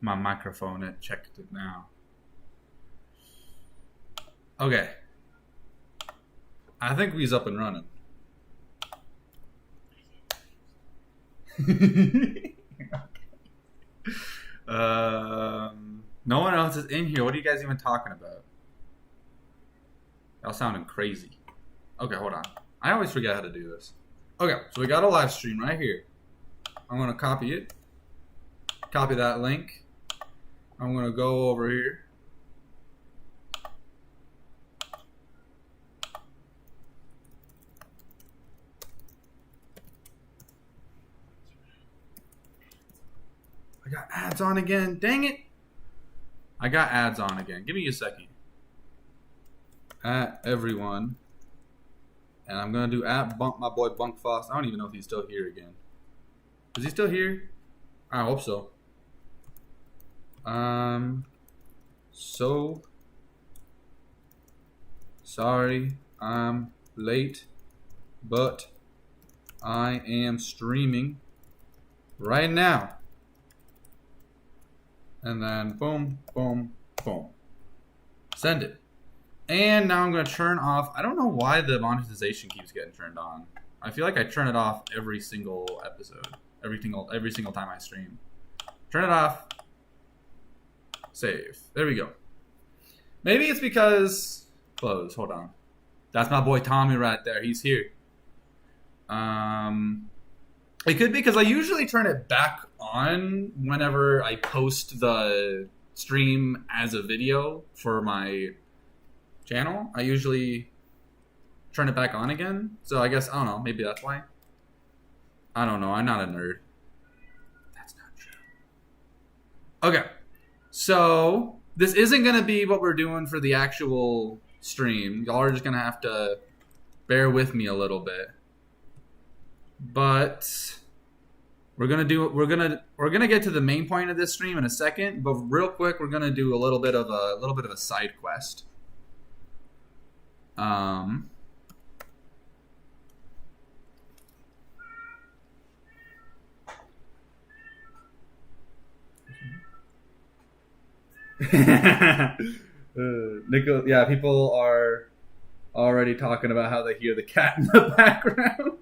My microphone, it checked it now. Okay. I think we's up and running. No one else is in here. What are you guys even talking about? Y'all sounding crazy. Okay, hold on. I always forget how to do this. Okay, so we got a live stream right here. I'm going to copy it. Copy that link. I'm going to go over here. I got ads on again. Dang it. I got ads on again. Give me a second. At everyone. And I'm going to do at my boy Bunk Foss. I don't even know if he's still here again. Is he still here? I hope so. So sorry I'm late, but I am streaming right now. And then boom, boom, boom. Send it. And now I'm going to turn off. I don't know why the monetization keeps getting turned on. I feel like I turn it off every single episode. Every single time I stream. Turn it off. Save. There we go. Maybe it's because... Close. Hold on. That's my boy Tommy right there. He's here. It could be because I usually turn it back on whenever I post the stream as a video for my channel. I usually turn it back on again. So I guess, I don't know, maybe that's why. I don't know. I'm not a nerd. That's not true. Okay. So this isn't going to be what we're doing for the actual stream. Y'all are just going to have to bear with me a little bit. But we're gonna get to the main point of this stream in a second. But real quick, we're gonna do a little bit of a side quest. Nico, yeah, people are already talking about how they hear the cat in the background.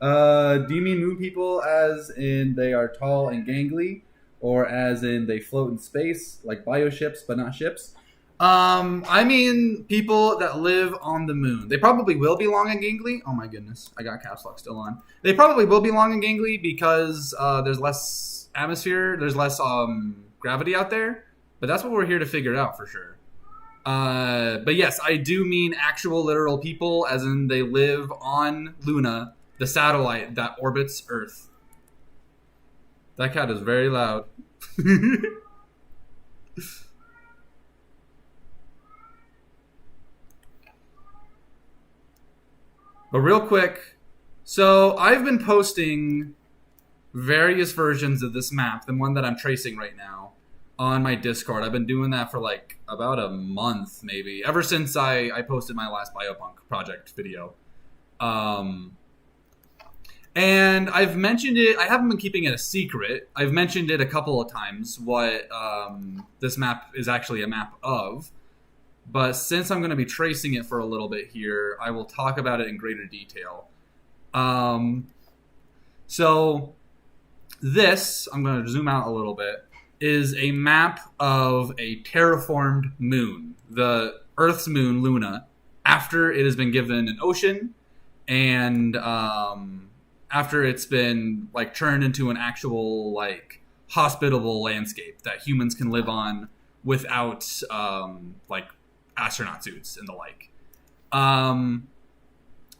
Do you mean moon people as in they are tall and gangly, or as in they float in space like bioships but not ships? I mean people that live on the moon. They probably will be long and gangly. Oh my goodness, I got caps lock still on. They probably will be long and gangly because there's less atmosphere, there's less gravity out there. But that's what we're here to figure out for sure. But yes, I do mean actual literal people, as in they live on Luna, the satellite that orbits Earth. That cat is very loud. But real quick, so I've been posting various versions of this map, the one that I'm tracing right now, on my Discord. I've been doing that for like about a month, maybe, ever since I posted my last Biopunk project video. And I've mentioned it. I haven't been keeping it a secret. I've mentioned it a couple of times what this map is actually a map of. But since I'm going to be tracing it for a little bit here, I will talk about it in greater detail. So this, I'm going to zoom out a little bit, is a map of a terraformed moon, the Earth's moon, Luna, after it has been given an ocean and after it's been like turned into an actual like hospitable landscape that humans can live on without like astronaut suits and the like. And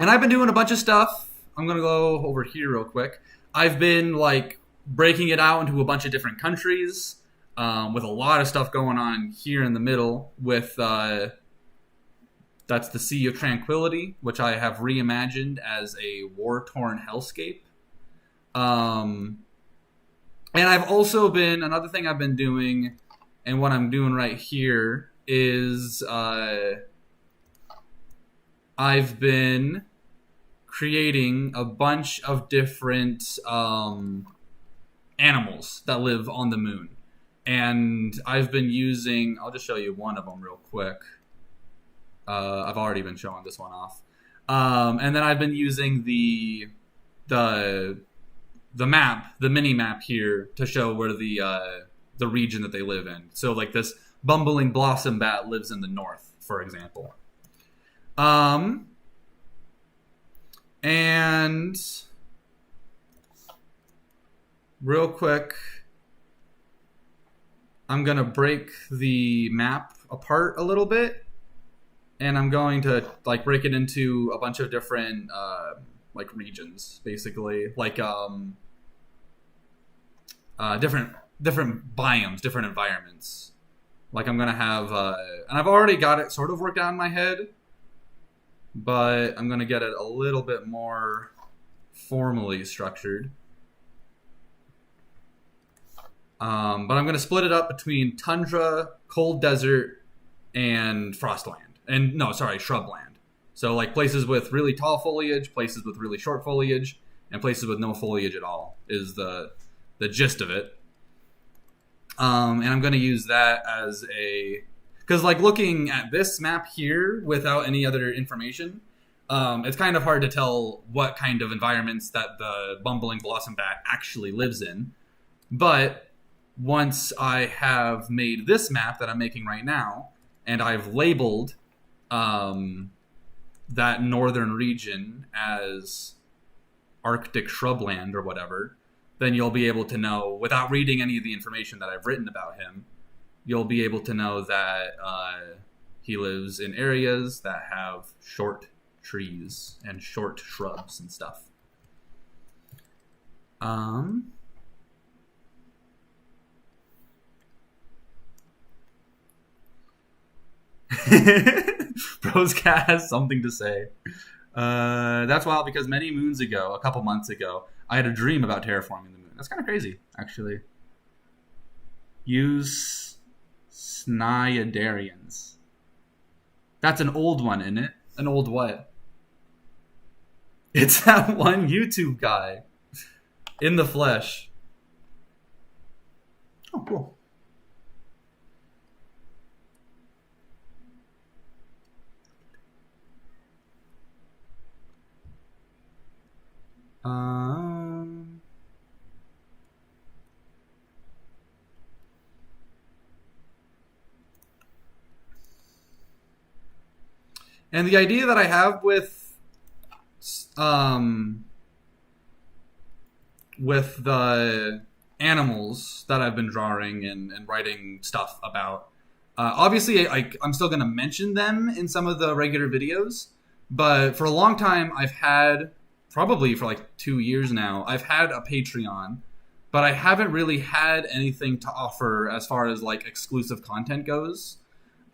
I've been doing a bunch of stuff. I'm gonna go over here real quick. I've been like breaking it out into a bunch of different countries, with a lot of stuff going on here in the middle with that's the Sea of Tranquility, which I have reimagined as a war-torn hellscape. And I've also been, another thing I've been doing, and what I'm doing right here, is I've been creating a bunch of different animals that live on the moon. And I've been using, I'll just show you one of them real quick. I've already been showing this one off. And then I've been using the map, the mini map here, to show where the region that they live in. So like this bumbling blossom bat lives in the north, for example. And real quick, I'm going to break the map apart a little bit, and I'm going to like break it into a bunch of different like regions, basically, like different biomes, different environments. Like I'm going to have and I've already got it sort of worked out in my head, but I'm going to get it a little bit more formally structured. But I'm going to split it up between tundra, cold desert, and frostland. And no, sorry, shrubland. So like places with really tall foliage, places with really short foliage, and places with no foliage at all is the gist of it. And I'm going to use that as a... Because like looking at this map here without any other information, it's kind of hard to tell what kind of environments that the bumbling blossom bat actually lives in. But once I have made this map that I'm making right now, and I've labeled that northern region as Arctic shrubland or whatever, then you'll be able to know, without reading any of the information that I've written about him, you'll be able to know that he lives in areas that have short trees and short shrubs and stuff. Broscat has something to say. That's wild because many moons ago, a couple months ago, I had a dream about terraforming the moon. That's kind of crazy, actually. Use Sniadarians. That's an old one, isn't it? An old what? It's that one YouTube guy in the flesh. Oh, cool. And the idea that I have with the animals that I've been drawing and writing stuff about, obviously I'm still going to mention them in some of the regular videos, but for a long time I've had, probably for like 2 years now, I've had a Patreon, but I haven't really had anything to offer as far as like exclusive content goes.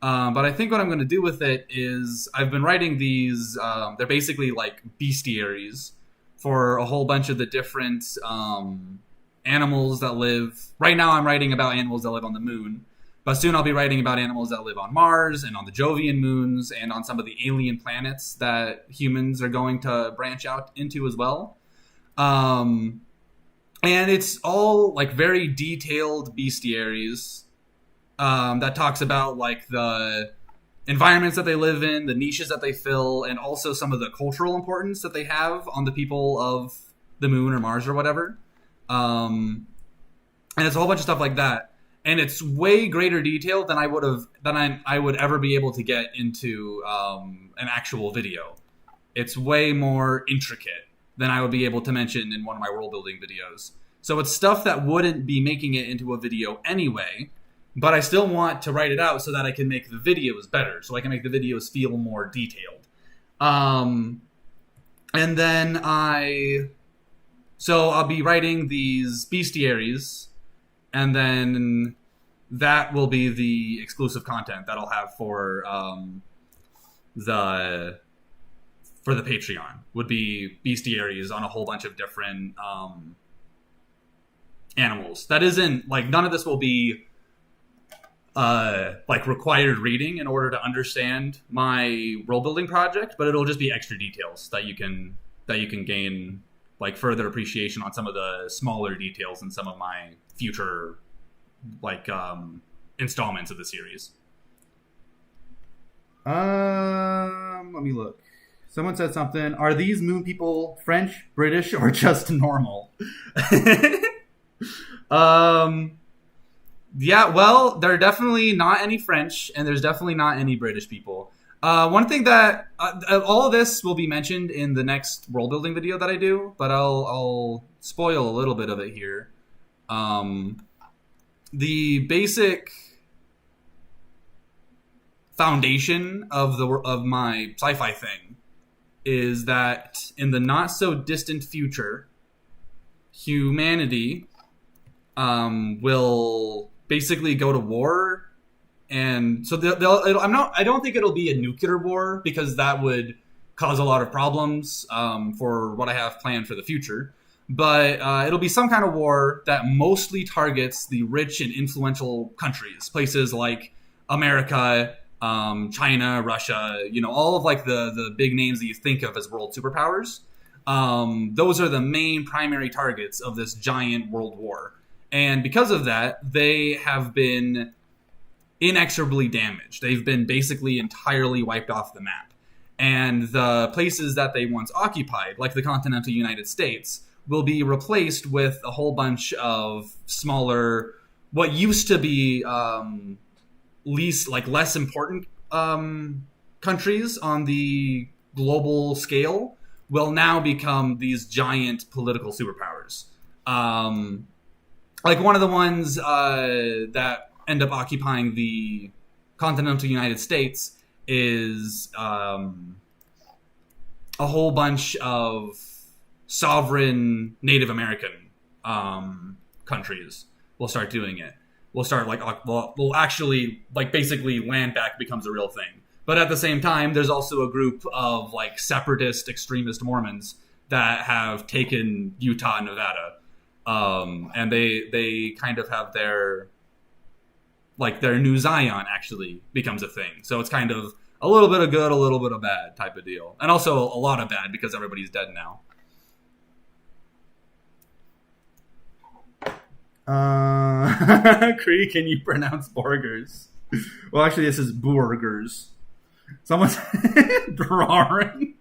But I think what I'm going to do with it is I've been writing these, they're basically like bestiaries for a whole bunch of the different animals that live. Right now I'm writing about animals that live on the moon, but soon I'll be writing about animals that live on Mars and on the Jovian moons and on some of the alien planets that humans are going to branch out into as well. And it's all like very detailed bestiaries that talks about like the environments that they live in, the niches that they fill, and also some of the cultural importance that they have on the people of the moon or Mars or whatever. And it's a whole bunch of stuff like that. And it's way greater detail than I would ever be able to get into an actual video. It's way more intricate than I would be able to mention in one of my world building videos. So it's stuff that wouldn't be making it into a video anyway, but I still want to write it out so that I can make the videos better, so I can make the videos feel more detailed. And then I'll be writing these bestiaries, and then that will be the exclusive content that I'll have for the Patreon. Would be bestiaries on a whole bunch of different animals. That isn't like, none of this will be like required reading in order to understand my role building project, but it'll just be extra details that you can gain like further appreciation on some of the smaller details in some of my future installments of the series. Let me look. Someone said something. Are these moon people French, British, or just normal? Yeah, well, there are definitely not any French, and there's definitely not any British people. One thing that all of this will be mentioned in the next world building video that I do, but I'll spoil a little bit of it here. The basic foundation of my sci-fi thing is that in the not so distant future, humanity will basically go to war, and so I don't think it'll be a nuclear war, because that would cause a lot of problems for what I have planned for the future. But it'll be some kind of war that mostly targets the rich and influential countries, places like America, China, Russia, all of like the big names that you think of as world superpowers. Those are the main primary targets of this giant world war. And because of that, they have been inexorably damaged. They've been basically entirely wiped off the map. And the places that they once occupied, like the continental United States, will be replaced with a whole bunch of smaller, what used to be less important countries on the global scale, will now become these giant political superpowers. Like one of the ones that end up occupying the continental United States is a whole bunch of sovereign Native American countries will start doing it. We'll start we'll actually basically land back becomes a real thing. But at the same time, there's also a group of separatist extremist Mormons that have taken Utah and Nevada. And they kind of have their new Zion actually becomes a thing. So it's kind of a little bit of good, a little bit of bad type of deal. And also a lot of bad because everybody's dead now. Cree, can you pronounce burgers? Well, actually, this is burgers. Someone said drawing.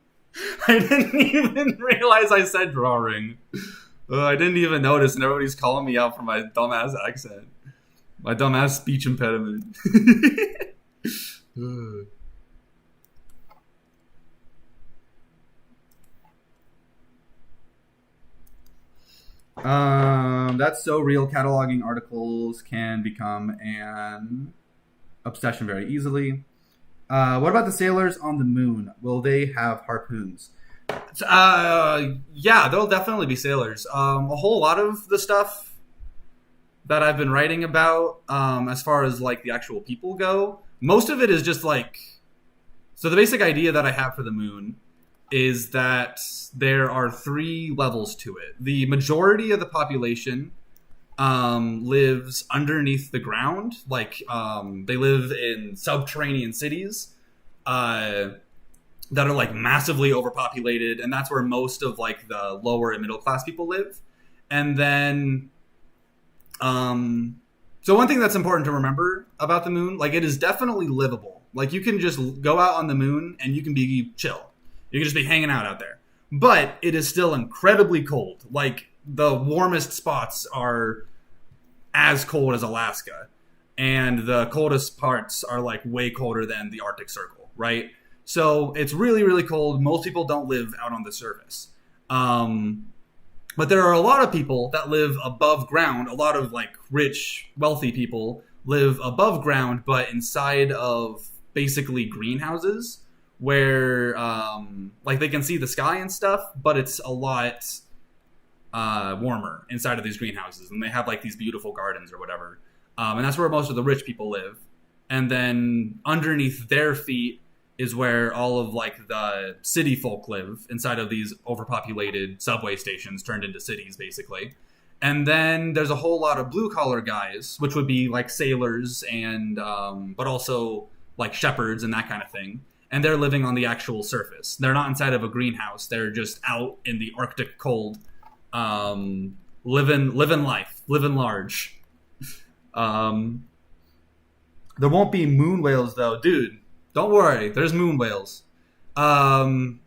I didn't even realize I said drawing. I didn't even notice, and everybody's calling me out for my dumbass accent. My dumbass speech impediment. That's so real. Cataloging articles can become an obsession very easily. What about the sailors on the moon? Will they have harpoons? Yeah, there'll definitely be sailors. A whole lot of the stuff that I've been writing about, as far as the actual people go, most of it is just so the basic idea that I have for the moon is that there are 3 levels to it. The majority of the population lives underneath the ground. They live in subterranean cities that are massively overpopulated, and that's where most of the lower and middle class people live. And then so one thing that's important to remember about the moon, it is definitely livable. You can just go out on the moon and you can be chill. You can just be hanging out there. But it is still incredibly cold. The warmest spots are as cold as Alaska, and the coldest parts are way colder than the Arctic Circle, right? So it's really, really cold. Most people don't live out on the surface. But there are a lot of people that live above ground. A lot of rich, wealthy people live above ground, but inside of basically greenhouses where they can see the sky and stuff, but it's a lot warmer inside of these greenhouses, and they have these beautiful gardens or whatever. And that's where most of the rich people live. And then underneath their feet is where all of the city folk live, inside of these overpopulated subway stations turned into cities, basically. And then there's a whole lot of blue collar guys, which would be sailors and but also shepherds and that kind of thing. And they're living on the actual surface. They're not inside of a greenhouse. They're just out in the Arctic cold, living life, living large. Um, there won't be moon whales though, dude. Don't worry, there's moon whales. Um,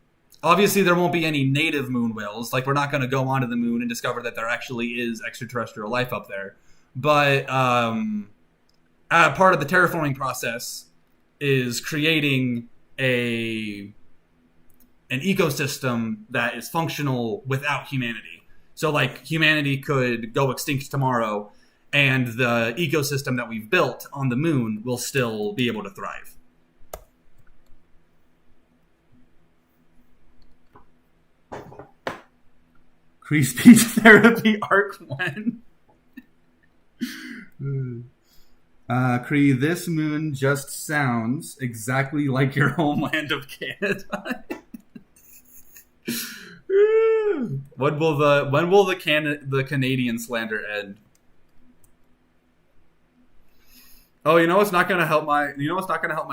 Obviously, there won't be any native moon whales. Like, we're not going to go onto the moon and discover that there actually is extraterrestrial life up there. But part of the terraforming process is creating an ecosystem that is functional without humanity. So, like, humanity could go extinct tomorrow, and the ecosystem that we've built on the moon will still be able to thrive. Cree speech therapy arc 1. Cree, this moon just sounds exactly like your homeland of Canada. When will the Canadian slander end? Oh, you know what's not going to help my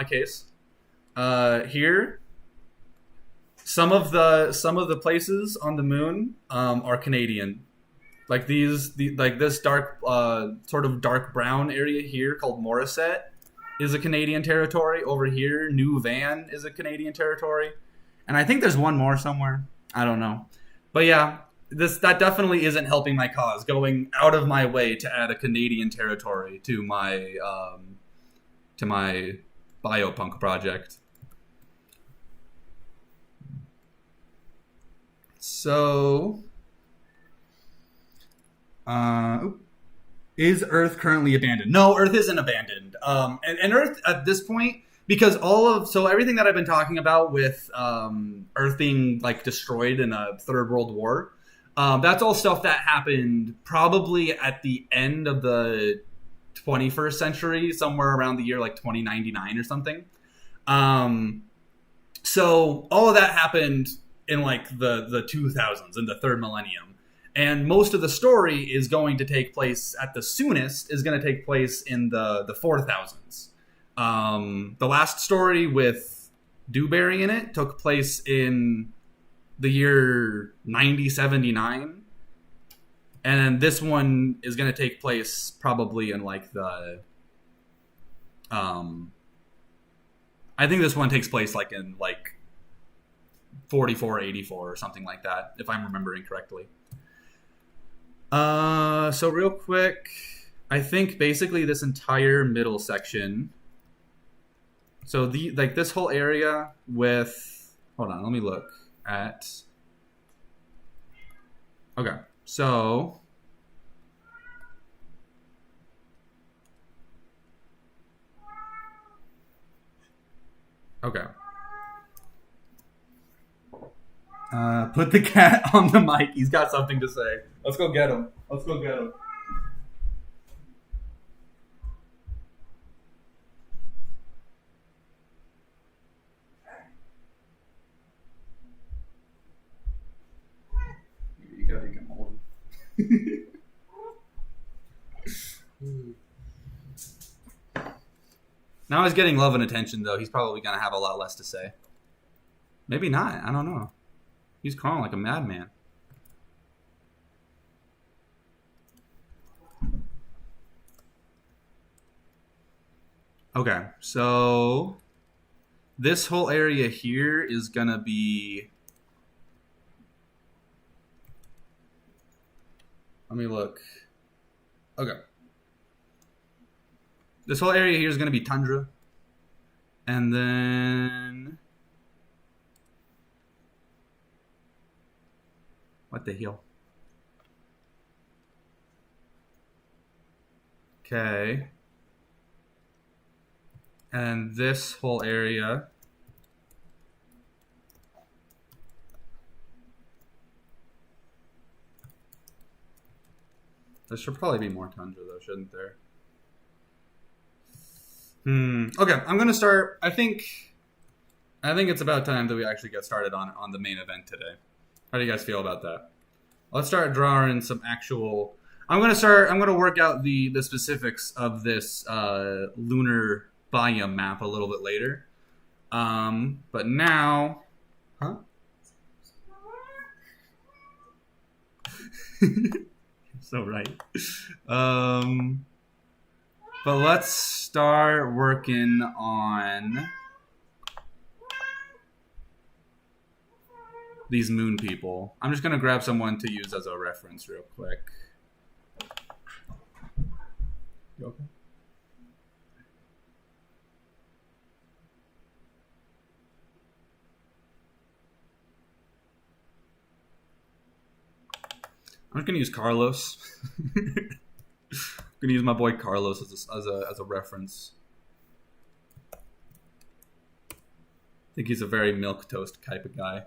case? Here, some of the places on the moon are Canadian. Like this dark sort of dark brown area here called Morisset is a Canadian territory. Over here, New Van is a Canadian territory, and I think there's one more somewhere. I don't know, but yeah, that definitely isn't helping my cause. Going out of my way to add a Canadian territory to my biopunk project. So, is Earth currently abandoned? No, Earth isn't abandoned. And Earth at this point, because everything that I've been talking about with Earth being like destroyed in a third world war, that's all stuff that happened probably at the end of the 21st century, somewhere around the year like 2099 or something. So all of that happened in like the 2000s, in the third millennium. And most of the story is going to take place at the soonest is going to take place in the 4000s. The last story with Dewberry in it took place in the year 9079. And this one is going to take place probably in like the... I think this one takes place like in like 44, 84 or something like that, if I'm remembering correctly. So real quick, I think basically this entire middle section. So this whole area with, hold on, let me look at. Okay, so okay. Put the cat on the mic. He's got something to say. Let's go get him. You can hold him. Now he's getting love and attention, though. He's probably going to have a lot less to say. Maybe not. I don't know. He's calling like a madman. Okay, so this whole area here is going to be... Let me look. Okay. This whole area here is going to be tundra. And then... What the hell? Okay. And this whole area. There should probably be more tundra though, shouldn't there? Okay, I'm gonna start. I think it's about time that we actually get started on the main event today. How do you guys feel about that? Let's start drawing some actual... I'm gonna work out the specifics of this lunar biome map a little bit later. But now... Huh? So right. But let's start working on these moon people. I'm just going to grab someone to use as a reference real quick. You okay? I'm just going to use Carlos. I'm going to use my boy Carlos as a reference. I think he's a very milquetoast type of guy.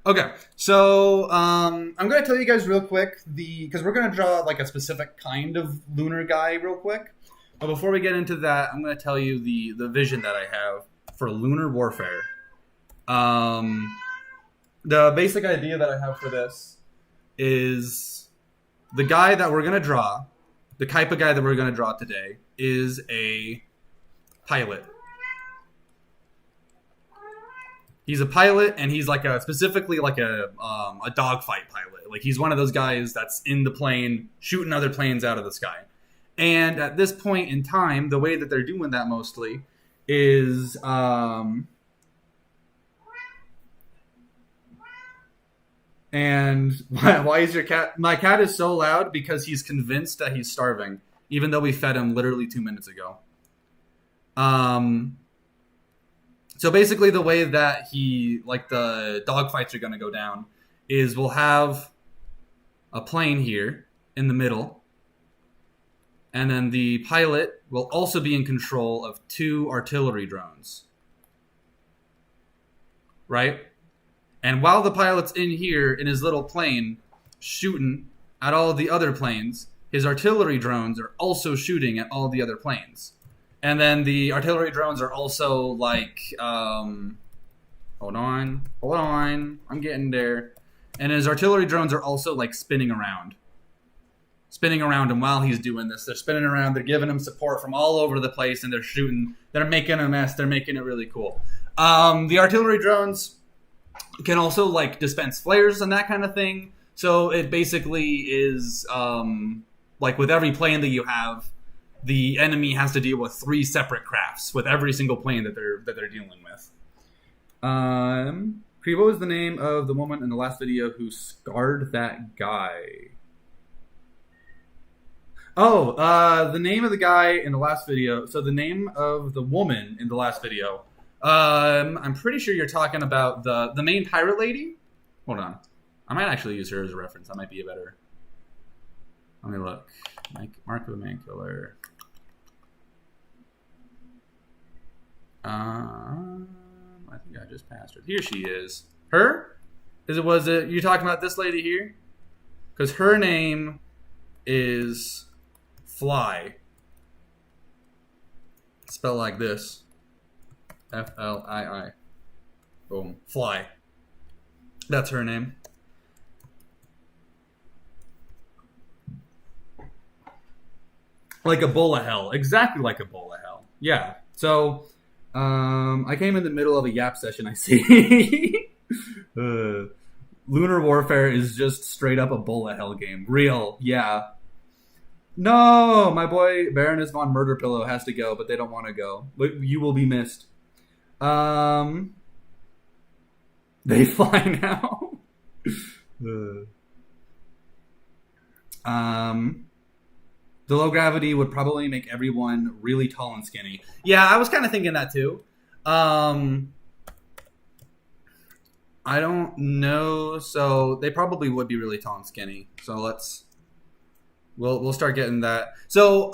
Okay, so I'm going to tell you guys real quick, because we're going to draw like a specific kind of lunar guy real quick. But before we get into that, I'm going to tell you the vision that I have for lunar warfare. The basic idea that I have for this is the guy that we're going to draw, the type of guy that we're going to draw today, is a pilot. He's a pilot, and he's like specifically like a dogfight pilot. Like he's one of those guys that's in the plane shooting other planes out of the sky. And at this point in time, the way that they're doing that mostly is and why is your cat? My cat is so loud because he's convinced that he's starving, even though we fed him literally 2 minutes ago. So basically the way that the dogfights are going to go down is we'll have a plane here in the middle. And then the pilot will also be in control of 2 artillery drones. Right? And while the pilot's in here in his little plane shooting at all the other planes, his artillery drones are also shooting at all the other planes. And then the artillery drones are also like, hold on, I'm getting there. And his artillery drones are also like spinning around. And while he's doing this, they're spinning around, they're giving him support from all over the place, and they're shooting, they're making a mess, they're making it really cool. The artillery drones can also like dispense flares and that kind of thing. So it basically is like with every plane that you have, the enemy has to deal with 3 separate crafts with every single plane that they're dealing with. What was the name of the woman in the last video who scarred that guy? The name of the guy in the last video. So the name of the woman in the last video. I'm pretty sure you're talking about the main pirate lady. Hold on. I might actually use her as a reference. That might be a better. Let me look. Mark of the Man Killer. I think I just passed her. Here she is. Her? Was it you talking about this lady here? Because her name is Fly. Spelled like this. F-L-I-I. Boom. Fly. That's her name. Like a bowl of hell. Exactly like a bowl of hell. Yeah. So, I came in the middle of a yap session, I see. Lunar Warfare is just straight up a bowl of hell game. Real. Yeah. No! My boy Baroness von Murderpillow has to go, but they don't want to go. You will be missed. They fly now. The low gravity would probably make everyone really tall and skinny. Yeah, I was kind of thinking that too. I don't know. So they probably would be really tall and skinny. So we'll start getting that. So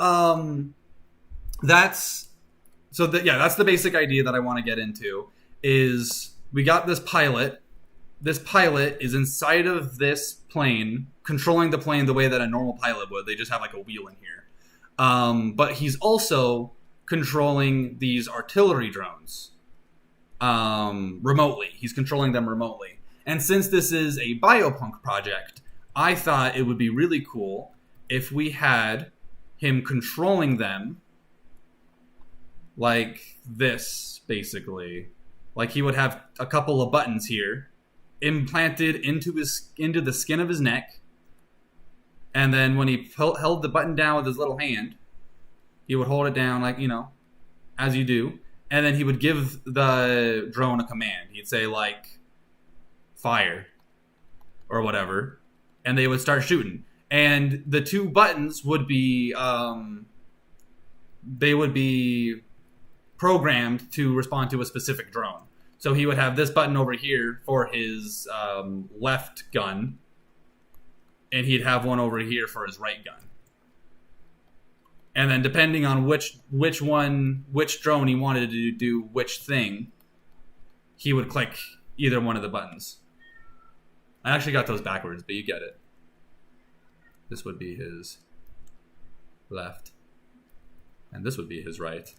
that's the basic idea that I want to get into. Is we got this pilot. This pilot is inside of this plane, controlling the plane the way that a normal pilot would. They just have like a wheel in here. But he's also controlling these artillery drones remotely. He's controlling them remotely. And since this is a biopunk project, I thought it would be really cool if we had him controlling them like this, basically. Like he would have a couple of buttons here implanted into the skin of his neck, and then when he held the button down with his little hand, He would hold it down like, as you do, and then he would give the drone a command. He'd say like fire or whatever, and they would start shooting. And the two buttons would be they would be programmed to respond to a specific drone. So he would have this button over here for his left gun, and he'd have one over here for his right gun. And then depending on which drone he wanted to do which thing, he would click either one of the buttons. I actually got those backwards, but you get it. This would be his left, and this would be his right.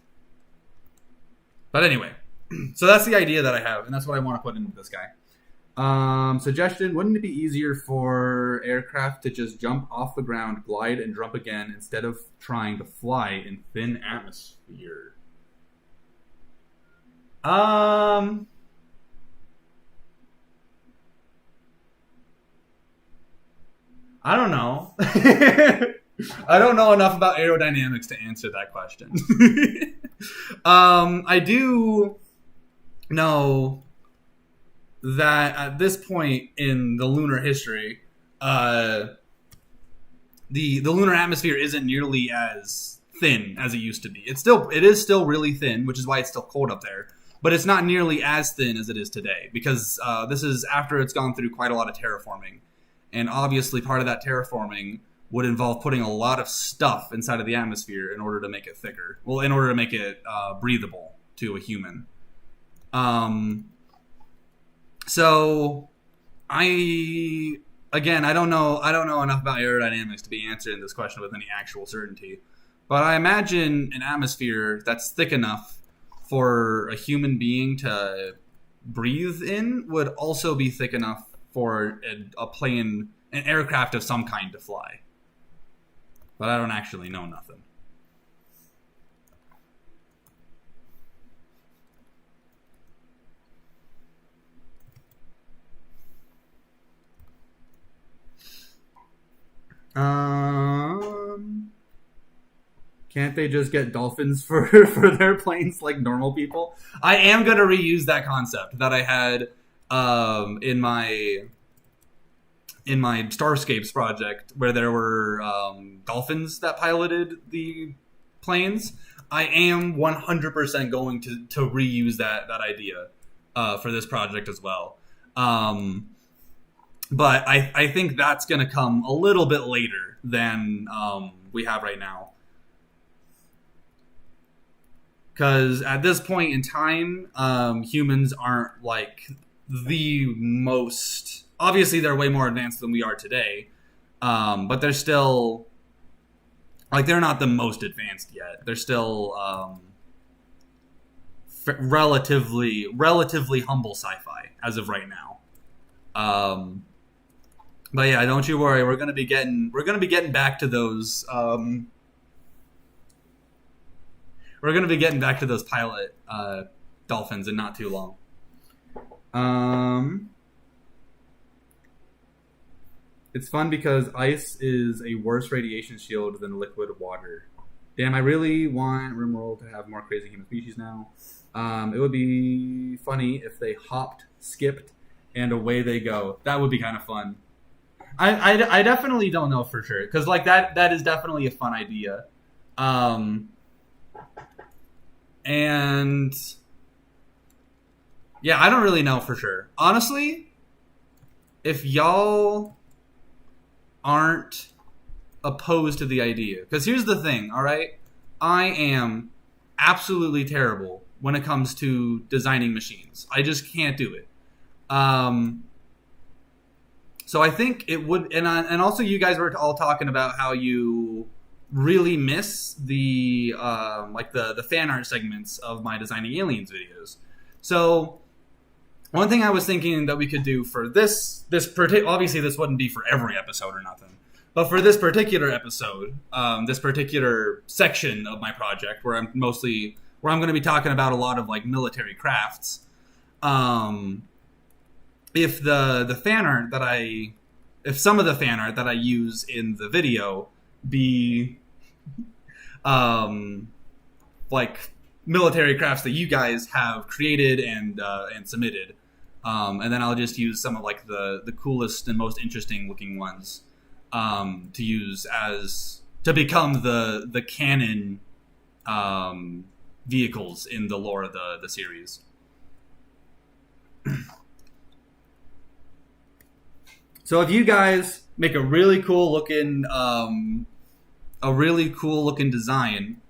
But anyway, so that's the idea that I have, and that's what I want to put into this guy. Suggestion, wouldn't it be easier for aircraft to just jump off the ground, glide, and jump again instead of trying to fly in thin atmosphere? I don't know. I don't know enough about aerodynamics to answer that question. I do know that at this point in the lunar history, the lunar atmosphere isn't nearly as thin as it used to be. It is still really thin, which is why it's still cold up there. But it's not nearly as thin as it is today, because this is after it's gone through quite a lot of terraforming. And obviously part of that terraforming would involve putting a lot of stuff inside of the atmosphere in order to make it thicker. Well, in order to make it breathable to a human. So I don't know enough about aerodynamics to be answering this question with any actual certainty. But I imagine an atmosphere that's thick enough for a human being to breathe in would also be thick enough for a plane, an aircraft of some kind to fly. But I don't actually know nothing. Can't they just get dolphins for their planes like normal people? I am going to reuse that concept that I had in my Starscapes project, where there were dolphins that piloted the planes. I am 100% going to reuse that idea for this project as well. But I think that's going to come a little bit later than we have right now. Because at this point in time, humans aren't like the most... Obviously, they're way more advanced than we are today. But they're still... Like, they're not the most advanced yet. They're still relatively humble sci-fi as of right now. But yeah, don't you worry. We're gonna be getting back to those. We're gonna be getting back to those pilot dolphins in not too long. It's fun because ice is a worse radiation shield than liquid water. Damn, I really want RimWorld to have more crazy human species now. It would be funny if they hopped, skipped, and away they go. That would be kind of fun. I definitely don't know for sure, because like that is definitely a fun idea. And yeah, I don't really know for sure. Honestly, if y'all aren't opposed to the idea, because here's the thing, all right? I am absolutely terrible when it comes to designing machines. I just can't do it. So I think it would, and also you guys were all talking about how you really miss the like the fan art segments of my Designing Aliens videos. So one thing I was thinking that we could do for this obviously this wouldn't be for every episode or nothing, but for this particular episode, this particular section of my project where I'm going to be talking about a lot of like military crafts. If the fan art if some of the fan art that I use in the video be like military crafts that you guys have created and submitted, and then I'll just use some of like the coolest and most interesting looking ones to use as to become the canon vehicles in the lore of the series. So if you guys make a really cool looking design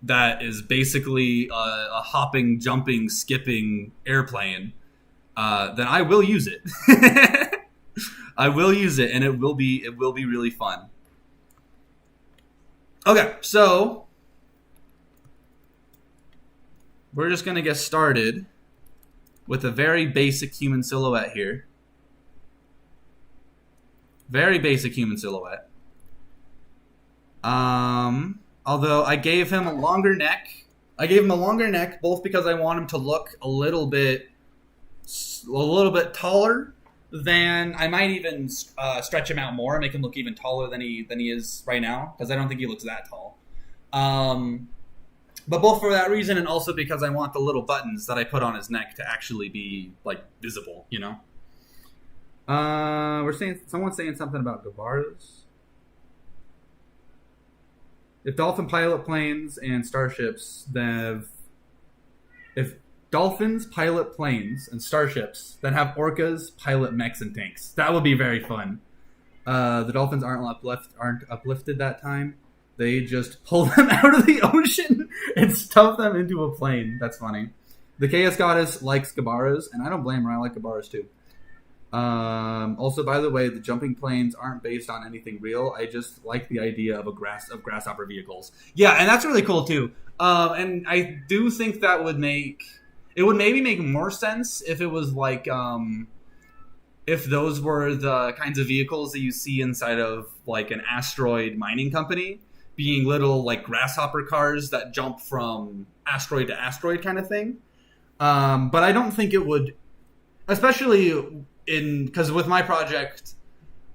that is basically a hopping, jumping, skipping airplane, then I will use it. I will use it, and it will be really fun. Okay, so we're just gonna get started with a very basic human silhouette here. Very basic human silhouette. Although I gave him a longer neck. Both because I want him to look a little bit taller than I might even stretch him out more and make him look even taller than he is right now, because I don't think he looks that tall. But both for that reason and also because I want the little buttons that I put on his neck to actually be like visible, you know. Someone's saying something about Guevaras. If dolphin pilot planes and starships, if dolphins pilot planes and starships, then have orcas pilot mechs and tanks. That would be very fun. The dolphins aren't uplifted that time. They just pull them out of the ocean and stuff them into a plane. That's funny. The Chaos Goddess likes Guevaras, and I don't blame her. I like Guevaras too. Also, by the way, the jumping planes aren't based on anything real. I just like the idea of grasshopper vehicles. Yeah, and that's really cool too. And I do think that would maybe make more sense if it was like if those were the kinds of vehicles that you see inside of like an asteroid mining company, being little like grasshopper cars that jump from asteroid to asteroid kind of thing. But I don't think it would, especially because with my project,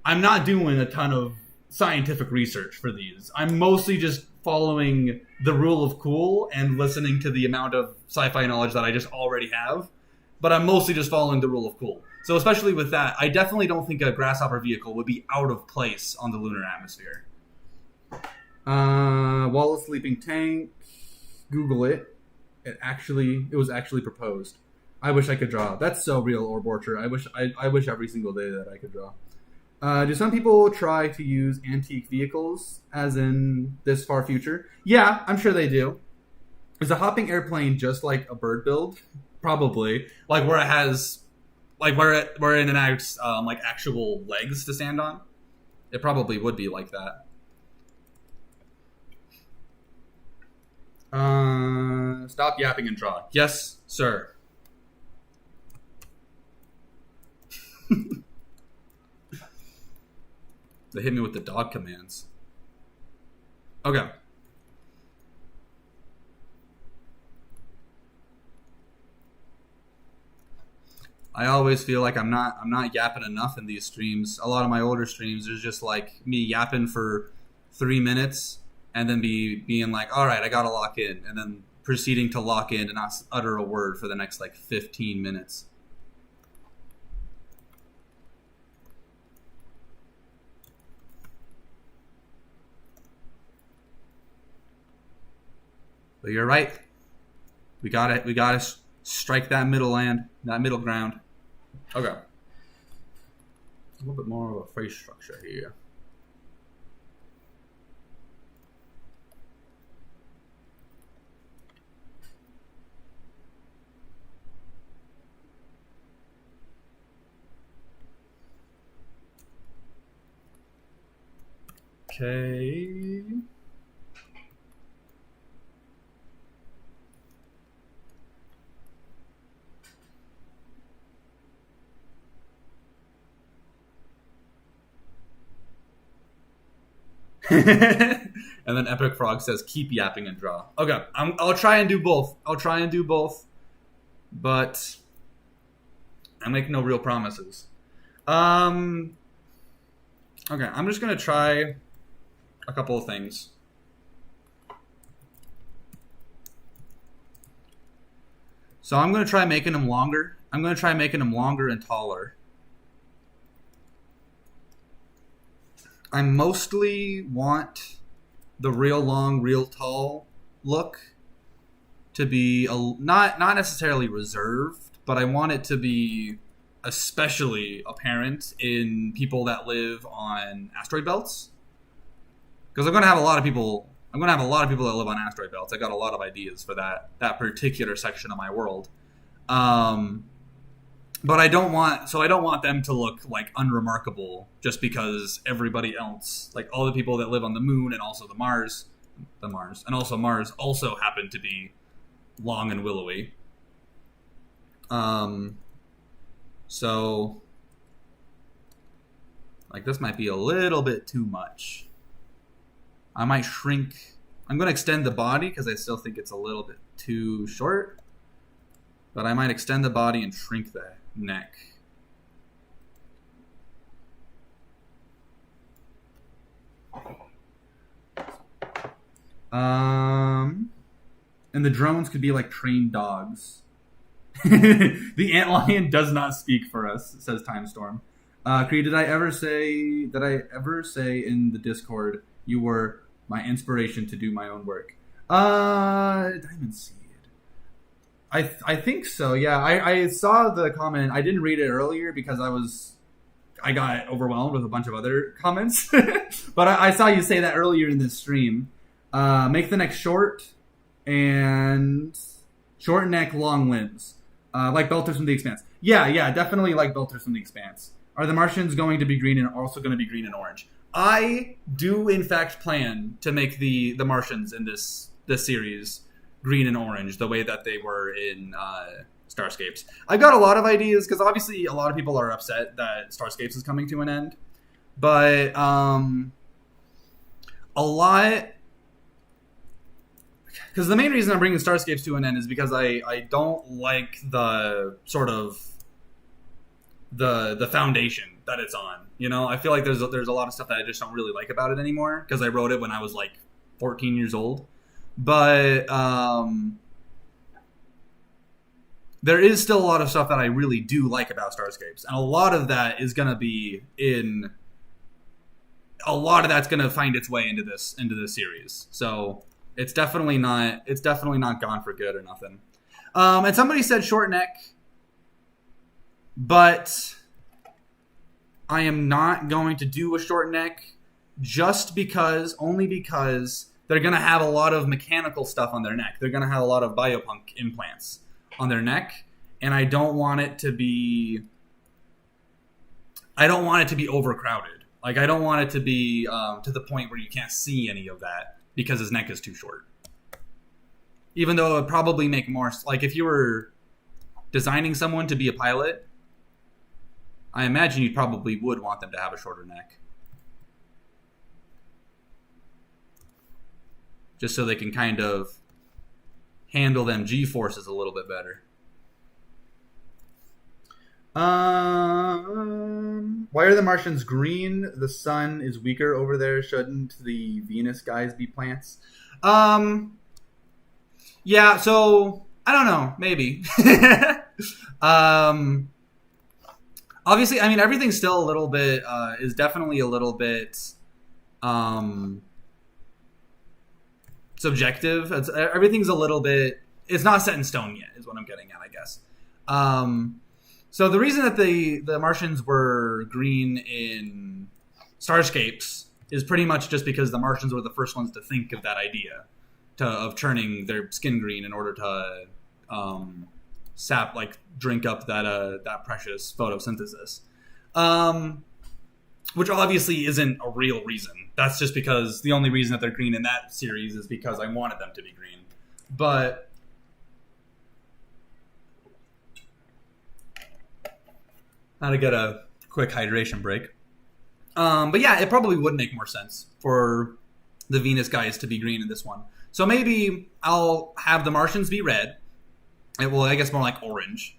I'm not doing a ton of scientific research for these. I'm mostly just following the rule of cool and listening to the amount of sci-fi knowledge that I just already have. But I'm mostly just following the rule of cool. So especially with that, I definitely don't think a grasshopper vehicle would be out of place on the lunar atmosphere. Wallace Sleeping Tank. Google it. It was actually proposed. I wish I could draw. That's so real, Orborcher. I wish every single day that I could draw. Do some people try to use antique vehicles, as in this far future? Yeah, I'm sure they do. Is a hopping airplane just like a bird build? Probably. Like where it has, like where it enacts like actual legs to stand on. It probably would be like that. Stop yapping and draw. Yes, sir. They hit me with the dog commands. Okay. I always feel like I'm not yapping enough in these streams. A lot of my older streams, there's just like me yapping for 3 minutes and then being like, all right, I gotta lock in, and then proceeding to lock in and not utter a word for the next like 15 minutes. But you're right. We gotta strike that middle ground. Okay. A little bit more of a face structure here. Okay. And then Epic Frog says, keep yapping and draw. Okay, I'll try and do both. But I make no real promises. Okay, I'm just going to try a couple of things. So I'm going to try making them longer. I'm going to try making them longer and taller. I mostly want the real long, real tall look to be not necessarily reserved, but I want it to be especially apparent in people that live on asteroid belts. Because I'm going to have a lot of people that live on asteroid belts. I got a lot of ideas for that particular section of my world. But I don't want them to look like unremarkable just because everybody else, like all the people that live on the moon and also Mars also happen to be long and willowy. So like this might be a little bit too much. I might shrink. I'm going to extend the body because I still think it's a little bit too short. But I might extend the body and shrink the neck. And the drones could be like trained dogs. The antlion does not speak for us, says Timestorm. Creed, did I ever say in the Discord you were my inspiration to do my own work? Diamond Seed. I think so, yeah. I saw the comment. I didn't read it earlier because I got overwhelmed with a bunch of other comments. But I saw you say that earlier in this stream. Make the neck short and short neck, long limbs. Like Belters from the Expanse. Yeah, definitely like Belters from the Expanse. Are the Martians going to be green and also going to be green and orange? I do, in fact, plan to make the Martians in this series green and orange, the way that they were in Starscapes. I've got a lot of ideas, because obviously a lot of people are upset that Starscapes is coming to an end. But a lot... Because the main reason I'm bringing Starscapes to an end is because I don't like the sort of the foundation that it's on. You know, I feel like there's a lot of stuff that I just don't really like about it anymore because I wrote it when I was like 14 years old. But there is still a lot of stuff that I really do like about Starscapes, and a lot of that is going to be in. A lot of that's going to find its way into this series. So it's definitely not gone for good or nothing. And somebody said short neck, but I am not going to do a short neck only because they're going to have a lot of mechanical stuff on their neck. They're going to have a lot of biopunk implants on their neck, and I don't want it to be overcrowded. Like, I don't want it to be to the point where you can't see any of that because his neck is too short. Even though it would probably make more... Like, if you were designing someone to be a pilot, I imagine you probably would want them to have a shorter neck. Just so they can kind of handle them G-forces a little bit better. Why are the Martians green? The sun is weaker over there. Shouldn't the Venus guys be plants? Yeah, so I don't know. Maybe. Obviously, I mean, everything's still a little bit, is definitely a little bit subjective. Everything's a little bit, it's not set in stone yet, is what I'm getting at, I guess. So the reason that the Martians were green in Starscapes is pretty much just because the Martians were the first ones to think of that idea of turning their skin green in order to drink up that precious photosynthesis, which obviously isn't a real reason. That's just because the only reason that they're green in that series is because I wanted them to be green. But how to get a quick hydration break. But yeah, it probably would make more sense for the Venus guys to be green in this one. So maybe I'll have the Martians be red. Well, I guess more like orange.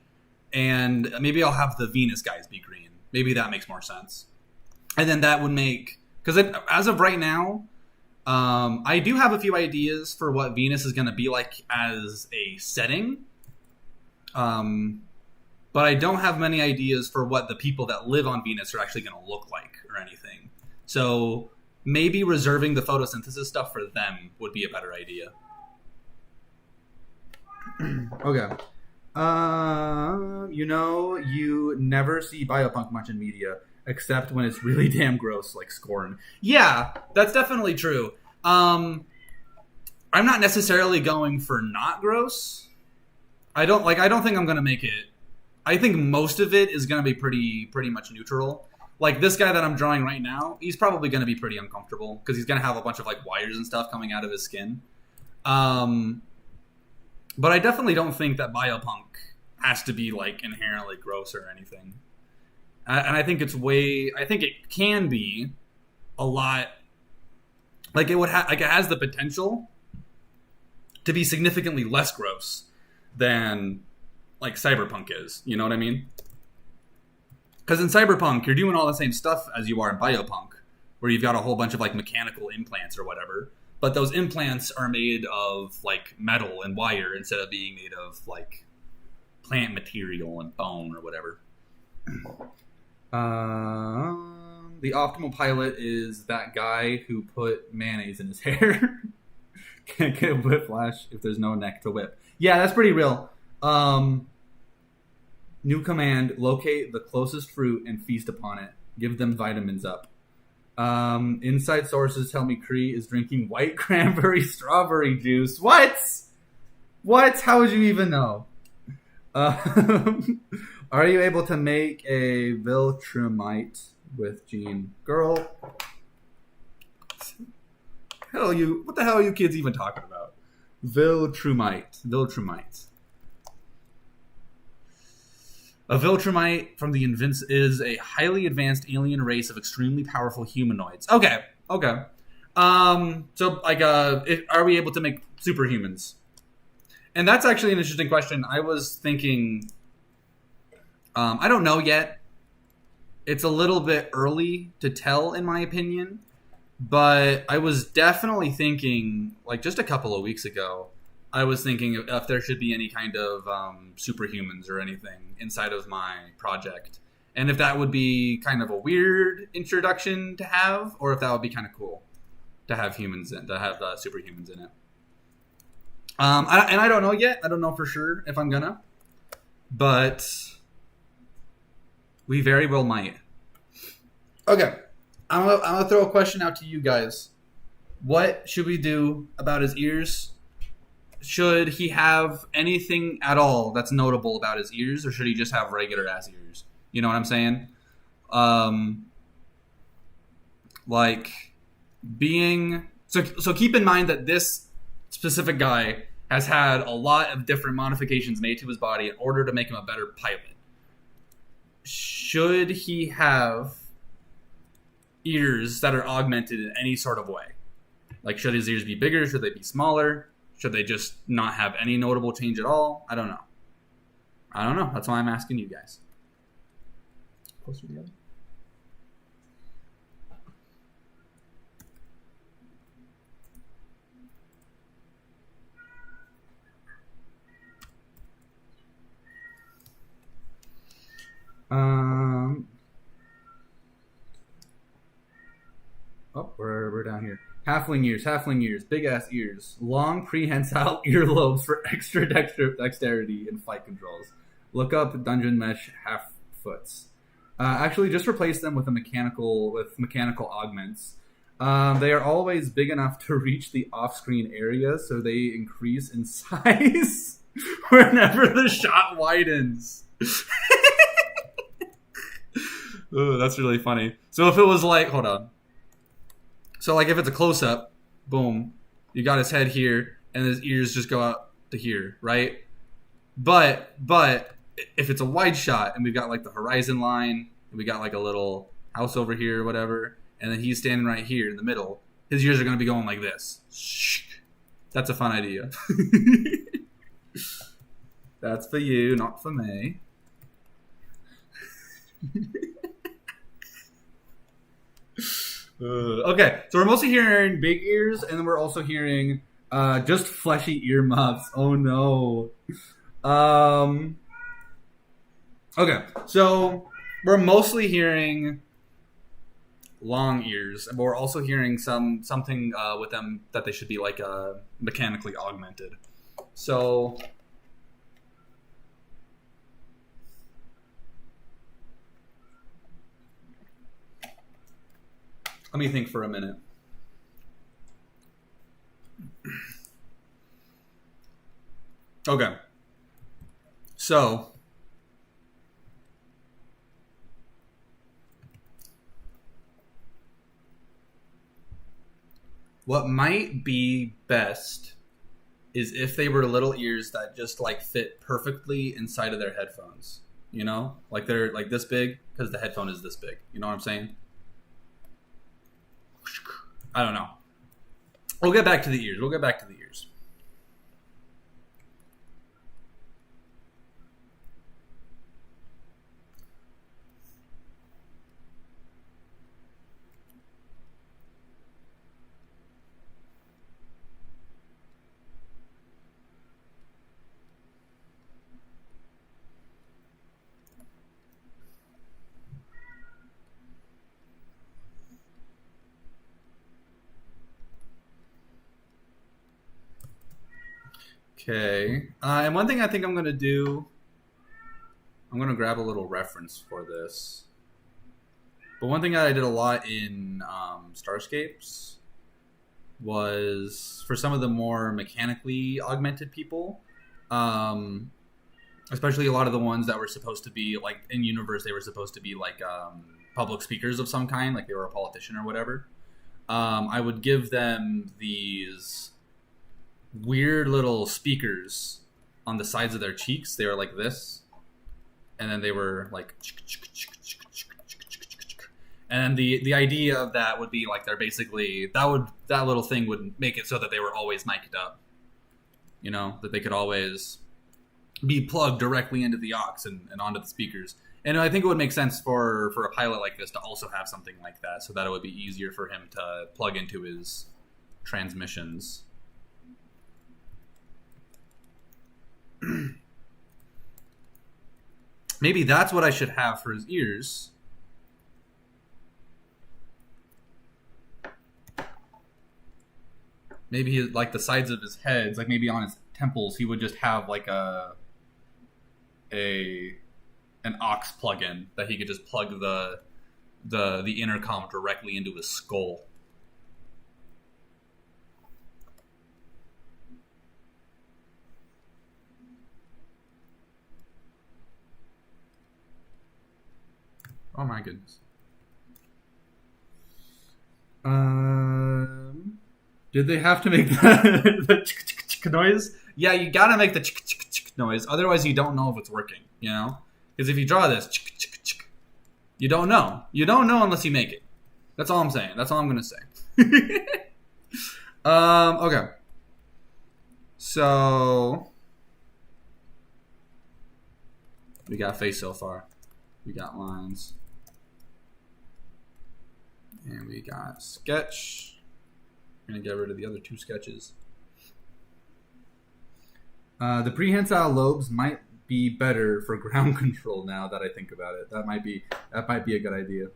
And maybe I'll have the Venus guys be green. Maybe that makes more sense. And then that would make... Because as of right now, I do have a few ideas for what Venus is going to be like as a setting. But I don't have many ideas for what the people that live on Venus are actually going to look like or anything. So maybe reserving the photosynthesis stuff for them would be a better idea. Okay. You never see biopunk much in media, except when it's really damn gross, like Scorn. Yeah, that's definitely true. I'm not necessarily going for not gross. I don't think I'm going to make it. I think most of it is going to be pretty much neutral. Like this guy that I'm drawing right now, he's probably going to be pretty uncomfortable because he's going to have a bunch of like wires and stuff coming out of his skin. But I definitely don't think that biopunk has to be like inherently gross or anything. And I think I think it can be a lot. Like it has the potential to be significantly less gross than like cyberpunk is. You know what I mean? Because in cyberpunk, you're doing all the same stuff as you are in biopunk, where you've got a whole bunch of like mechanical implants or whatever. But those implants are made of like metal and wire instead of being made of like plant material and bone or whatever. The optimal pilot is that guy who put mayonnaise in his hair. Can't get a whiplash if there's no neck to whip. Yeah, that's pretty real. New command: locate the closest fruit and feast upon it. Give them vitamins up. Inside sources tell me Kree is drinking white cranberry strawberry juice. What? How would you even know? Are you able to make a Viltrumite with Gene? Girl, what the hell are you kids even talking about? Viltrumite. A Viltrumite from the is a highly advanced alien race of extremely powerful humanoids. Okay. So, like, are we able to make superhumans? And that's actually an interesting question. I was thinking, I don't know yet. It's a little bit early to tell, in my opinion. But I was definitely thinking, like, just a couple of weeks ago, I was thinking if there should be any kind of superhumans or anything inside of my project. And if that would be kind of a weird introduction to have, or if that would be kind of cool to have superhumans in it. I don't know yet. I don't know for sure if I'm gonna. But we very well might. Okay. I'm gonna throw a question out to you guys. What should we do about his ears? Should he have anything at all that's notable about his ears, or should he just have regular ass ears? You know what I'm saying? So keep in mind that this specific guy has had a lot of different modifications made to his body in order to make him a better pilot. Should he have ears that are augmented in any sort of way? Like, should his ears be bigger? Should they be smaller? Should they just not have any notable change at all? I don't know. That's why I'm asking you guys. Closer together. We're down here. Halfling ears, big ass ears, long prehensile earlobes for extra dexterity and fight controls. Look up dungeon mesh half foots. Actually, just replace them with mechanical augments. They are always big enough to reach the off-screen area, so they increase in size whenever the shot widens. Ooh, that's really funny. So if it was like, hold on. So like if it's a close-up, boom, you got his head here, and his ears just go out to here, right? But if it's a wide shot, and we've got like the horizon line, and we got like a little house over here or whatever, and then he's standing right here in the middle, his ears are going to be going like this. That's a fun idea. That's for you, not for me. Okay, so we're mostly hearing big ears, and then we're also hearing just fleshy earmuffs. Oh no. Okay, so we're mostly hearing long ears, but we're also hearing something with them that they should be like mechanically augmented. So let me think for a minute. Okay, so what might be best is if they were little ears that just like fit perfectly inside of their headphones. You know, like they're like this big because the headphone is this big. You know what I'm saying? I don't know. We'll get back to the ears. Okay. And one thing I think I'm going to do, I'm going to grab a little reference for this. But one thing that I did a lot in Starscapes was for some of the more mechanically augmented people, especially a lot of the ones that were supposed to be like in universe, they were supposed to be like public speakers of some kind, like they were a politician or whatever. I would give them these weird little speakers on the sides of their cheeks. They were like this, and then they were like, and the idea of that would be like they're basically that little thing would make it so that they were always mic'd up, you know, that they could always be plugged directly into the aux and onto the speakers. And I think it would make sense for a pilot like this to also have something like that, so that it would be easier for him to plug into his transmissions. Maybe that's what I should have for his ears. Maybe like the sides of his heads, like maybe on his temples, he would just have like an aux plug-in that he could just plug the intercom directly into his skull. Oh my goodness. Did they have to make the noise? Yeah, you gotta make the noise. Otherwise, you don't know if it's working, you know? Because if you draw this, you don't know. You don't know unless you make it. That's all I'm saying. That's all I'm gonna say. Okay. So we got face so far. We got lines. And we got sketch. We're going to get rid of the other two sketches. The prehensile lobes might be better for ground control now that I think about it. That might be a good idea.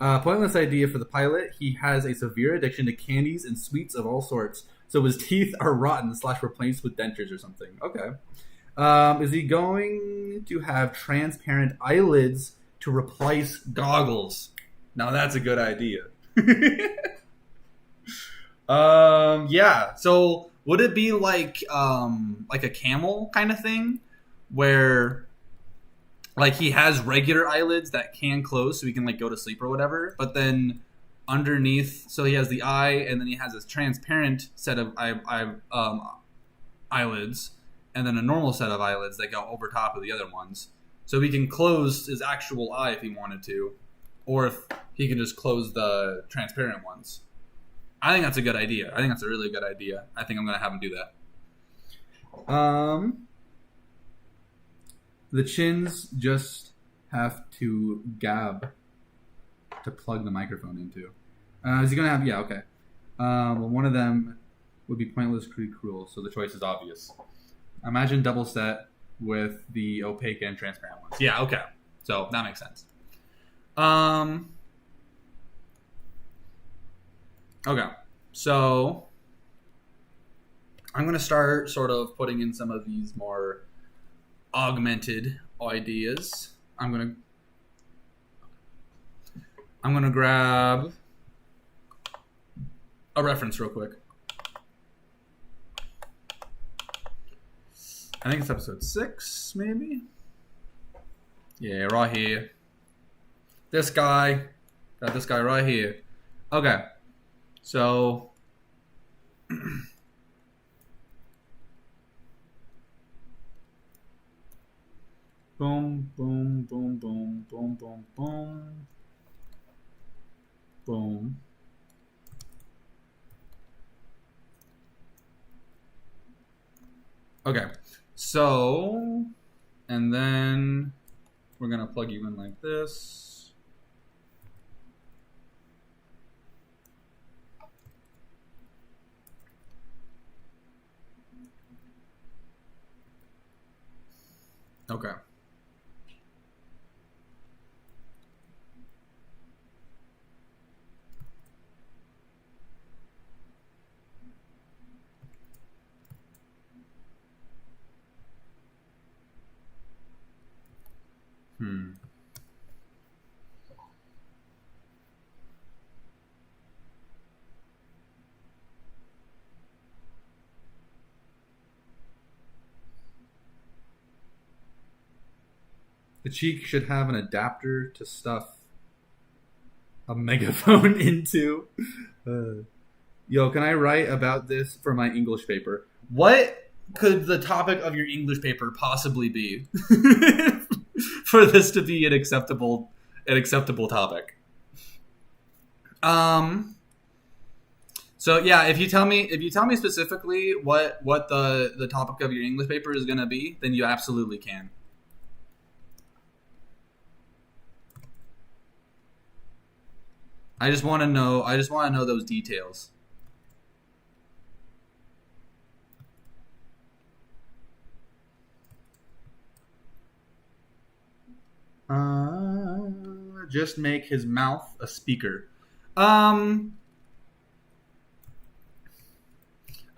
Pointless idea for the pilot. He has a severe addiction to candies and sweets of all sorts, so his teeth are rotten / replaced with dentures or something. Okay. Is he going to have transparent eyelids to replace goggles? Now that's a good idea. Yeah. So would it be like a camel kind of thing, where like he has regular eyelids that can close so he can like go to sleep or whatever, but then underneath, so he has the eye, and then he has this transparent set of eyelids, and then a normal set of eyelids that go over top of the other ones, so he can close his actual eye if he wanted to, or if he can just close the transparent ones. I think that's a good idea. I think that's a really good idea. I think I'm going to have him do that. The chins just have to gab to plug the microphone into. Is he going to have... Yeah, okay. Well, one of them would be pointless, cruel, so the choice is obvious. Imagine double set with the opaque and transparent ones. Yeah, okay. So that makes sense. Okay, so I'm going to start sort of putting in some of these more augmented ideas. I'm going to grab a reference real quick. I think it's episode 6, maybe? Yeah, right here. This guy. Got this guy right here. Okay. So... boom, boom, boom, boom, boom, boom, boom. Boom. Okay. So, and then we're going to plug you in like this. Okay. The cheek should have an adapter to stuff a megaphone into. Yo, can I write about this for my English paper? What could the topic of your English paper possibly be for this to be an acceptable topic? So yeah, if you tell me specifically what the topic of your English paper is going to be, then you absolutely can. I just want to know those details. Just make his mouth a speaker. I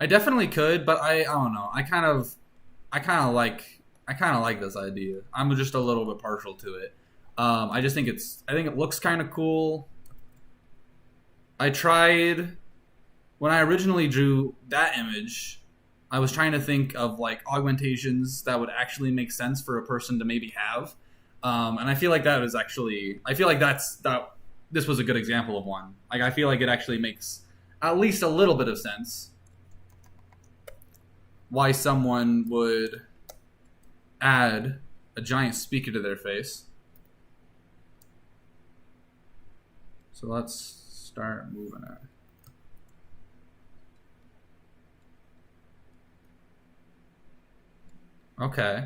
definitely could, but I don't know. I kind of like this idea. I'm just a little bit partial to it. I think it looks kind of cool. I tried, when I originally drew that image, I was trying to think of like augmentations that would actually make sense for a person to maybe have. And I feel like this was a good example of one. Like, I feel like it actually makes at least a little bit of sense why someone would add a giant speaker to their face. So let's start moving it. Okay.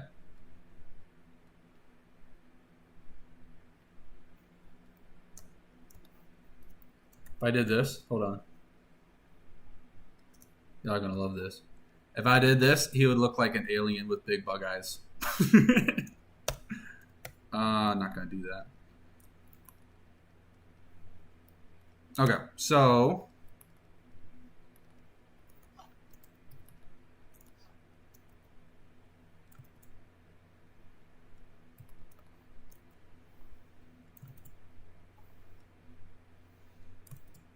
If I did this, hold on. Y'all are gonna love this. If I did this, he would look like an alien with big bug eyes. I'm not gonna do that. Okay, so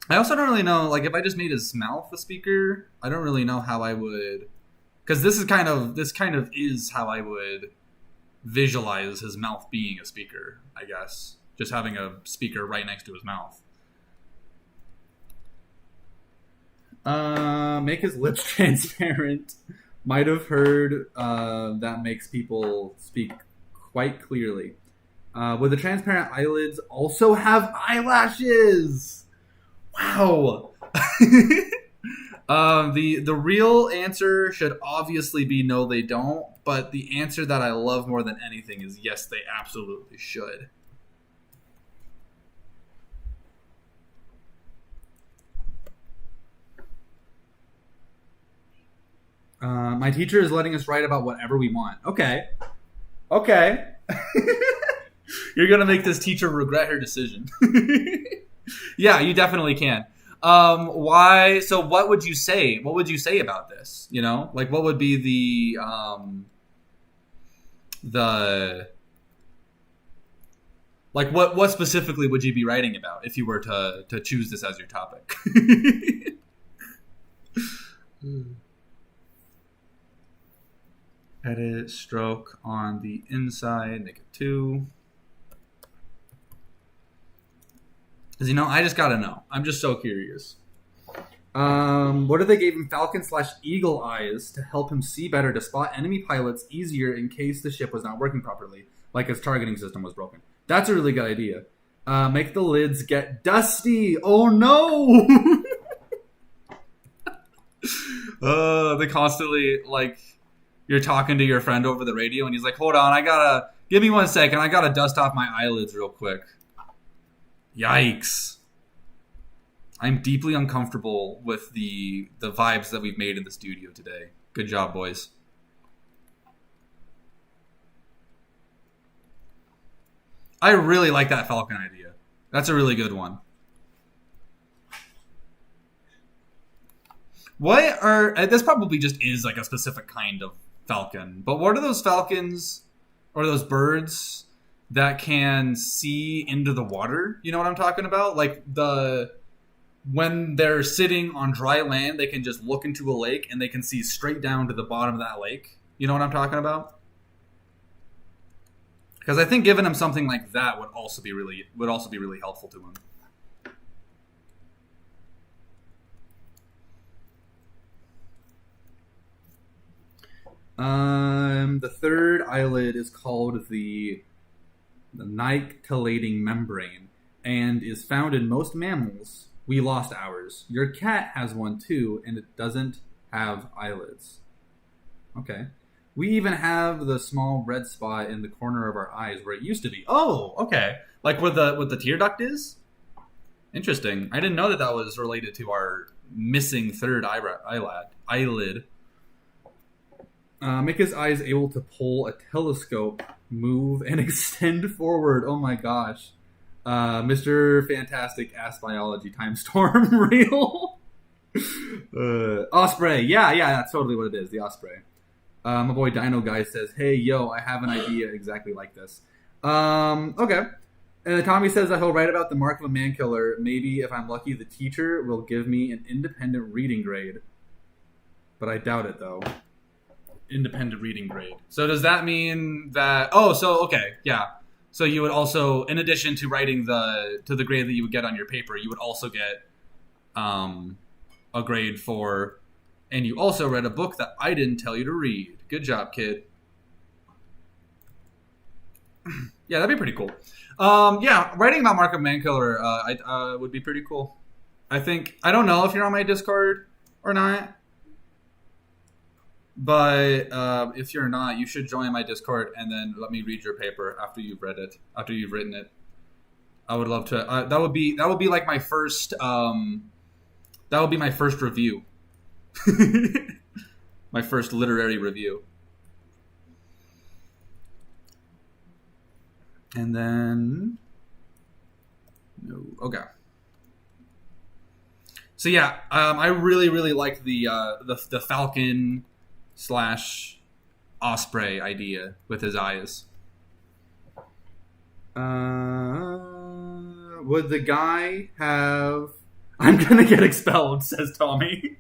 I also don't really know, like, if I just made his mouth a speaker, I don't really know how I would, because this kind of is how I would visualize his mouth being a speaker, I guess. Just having a speaker right next to his mouth. Make his lips transparent. Might have heard that makes people speak quite clearly. Would the transparent eyelids also have eyelashes? Wow. The real answer should obviously be no, they don't. But the answer that I love more than anything is yes, they absolutely should. My teacher is letting us write about whatever we want. Okay. You're gonna make this teacher regret her decision. Yeah, you definitely can. Why? So, what would you say? What would you say about this? You know, like, what would be the like what specifically would you be writing about if you were to choose this as your topic? Edit stroke on the inside, make it 2. Because, you know, I just gotta know. I'm just so curious. What if they gave him Falcon/Eagle eyes to help him see better, to spot enemy pilots easier in case the ship was not working properly, like his targeting system was broken? That's a really good idea. Make the lids get dusty. Oh no! They constantly, like, you're talking to your friend over the radio and he's like, hold on, give me 1 second, I gotta dust off my eyelids real quick. Yikes. I'm deeply uncomfortable with the vibes that we've made in the studio today. Good job, boys. I really like that Falcon idea. That's a really good one. This probably just is like a specific kind of falcon, but what are those falcons or those birds that can see into the water? You know what I'm talking about? Like when they're sitting on dry land, they can just look into a lake and they can see straight down to the bottom of that lake. You know what I'm talking about? Because I think giving him something like that would also be really helpful to him. The third eyelid is called the nictitating membrane and is found in most mammals. We lost ours. Your cat has one too, and it doesn't have eyelids. Okay. We even have the small red spot in the corner of our eyes where it used to be. Oh, okay. Like what the tear duct is? Interesting. I didn't know that was related to our missing third eyelid. Make his eyes able to pull a telescope, move, and extend forward. Oh my gosh. Mr. Fantastic Ass Biology Time Storm real. Osprey. Yeah, that's totally what it is. The Osprey. My boy Dino Guy says, hey, yo, I have an idea exactly like this. Okay. And Tommy says that he'll write about the mark of a man killer. Maybe if I'm lucky, the teacher will give me an independent reading grade. But I doubt it, though. Independent reading grade. So does that mean that... Oh, so, okay, yeah. So you would also, in addition to writing to the grade that you would get on your paper, you would also get a grade for... And you also read a book that I didn't tell you to read. Good job, kid. Yeah, that'd be pretty cool. Yeah, writing about Mark of Mankiller would be pretty cool. I don't know if you're on my Discord or not. But if you're not, you should join my Discord and then let me read your paper after you've read it, after you've written it. I would love to. That would be like my first. That would be my first review. My first literary review. And then no, okay. So yeah, I really like the Falcon / Osprey idea with his eyes. Would the guy have... I'm gonna get expelled, says Tommy.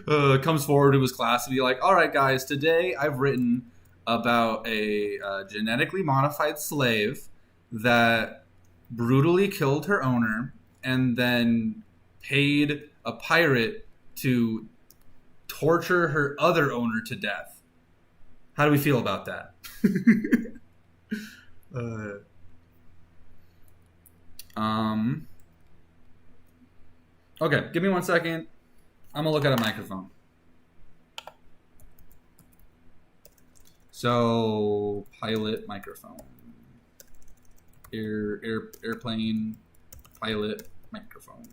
Comes forward to his class and be like, all right, guys, today I've written about a genetically modified slave that brutally killed her owner and then paid a pirate to torture her other owner to death. How do we feel about that? Okay, give me 1 second. I'm gonna look at a microphone. So, pilot microphone. Airplane pilot microphone.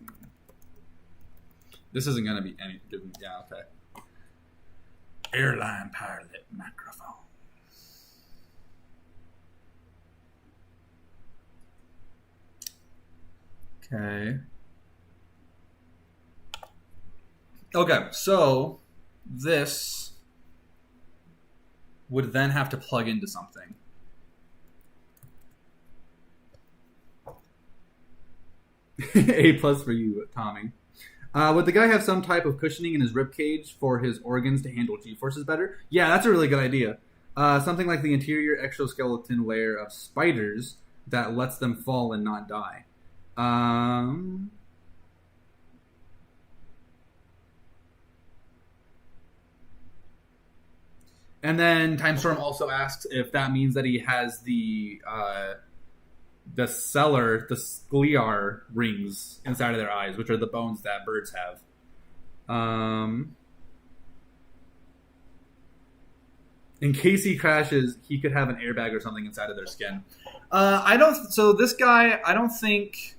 This isn't gonna be any good. Yeah, okay. Airline pilot microphone. Okay. Okay, so this would then have to plug into something. A plus for you, Tommy. Would the guy have some type of cushioning in his rib cage for his organs to handle G-forces better? Yeah, that's a really good idea. Something like the interior exoskeleton layer of spiders that lets them fall and not die. Um, and then Timestorm also asks if that means that he has the cellar, the sclear rings inside of their eyes, which are the bones that birds have. Um, in case he crashes, he could have an airbag or something inside of their skin. I don't. So this guy, I don't think.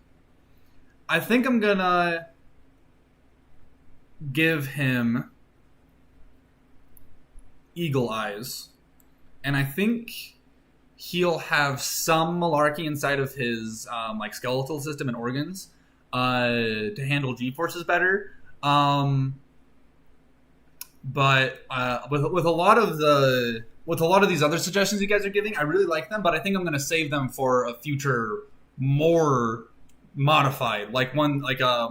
I think I'm gonna give him eagle eyes, and I think he'll have some malarkey inside of his like skeletal system and organs to handle G forces better. But with a lot of these other suggestions you guys are giving, I really like them, but I think I'm going to save them for a future more modified, like one like a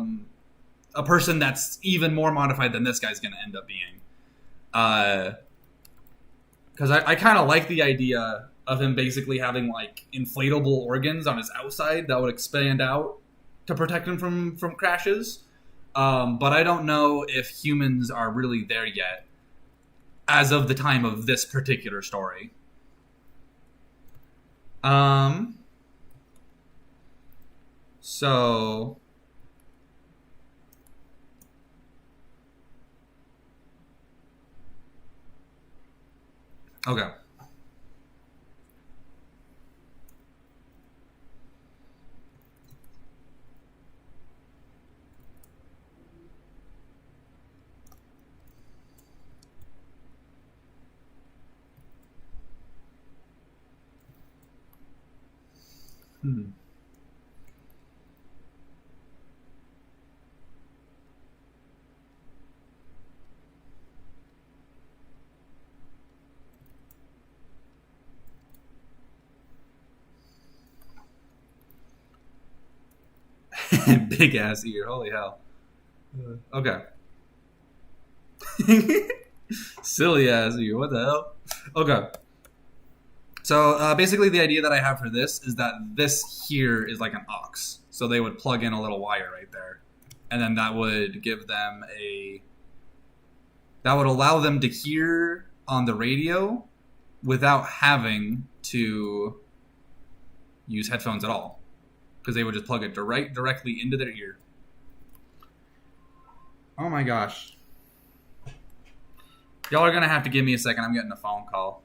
person that's even more modified than this guy's going to end up being. Because I kind of like the idea of him basically having like inflatable organs on his outside that would expand out to protect him from crashes. But I don't know if humans are really there yet as of the time of this particular story. So okay. Hmm. Big ass ear. Holy hell. Okay. Silly ass ear. What the hell? Okay. So basically, the idea that I have for this is that this here is like an aux. So they would plug in a little wire right there, and then that would give them a. That would allow them to hear on the radio without having to use headphones at all, because they would just plug it directly into their ear. Oh my gosh. Y'all are gonna have to give me a second. I'm getting a phone call.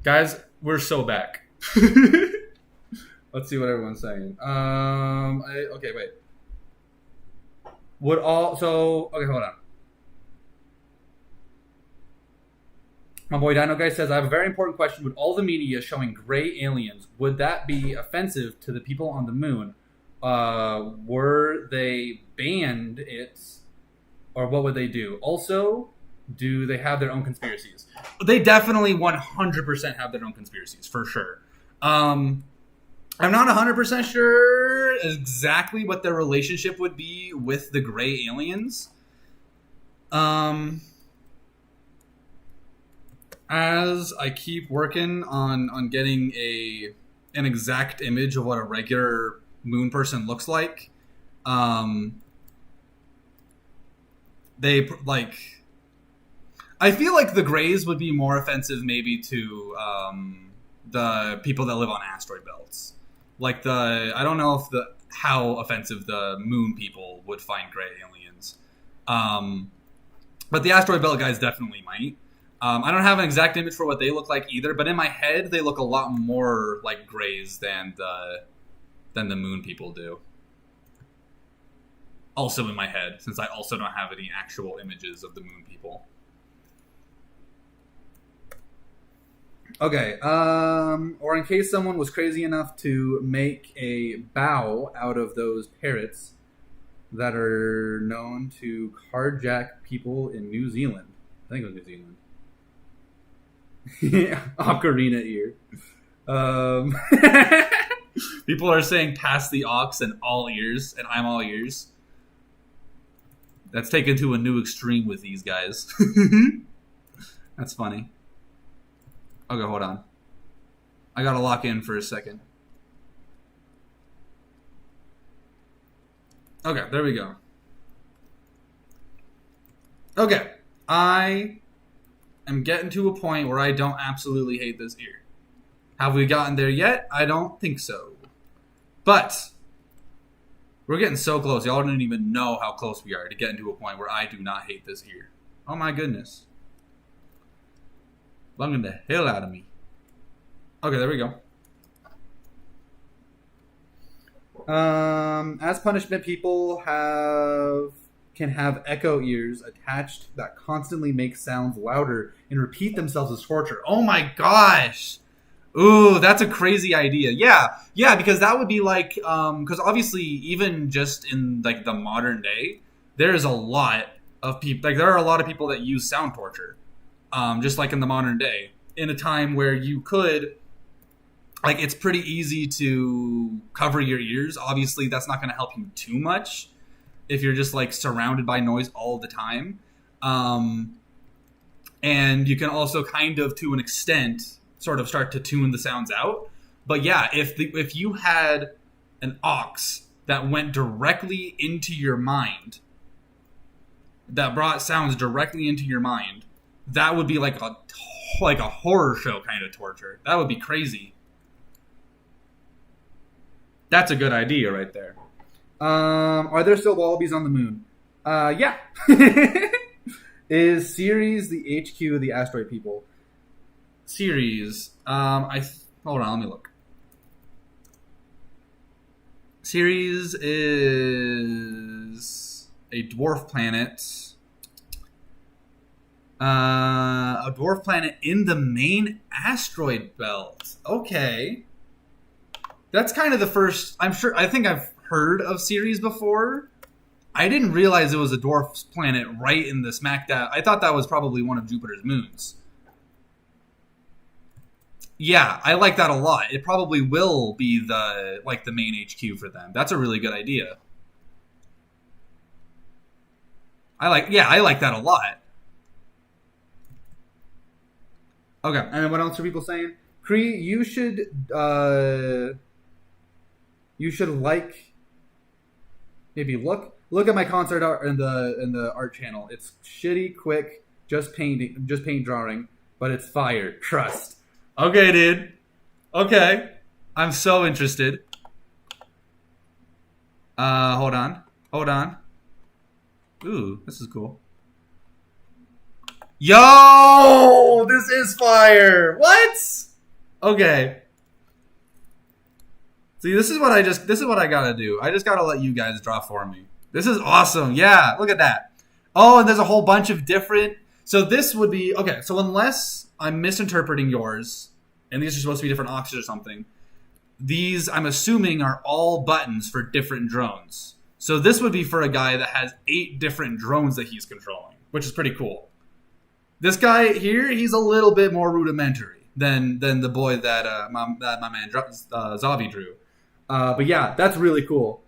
Guys, we're so back. Let's see what everyone's saying. Okay, wait. Okay, hold on. My boy Dino Guy says, I have a very important question. Would all the media showing gray aliens, would that be offensive to the people on the moon? Were they banned it, or what would they do? Also, do they have their own conspiracies? They definitely 100% have their own conspiracies, for sure. I'm not 100% sure exactly what their relationship would be with the gray aliens. As I keep working on getting an exact image of what a regular moon person looks like, they like. I feel like the grays would be more offensive, maybe to the people that live on asteroid belts. Like I don't know if how offensive the moon people would find gray aliens, but the asteroid belt guys definitely might. I don't have an exact image for what they look like either, but in my head, they look a lot more like grays than the moon people do. Also in my head, since I also don't have any actual images of the moon people. Okay, or in case someone was crazy enough to make a bow out of those parrots that are known to carjack people in New Zealand. I think it was New Zealand. Ocarina ear. People are saying pass the ox and all ears, and I'm all ears. That's taken to a new extreme with these guys. That's funny. Okay, hold on. I gotta lock in for a second. Okay, there we go. Okay, I am getting to a point where I don't absolutely hate this ear. Have we gotten there yet? I don't think so. But we're getting so close. Y'all don't even know how close we are to getting to a point where I do not hate this ear. Oh my goodness. Lunging the hell out of me. Okay, there we go. As punishment, people can have echo ears attached that constantly make sounds louder and repeat themselves as torture. Oh my gosh. Ooh, that's a crazy idea. Yeah, because that would be like, because obviously even just in like the modern day, there's a lot of people, like there are a lot of people that use sound torture, just like in the modern day, in a time where you could, like it's pretty easy to cover your ears. Obviously that's not going to help you too much if you're just like surrounded by noise all the time. And you can also kind of, to an extent, sort of start to tune the sounds out. But yeah, if you had an aux that went directly into your mind, that brought sounds directly into your mind, that would be like a horror show kind of torture. That would be crazy. That's a good idea right there. Are there still wallabies on the moon? Yeah. Is Ceres the HQ of the asteroid people? Ceres. Hold on, let me look. Ceres is a dwarf planet. A dwarf planet in the main asteroid belt. Okay. That's kind of the first. I think I've heard of Ceres before. I didn't realize it was a dwarf planet right in the smack dab. I thought that was probably one of Jupiter's moons. Yeah, I like that a lot. It probably will be the main HQ for them. That's a really good idea. I like that a lot. Okay, and then what else are people saying? Cree, you should like maybe look at my concert art in the art channel. It's shitty, quick, just paint drawing, but it's fire. Trust. Okay, dude. Okay, I'm so interested. Hold on. Ooh, this is cool. Yo, this is fire. What? Okay. See, this is what I gotta do. I just gotta let you guys draw for me. This is awesome. Yeah, look at that. Oh, and there's a whole bunch of different. So this would be okay. So unless I'm misinterpreting yours, and these are supposed to be different oxes or something, these I'm assuming are all buttons for different drones. So this would be for a guy that has 8 different drones that he's controlling, which is pretty cool. This guy here, he's a little bit more rudimentary than the boy that my man Zavi drew. But yeah, that's really cool.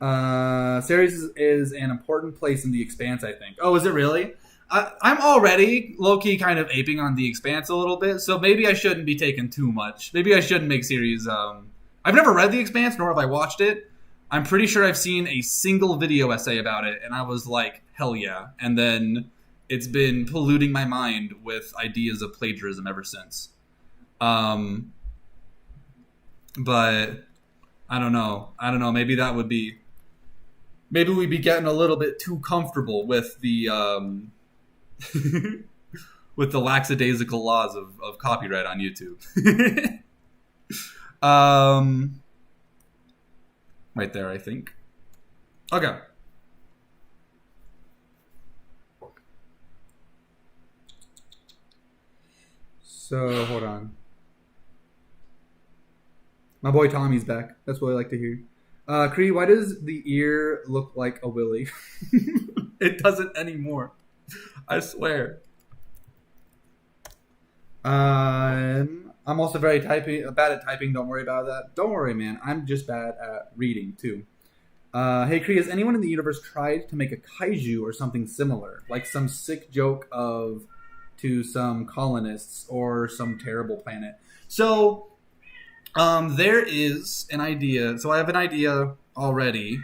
Ceres is an important place in the Expanse, I think. Oh, is it really? I'm already low-key kind of aping on the Expanse a little bit, so maybe I shouldn't be taking too much. Maybe I shouldn't make Ceres... I've never read the Expanse, nor have I watched it. I'm pretty sure I've seen a single video essay about it, and I was like, hell yeah. And then it's been polluting my mind with ideas of plagiarism ever since. But I don't know. Maybe that would be... Maybe we'd be getting a little bit too comfortable with the with the lackadaisical laws of copyright on YouTube. Right there, I think. Okay. So, hold on. My boy Tommy's back. That's what I like to hear. Cree, why does the ear look like a willy? It doesn't anymore. I swear. I'm also very bad at typing. Don't worry about that. Don't worry, man. I'm just bad at reading, too. Hey, Cree, has anyone in the universe tried to make a kaiju or something similar? Like some sick joke to some colonists or some terrible planet? So... there is an idea. So I have an idea already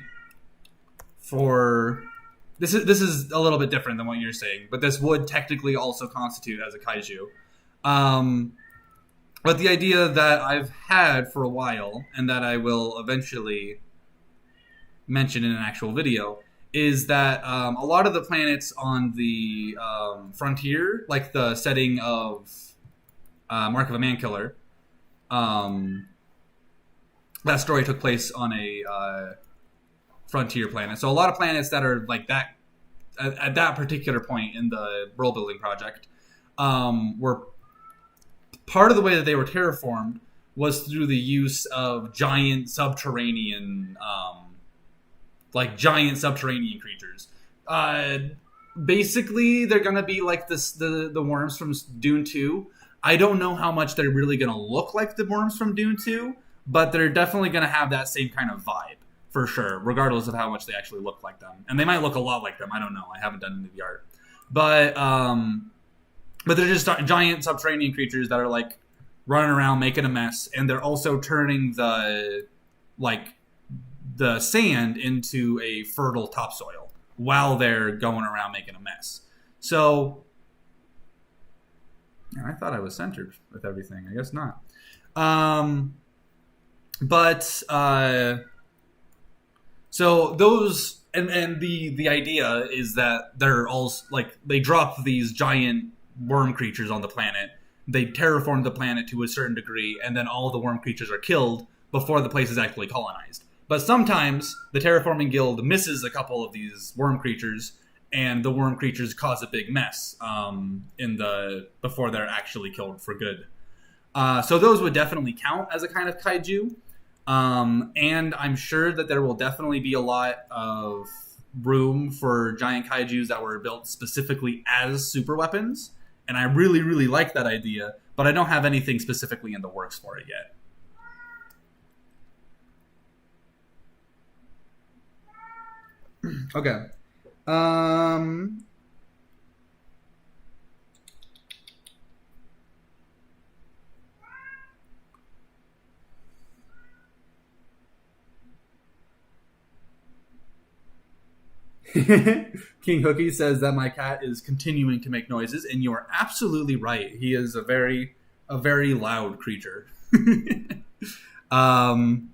for this is a little bit different than what you're saying, but this would technically also constitute as a kaiju. But the idea that I've had for a while and that I will eventually mention in an actual video is that a lot of the planets on the frontier, like the setting of Mark of a Man-Killer, that story took place on a frontier planet. So a lot of planets that are like that at that particular point in the world building project were part of the way that they were terraformed was through the use of giant subterranean creatures. Basically, they're gonna be like the worms from Dune 2. I don't know how much they're really going to look like the worms from Dune 2, but they're definitely going to have that same kind of vibe, for sure, regardless of how much they actually look like them. And they might look a lot like them. I don't know. I haven't done any of the art. But they're just giant subterranean creatures that are, like, running around making a mess. And they're also turning the sand into a fertile topsoil while they're going around making a mess. So... I thought I was centered with everything. I guess not. So those and the idea is that they're all like they drop these giant worm creatures on the planet. They terraform the planet to a certain degree, and then all the worm creatures are killed before the place is actually colonized. But sometimes the terraforming guild misses a couple of these worm creatures, and the worm creatures cause a big mess before they're actually killed for good. So those would definitely count as a kind of kaiju. And I'm sure that there will definitely be a lot of room for giant kaijus that were built specifically as super weapons. And I really, really like that idea, but I don't have anything specifically in the works for it yet. Okay. King Hookie says that my cat is continuing to make noises, and you are absolutely right. He is a very loud creature. I'm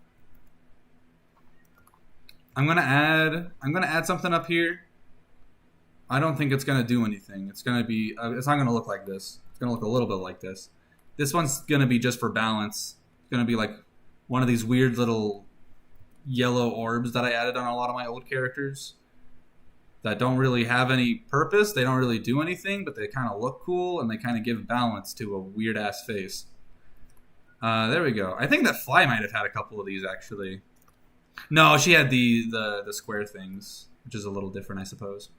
gonna add something up here. I don't think it's gonna do anything. It's gonna be. It's not gonna look like this. It's gonna look a little bit like this. This one's going to be just for balance. It's going to be like one of these weird little yellow orbs that I added on a lot of my old characters that don't really have any purpose. They don't really do anything, but they kind of look cool and they kind of give balance to a weird ass face. There we go. I think that Fly might have had a couple of these actually. No, she had the square things, which is a little different, I suppose.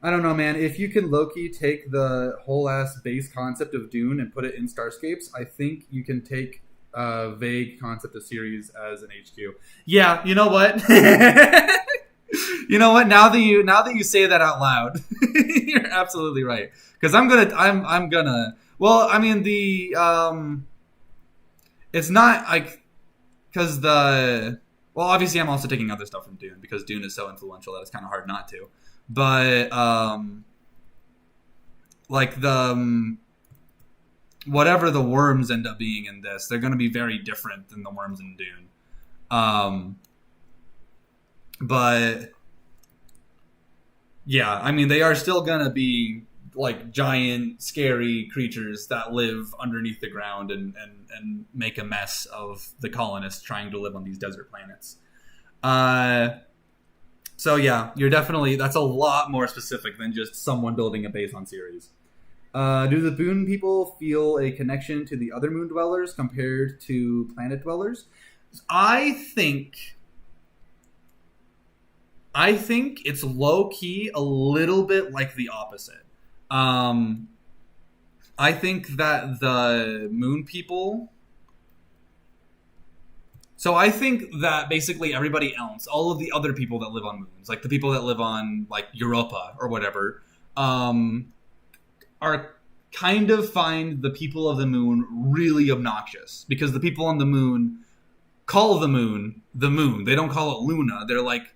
I don't know, man. If you can low-key take the whole-ass base concept of Dune and put it in Starscapes, I think you can take a vague concept of series as an HQ. Yeah, you know what? You know what? Now that you say that out loud, you're absolutely right. Because I'm gonna. Well, I mean it's not like because well, obviously I'm also taking other stuff from Dune because Dune is so influential that it's kind of hard not to. But like whatever the worms end up being in this, they're going to be very different than the worms in Dune. But yeah, I mean they are still going to be like giant, scary creatures that live underneath the ground and make a mess of the colonists trying to live on these desert planets. So yeah, that's a lot more specific than just someone building a base on Ceres. Do the Boon people feel a connection to the other moon dwellers compared to planet dwellers? I think it's low-key a little bit like the opposite. I think that the moon people... So I think that basically everybody else, all of the other people that live on moons, like the people that live on like Europa or whatever, are kind of find the people of the moon really obnoxious because the people on the moon call the moon the moon. They don't call it Luna. They're like,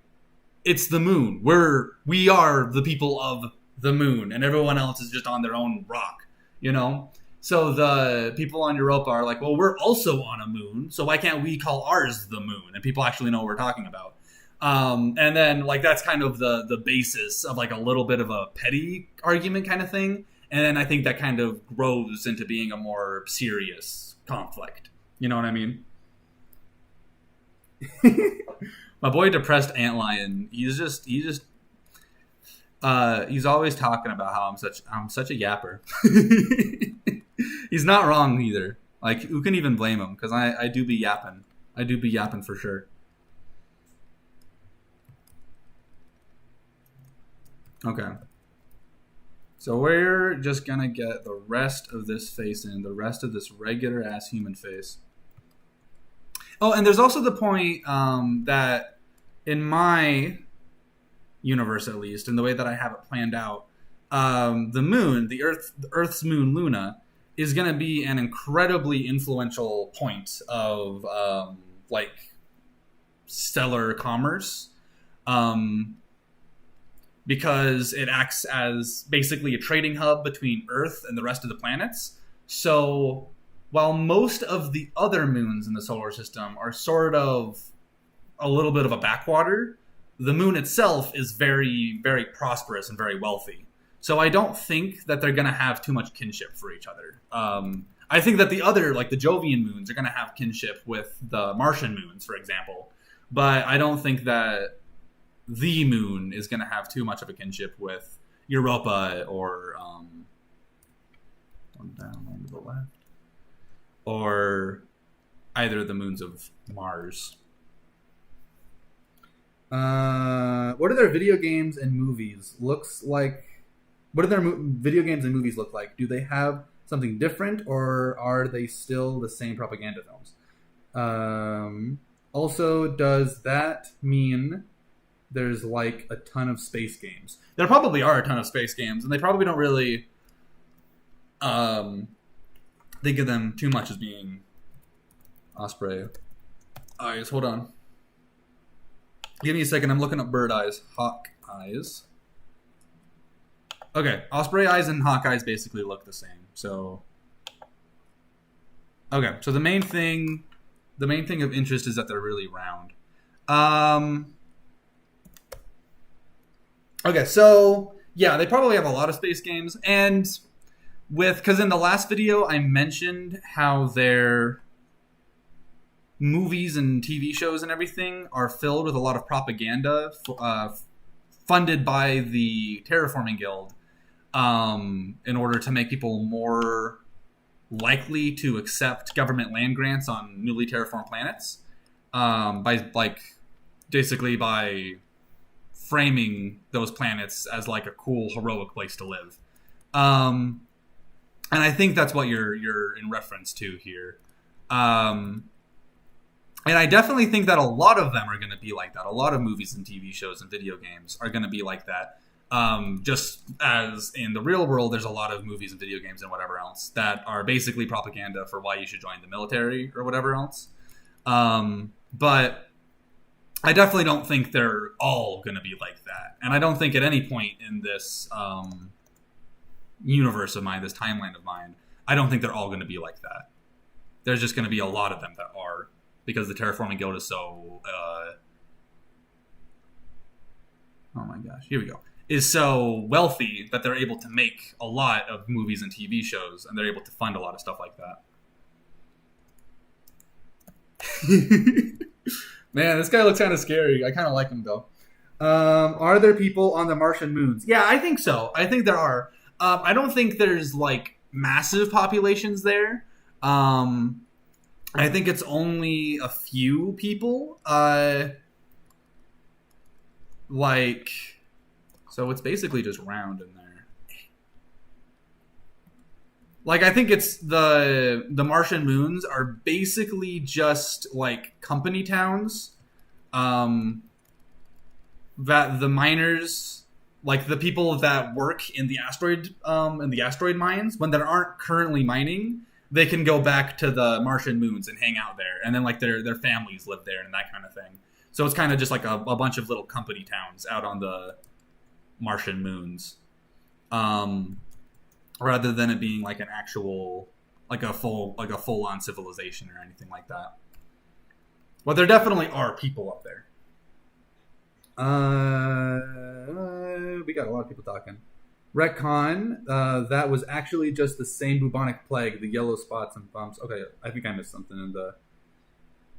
it's the moon. We are the people of the moon, and everyone else is just on their own rock, you know? So the people on Europa are like, well, we're also on a moon, so why can't we call ours the moon? And people actually know what we're talking about. And then like that's kind of the basis of like a little bit of a petty argument kind of thing. And then I think that kind of grows into being a more serious conflict. You know what I mean? My boy Depressed Antlion, he's always talking about how I'm such a yapper. He's not wrong either. Like, who can even blame him? Because I do be yapping. I do be yapping for sure. Okay. So we're just going to get the rest of this face in. The rest of this regular-ass human face. Oh, and there's also the point that in my universe, at least, in the way that I have it planned out, the moon, the Earth's moon, Luna, is going to be an incredibly influential point of like stellar commerce, because it acts as basically a trading hub between Earth and the rest of the planets. So while most of the other moons in the solar system are sort of a little bit of a backwater, the moon itself is very, very prosperous and very wealthy. So I don't think that they're going to have too much kinship for each other. I think that the other, like the Jovian moons, are going to have kinship with the Martian moons, for example. But I don't think that the moon is going to have too much of a kinship with Europa or one down on the left, or either of the moons of Mars. What are their video games and movies looks like? What do their video games and movies look like? Do they have something different, or are they still the same propaganda films? Also, does that mean there's like a ton of space games? There probably are a ton of space games, and they probably don't really think of them too much as being Osprey eyes. Hold on. Give me a second. I'm looking up bird eyes. Hawk eyes. Okay. Osprey eyes and hawk eyes basically look the same. So, okay. So the main thing of interest is that they're really round. Okay. So Yeah, they probably have a lot of space games, and because in the last video I mentioned how their movies and TV shows and everything are filled with a lot of propaganda funded by the Terraforming Guild in order to make people more likely to accept government land grants on newly terraformed planets basically by framing those planets as like a cool heroic place to live. And I think that's what you're in reference to here. And I definitely think that a lot of them are going to be like that. A lot of movies and TV shows and video games are going to be like that. Just as in the real world, there's a lot of movies and video games and whatever else that are basically propaganda for why you should join the military or whatever else. But I definitely don't think they're all going to be like that. And I don't think at any point in this universe of mine, this timeline of mine, I don't think they're all going to be like that. There's just going to be a lot of them that are, because the Terraforming Guild is so oh my gosh, here we go, is so wealthy that they're able to make a lot of movies and TV shows, and they're able to fund a lot of stuff like that. Man, this guy looks kind of scary. I kind of like him though. Are there people on the Martian moons? Yeah, I think so. I think there are. I don't think there's like massive populations there. I think it's only a few people. So it's basically just round in there. Like, I think it's the Martian moons are basically just like company towns. That the miners, like the people that work in the asteroid mines, when they aren't currently mining, they can go back to the Martian moons and hang out there, and then like their families live there and that kind of thing. So it's kind of just like a bunch of little company towns out on the Martian moons, rather than it being like an actual like a full on civilization or anything like that. But there definitely are people up there. We got a lot of people talking. Retcon, that was actually just the same bubonic plague, the yellow spots and bumps. Okay, I think I missed something in the...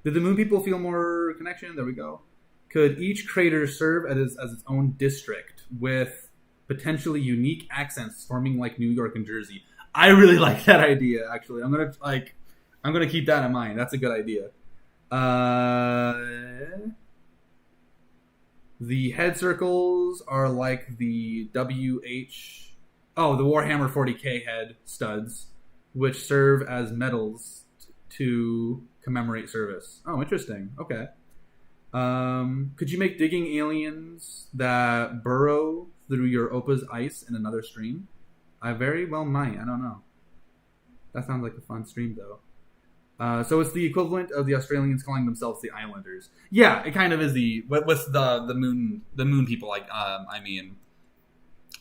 Did the moon people feel more connection? There we go. Could each crater serve as its own district with potentially unique accents forming like New York and Jersey? I really like that idea, actually. I'm gonna keep that in mind. That's a good idea. The head circles are like the the Warhammer 40k head studs, which serve as medals to commemorate service. Oh, interesting. Okay. Could you make digging aliens that burrow through your Opa's ice in another stream? I very well might. I don't know. That sounds like a fun stream, though. So it's the equivalent of the Australians calling themselves the Islanders. Yeah, it kind of is with the moon people. Like I mean,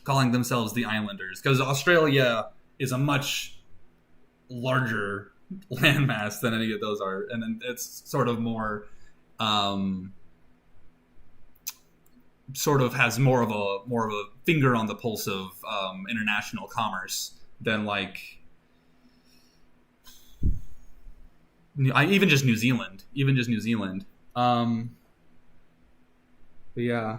calling themselves the Islanders, because Australia is a much larger landmass than any of those are, and then it's sort of more, sort of has more of a finger on the pulse of international commerce than like. Even just New Zealand. But yeah,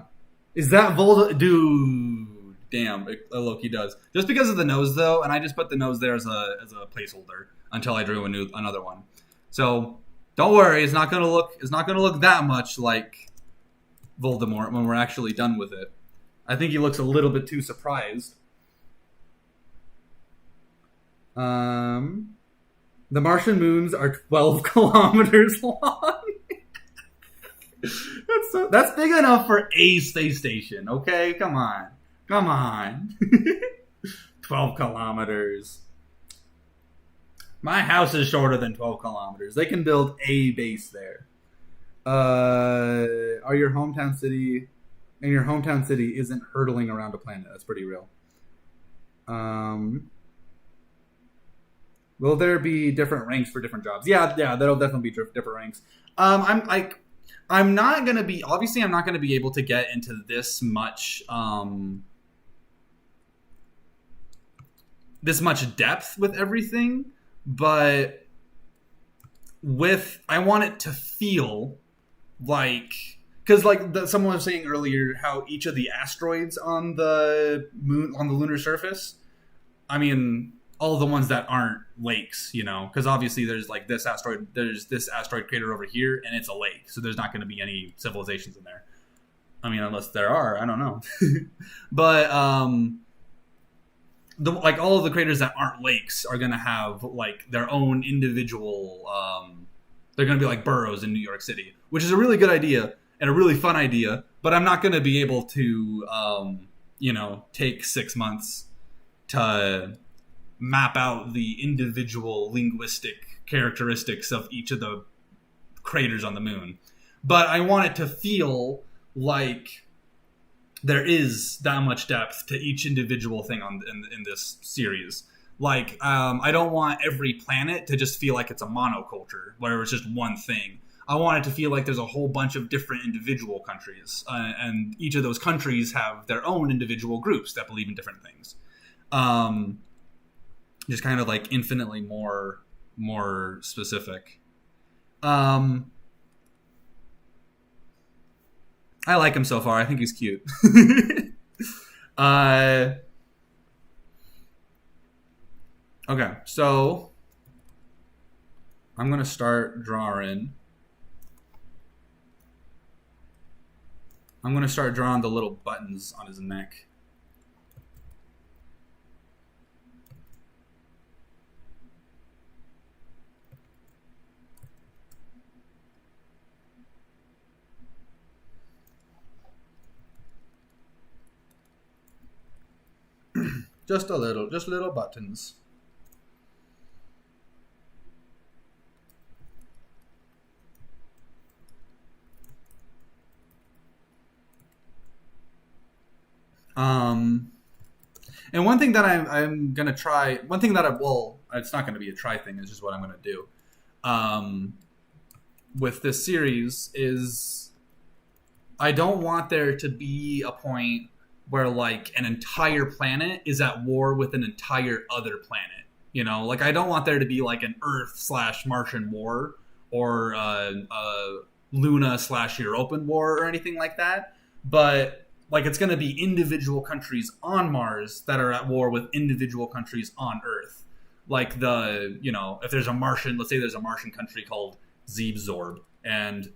is that Volda? Dude, damn, it low-key does. Just because of the nose, though, and I just put the nose there as a placeholder until I drew another one. So don't worry, it's not gonna look that much like Voldemort when we're actually done with it. I think he looks a little bit too surprised. The Martian moons are 12 kilometers long. That's big enough for a space station, okay? Come on. 12 kilometers. My house is shorter than 12 kilometers. They can build a base there. Your hometown city isn't hurtling around a planet. That's pretty real. Will there be different ranks for different jobs? Yeah, that'll definitely be different ranks. I'm not gonna be able to get into this much this much depth with everything, but I want it to feel like, because someone was saying earlier how each of the asteroids on the moon, on the lunar surface, I mean, all the ones that aren't lakes, because obviously there's this asteroid crater over here, and it's a lake, so there's not going to be any civilizations in there. I mean, unless there are, I don't know. But all of the craters that aren't lakes are going to have their own individual. They're going to be like boroughs in New York City, which is a really good idea and a really fun idea. But I'm not going to be able to, take 6 months to map out the individual linguistic characteristics of each of the craters on the moon. But I want it to feel like there is that much depth to each individual thing in this series. I don't want every planet to just feel like it's a monoculture where it's just one thing. I want it to feel like there's a whole bunch of different individual countries, and each of those countries have their own individual groups that believe in different things. Just kind of infinitely more specific. I like him so far. I think he's cute. Okay, so I'm going to start drawing. I'm going to start drawing the little buttons on his neck. Just little buttons. And one thing that I'm gonna try. One thing that it's not gonna be a try thing. It's just what I'm gonna do. With this series is, I don't want there to be a point where an entire planet is at war with an entire other planet. I don't want there to be an Earth/Martian war or Luna/European war or anything like that. But it's going to be individual countries on Mars that are at war with individual countries on Earth. If there's a Martian, let's say there's a Martian country called Zeebzorb, and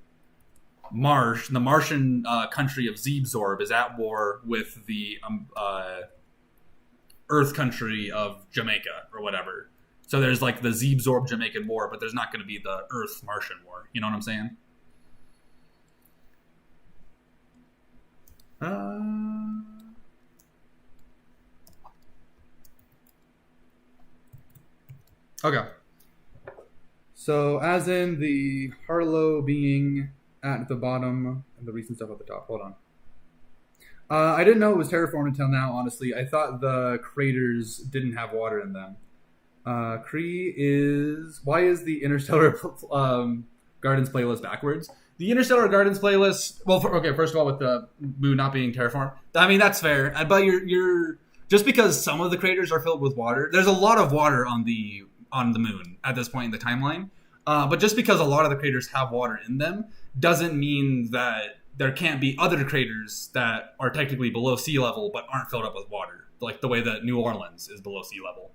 the Martian country of Zeebzorb is at war with the Earth country of Jamaica or whatever. So there's the Zeebzorb Jamaican war, but there's not going to be the Earth Martian war. You know what I'm saying? Okay. So as in the Harlow being at the bottom and the recent stuff at the top. Hold on. I didn't know it was terraformed until now, honestly. I thought the craters didn't have water in them. Why is the Interstellar Gardens playlist backwards? The Interstellar Gardens playlist, first of all, with the moon not being terraformed, I mean, that's fair. But you're just because some of the craters are filled with water, there's a lot of water on the moon at this point in the timeline. But just because a lot of the craters have water in them doesn't mean that there can't be other craters that are technically below sea level but aren't filled up with water, like the way that New Orleans is below sea level.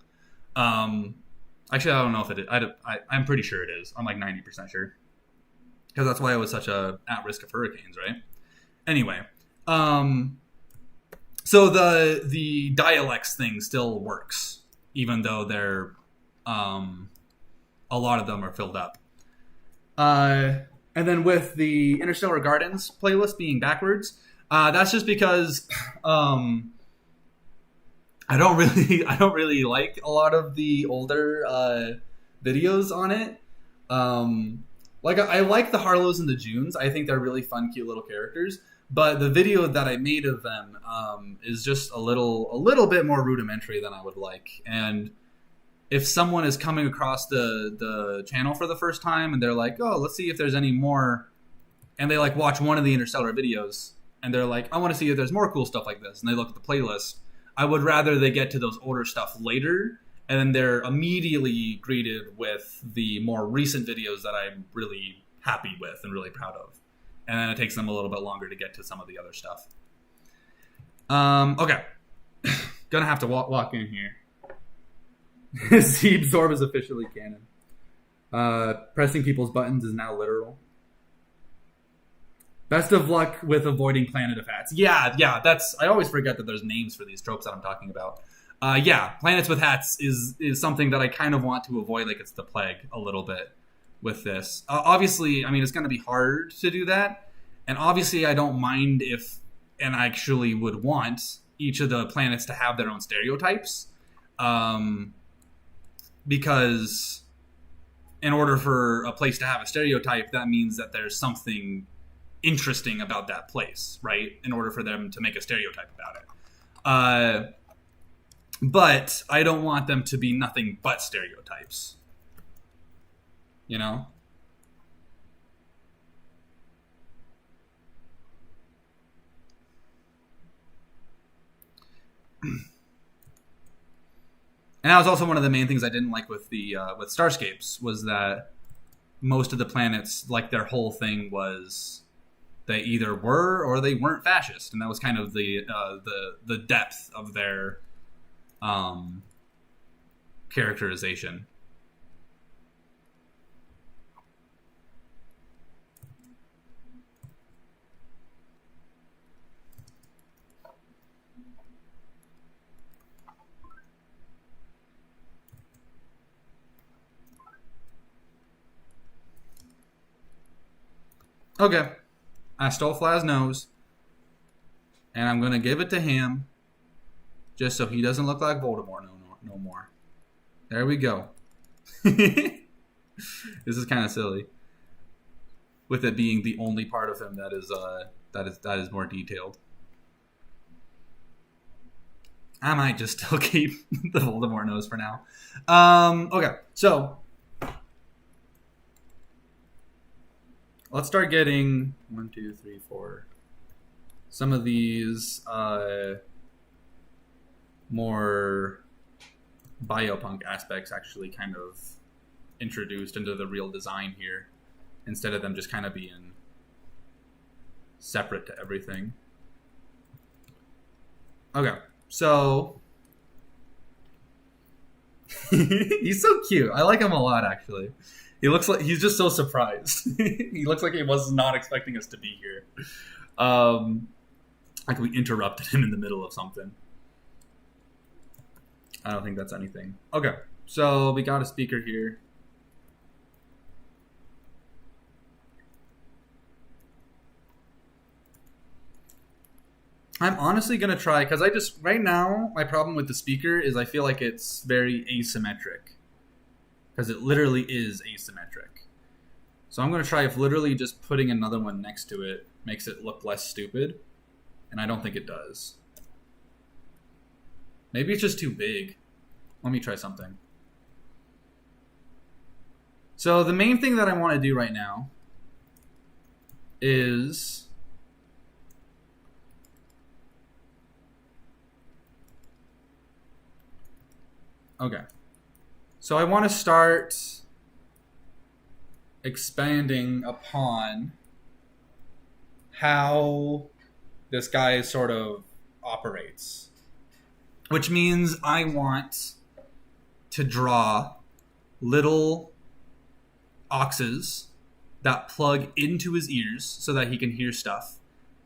Actually, I don't know if it is. I'm pretty sure it is. I'm 90% sure. Because that's why it was such a at risk of hurricanes, right? Anyway, so the dialects thing still works, even though they're a lot of them are filled up. And then with the Interstellar Gardens playlist being backwards, that's just because I don't really like a lot of the older videos on it. I like the Harlows and the Junes. I think they're really fun, cute little characters. But the video that I made of them is just a little bit more rudimentary than I would like. And if someone is coming across the channel for the first time and they're like, oh, let's see if there's any more, and they watch one of the Interstellar videos and they're like, I want to see if there's more cool stuff like this, and they look at the playlist, I would rather they get to those older stuff later and then they're immediately greeted with the more recent videos that I'm really happy with and really proud of. And then it takes them a little bit longer to get to some of the other stuff. Okay. Gonna have to walk in here. Seabsorb is officially canon. Pressing people's buttons is now literal. Best of luck with avoiding Planet of Hats. Yeah, I always forget that there's names for these tropes that I'm talking about. Planets with hats is something that I kind of want to avoid, like it's the plague a little bit with this. Obviously, I mean, it's going to be hard to do that. And obviously, I don't mind if, and I actually would want, each of the planets to have their own stereotypes. Because in order for a place to have a stereotype, that means that there's something interesting about that place, right? In order for them to make a stereotype about it. But I don't want them to be nothing but stereotypes. You know? And that was also one of the main things I didn't like with the with Starscapes, was that most of the planets, like, their whole thing was they either were or they weren't fascist, and that was kind of the depth of their characterization. Okay, I stole Flaz nose, and I'm gonna give it to him, just so he doesn't look like Voldemort no more. There we go. This is kind of silly, with it being the only part of him that is more detailed. I might just still keep the Voldemort nose for now. Okay, so let's start getting 1, 2, 3, 4. Some of these more biopunk aspects actually kind of introduced into the real design here, instead of them just kind of being separate to everything. Okay, so he's so cute. I like him a lot, actually. He looks like he's just so surprised. He looks like he was not expecting us to be here. Like we interrupted him in the middle of something. I don't think that's anything. Okay, so we got a speaker here. I'm honestly going to try, because right now, my problem with the speaker is I feel like it's very asymmetric. Because it literally is asymmetric. So I'm going to try if literally just putting another one next to it makes it look less stupid. And I don't think it does. Maybe it's just too big. Let me try something. So the main thing that I want to do right now is okay. So I want to start expanding upon how this guy sort of operates. Which means I want to draw little auxes that plug into his ears so that he can hear stuff.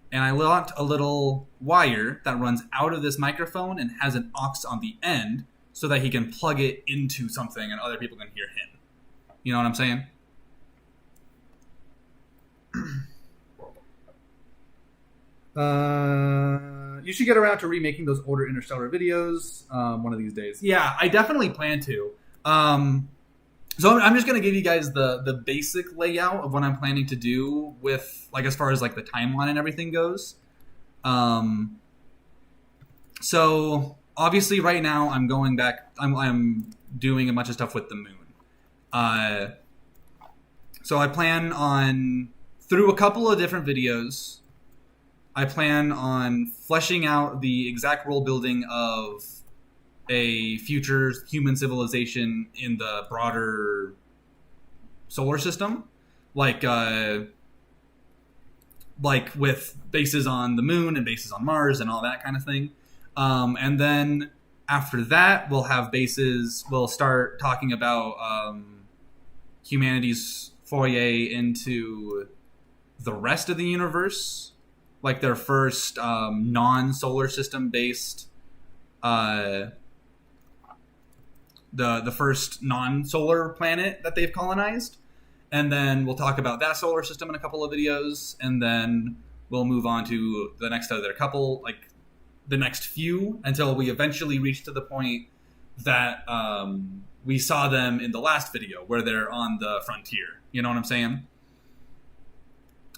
And I want a little wire that runs out of this microphone and has an aux on the end so that he can plug it into something and other people can hear him. You know what I'm saying? You should get around to remaking those older Interstellar videos one of these days. Yeah, I definitely plan to. So I'm just going to give you guys the basic layout of what I'm planning to do with, like, as far as like the timeline and everything goes. So obviously right now I'm going back, I'm doing a bunch of stuff with the moon. So I plan on, through a couple of different videos, I plan on fleshing out the exact world building of a future human civilization in the broader solar system, like with bases on the moon and bases on Mars and all that kind of thing. And then after that, we'll have bases. We'll start talking about humanity's foray into the rest of the universe, like their first non-solar system based, the first non-solar planet that they've colonized. And then we'll talk about that solar system in a couple of videos, and then we'll move on to the next other couple, like the next few, until we eventually reach to the point that we saw them in the last video, where they're on the frontier. You know what I'm saying?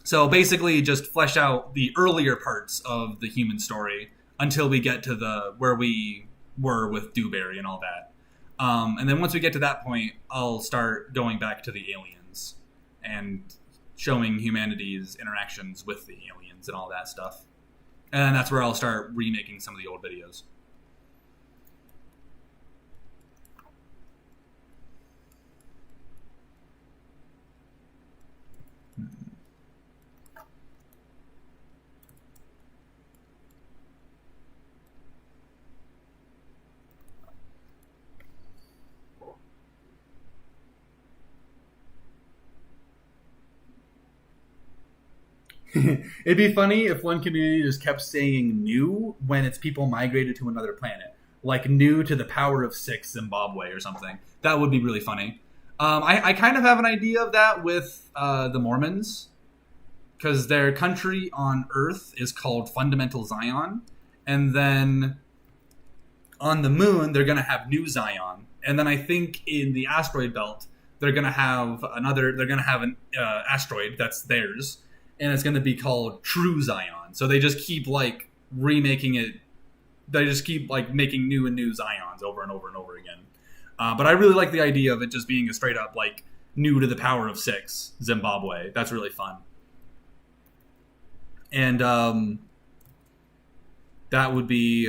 So basically just flesh out the earlier parts of the human story until we get to the where we were with Dewberry and all that. And then once we get to that point, I'll start going back to the aliens and showing humanity's interactions with the aliens and all that stuff. And that's where I'll start remaking some of the old videos. It'd be funny if one community just kept saying new when its people migrated to another planet. Like new to the power of 6 Zimbabwe or something. That would be really funny. I kind of have an idea of that with the Mormons, because their country on Earth is called Fundamental Zion, and then on the moon they're going to have New Zion, and then I think in the asteroid belt they're going to have an asteroid that's theirs, and it's going to be called True Zion. So they just keep like remaking it. They just keep like making new and new Zions over and over and over again. But I really like the idea of it just being a straight up like new to the power of 6 Zimbabwe. That's really fun. And that would be,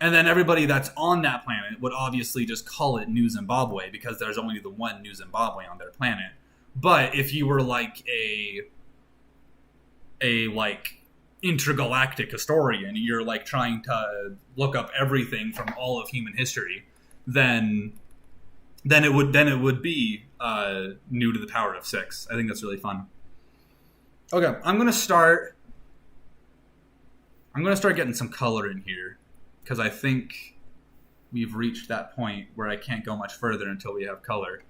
and then everybody that's on that planet would obviously just call it New Zimbabwe because there's only the one New Zimbabwe on their planet. But if you were like a like intergalactic historian, you're like trying to look up everything from all of human history, then it would be new to the power of 6. I think that's really fun. Okay, I'm gonna start getting some color in here because I think we've reached that point where I can't go much further until we have color.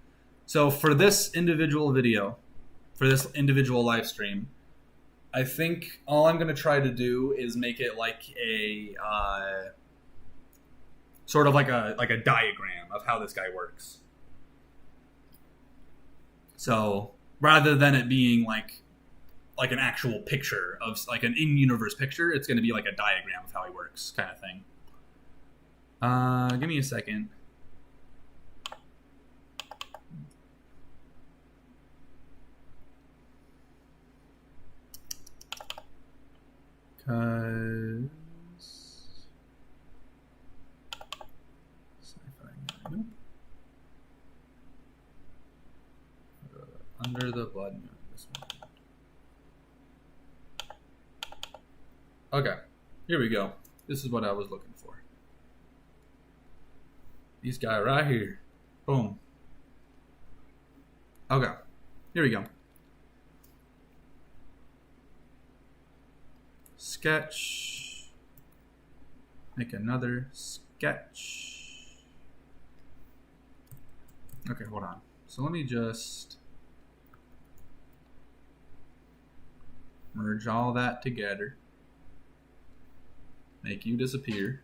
So for this individual video, for this individual live stream, I think all I'm going to try to do is make it like a sort of like a diagram of how this guy works. So rather than it being like an actual picture of like an in-universe picture, it's going to be like a diagram of how he works, kind of thing. Give me a second. Under the blood moon. This one. Okay, here we go. This is what I was looking for. This guy right here. Boom. Okay, here we go. Sketch. Make another sketch. Okay, hold on. So let me just merge all that together. Make you disappear.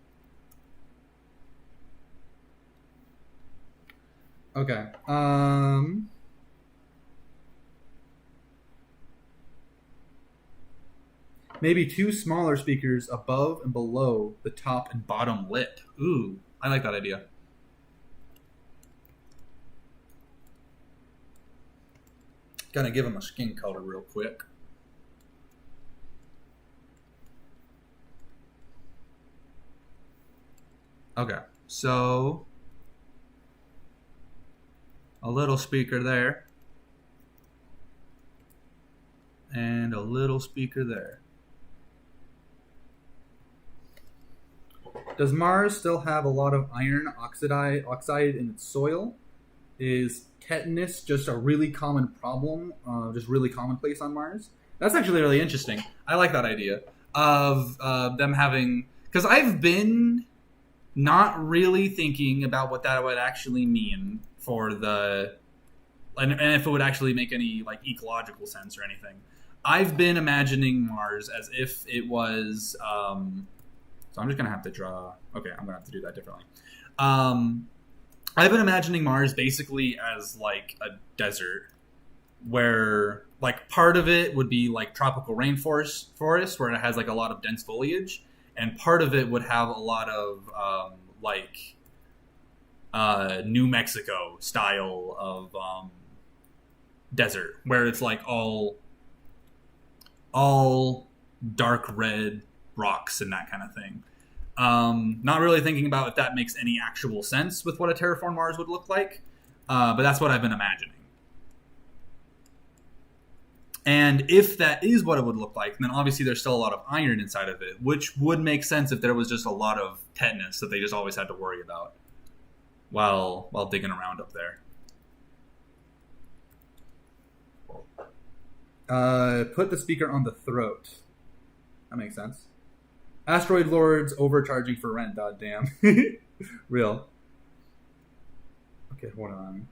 Okay. Maybe 2 smaller speakers above and below the top and bottom lip. Ooh, I like that idea. Gonna give him a skin color real quick. Okay, So a little speaker there. And a little speaker there. Does Mars still have a lot of iron oxide in its soil? Is tetanus just a really common problem, just really commonplace on Mars? That's actually really interesting. I like that idea of them having, because I've been not really thinking about what that would actually mean for the, and if it would actually make any like ecological sense or anything. I've been imagining Mars as if it was. So I'm just gonna have to draw. Okay, I'm gonna have to do that differently. I've been imagining Mars basically as like a desert, where like part of it would be like tropical rainforest where it has like a lot of dense foliage, and part of it would have a lot of New Mexico style of desert, where it's like all dark red rocks and that kind of thing. Not really thinking about if that makes any actual sense with what a terraformed Mars would look like, but that's what I've been imagining. And if that is what it would look like, then obviously there's still a lot of iron inside of it, which would make sense if there was just a lot of tetanus that they just always had to worry about while digging around up there. Put the speaker on the throat. That makes sense. Asteroid Lords overcharging for rent. God damn. Real. Okay, hold on.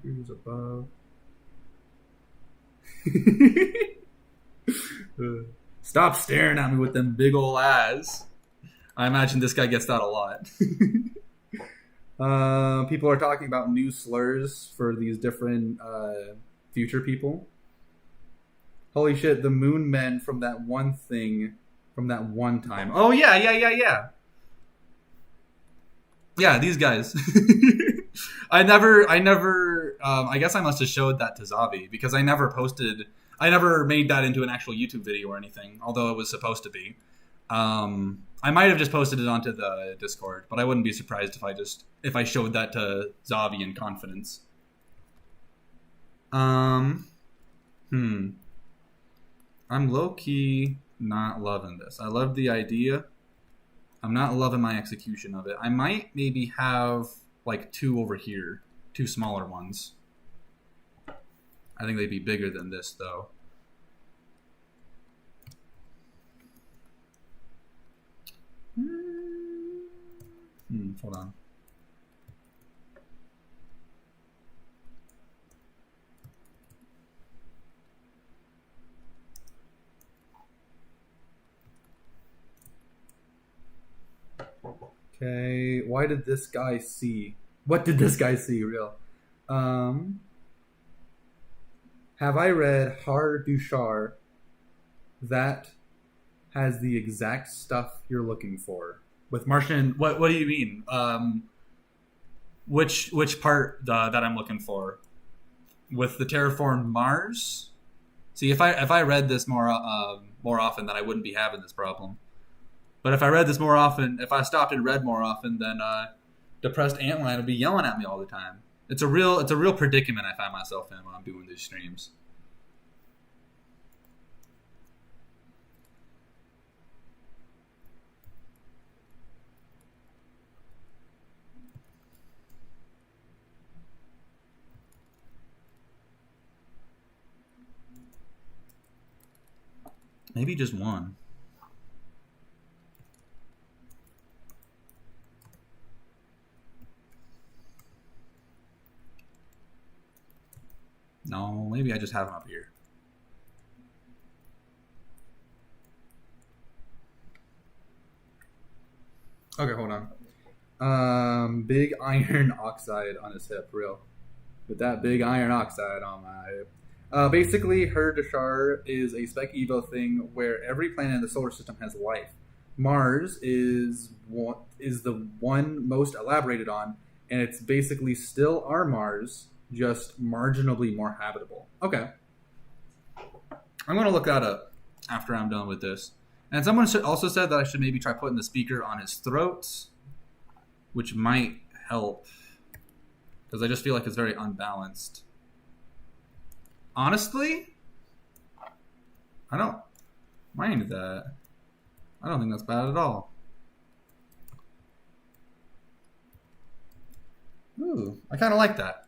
Speakers above. Stop staring at me with them big ol' eyes. I imagine this guy gets that a lot. People are talking about new slurs for these different future people. Holy shit, the moon men from that one thing, from that one time. Oh, yeah. Yeah, these guys. I guess I must have showed that to Zavi, because I never made that into an actual YouTube video or anything, although it was supposed to be. I might have just posted it onto the Discord, but I wouldn't be surprised if I showed that to Zavi in confidence. I'm low-key not loving this. I love the idea. I'm not loving my execution of it. I might maybe have like two over here, two smaller ones. I think they'd be bigger than this though. Hold on. Okay, why did this guy see? What did this guy see, real? Have I read Har Dushar? That has the exact stuff you're looking for. With Martian, what do you mean? Which part that I'm looking for? With the terraformed Mars? See, if I read this more often, then I wouldn't be having this problem. But if I read this more often, if I stopped and read more often, then depressed Antline would be yelling at me all the time. It's a real predicament I find myself in when I'm doing these streams. Maybe just one. No, maybe I just have them up here. Okay, hold on. Big iron oxide on his hip, real. With that big iron oxide on my hip. Basically, Her Dashar is a Spec Evo thing where every planet in the solar system has life. Mars is the one most elaborated on, and it's basically still our Mars, just marginally more habitable. Okay. I'm going to look that up after I'm done with this. And someone also said that I should maybe try putting the speaker on his throat, which might help, because I just feel like it's very unbalanced. Honestly, I don't mind that. I don't think that's bad at all. Ooh, I kind of like that.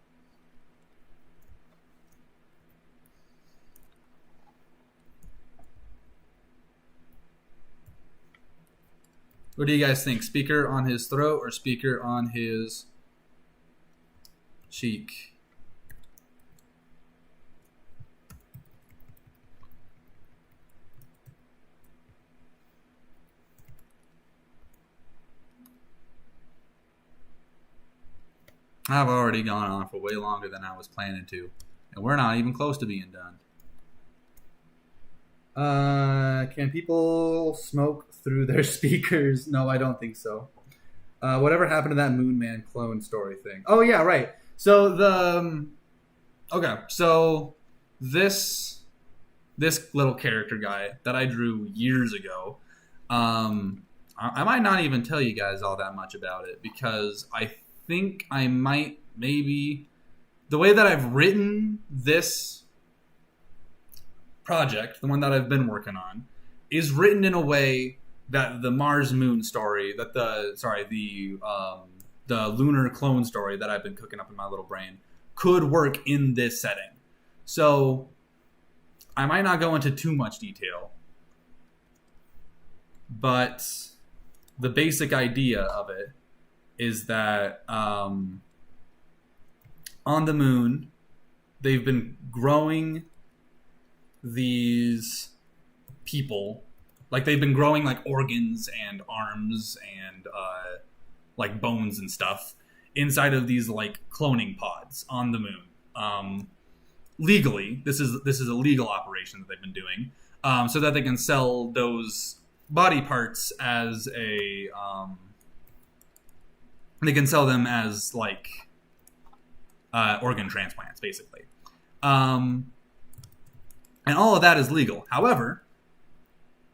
What do you guys think? Speaker on his throat or speaker on his cheek? I've already gone on for way longer than I was planning to. And we're not even close to being done. Can people smoke through their speakers? No, I don't think so. Whatever happened to that Moon Man clone story thing? Oh yeah, right. So so this little character guy that I drew years ago, I might not even tell you guys all that much about it, because I think I might maybe, the way that I've written this project, the one that I've been working on, is written in a way that the Mars Moon story, that the Lunar clone story that I've been cooking up in my little brain, could work in this setting. So I might not go into too much detail, but the basic idea of it is that on the moon, they've been growing these people, like they've been growing like organs and arms and like bones and stuff inside of these like cloning pods on the moon. Legally, this is a legal operation that they've been doing, so that they can sell those body parts as a they can sell them as like organ transplants, basically. And all of that is legal. However,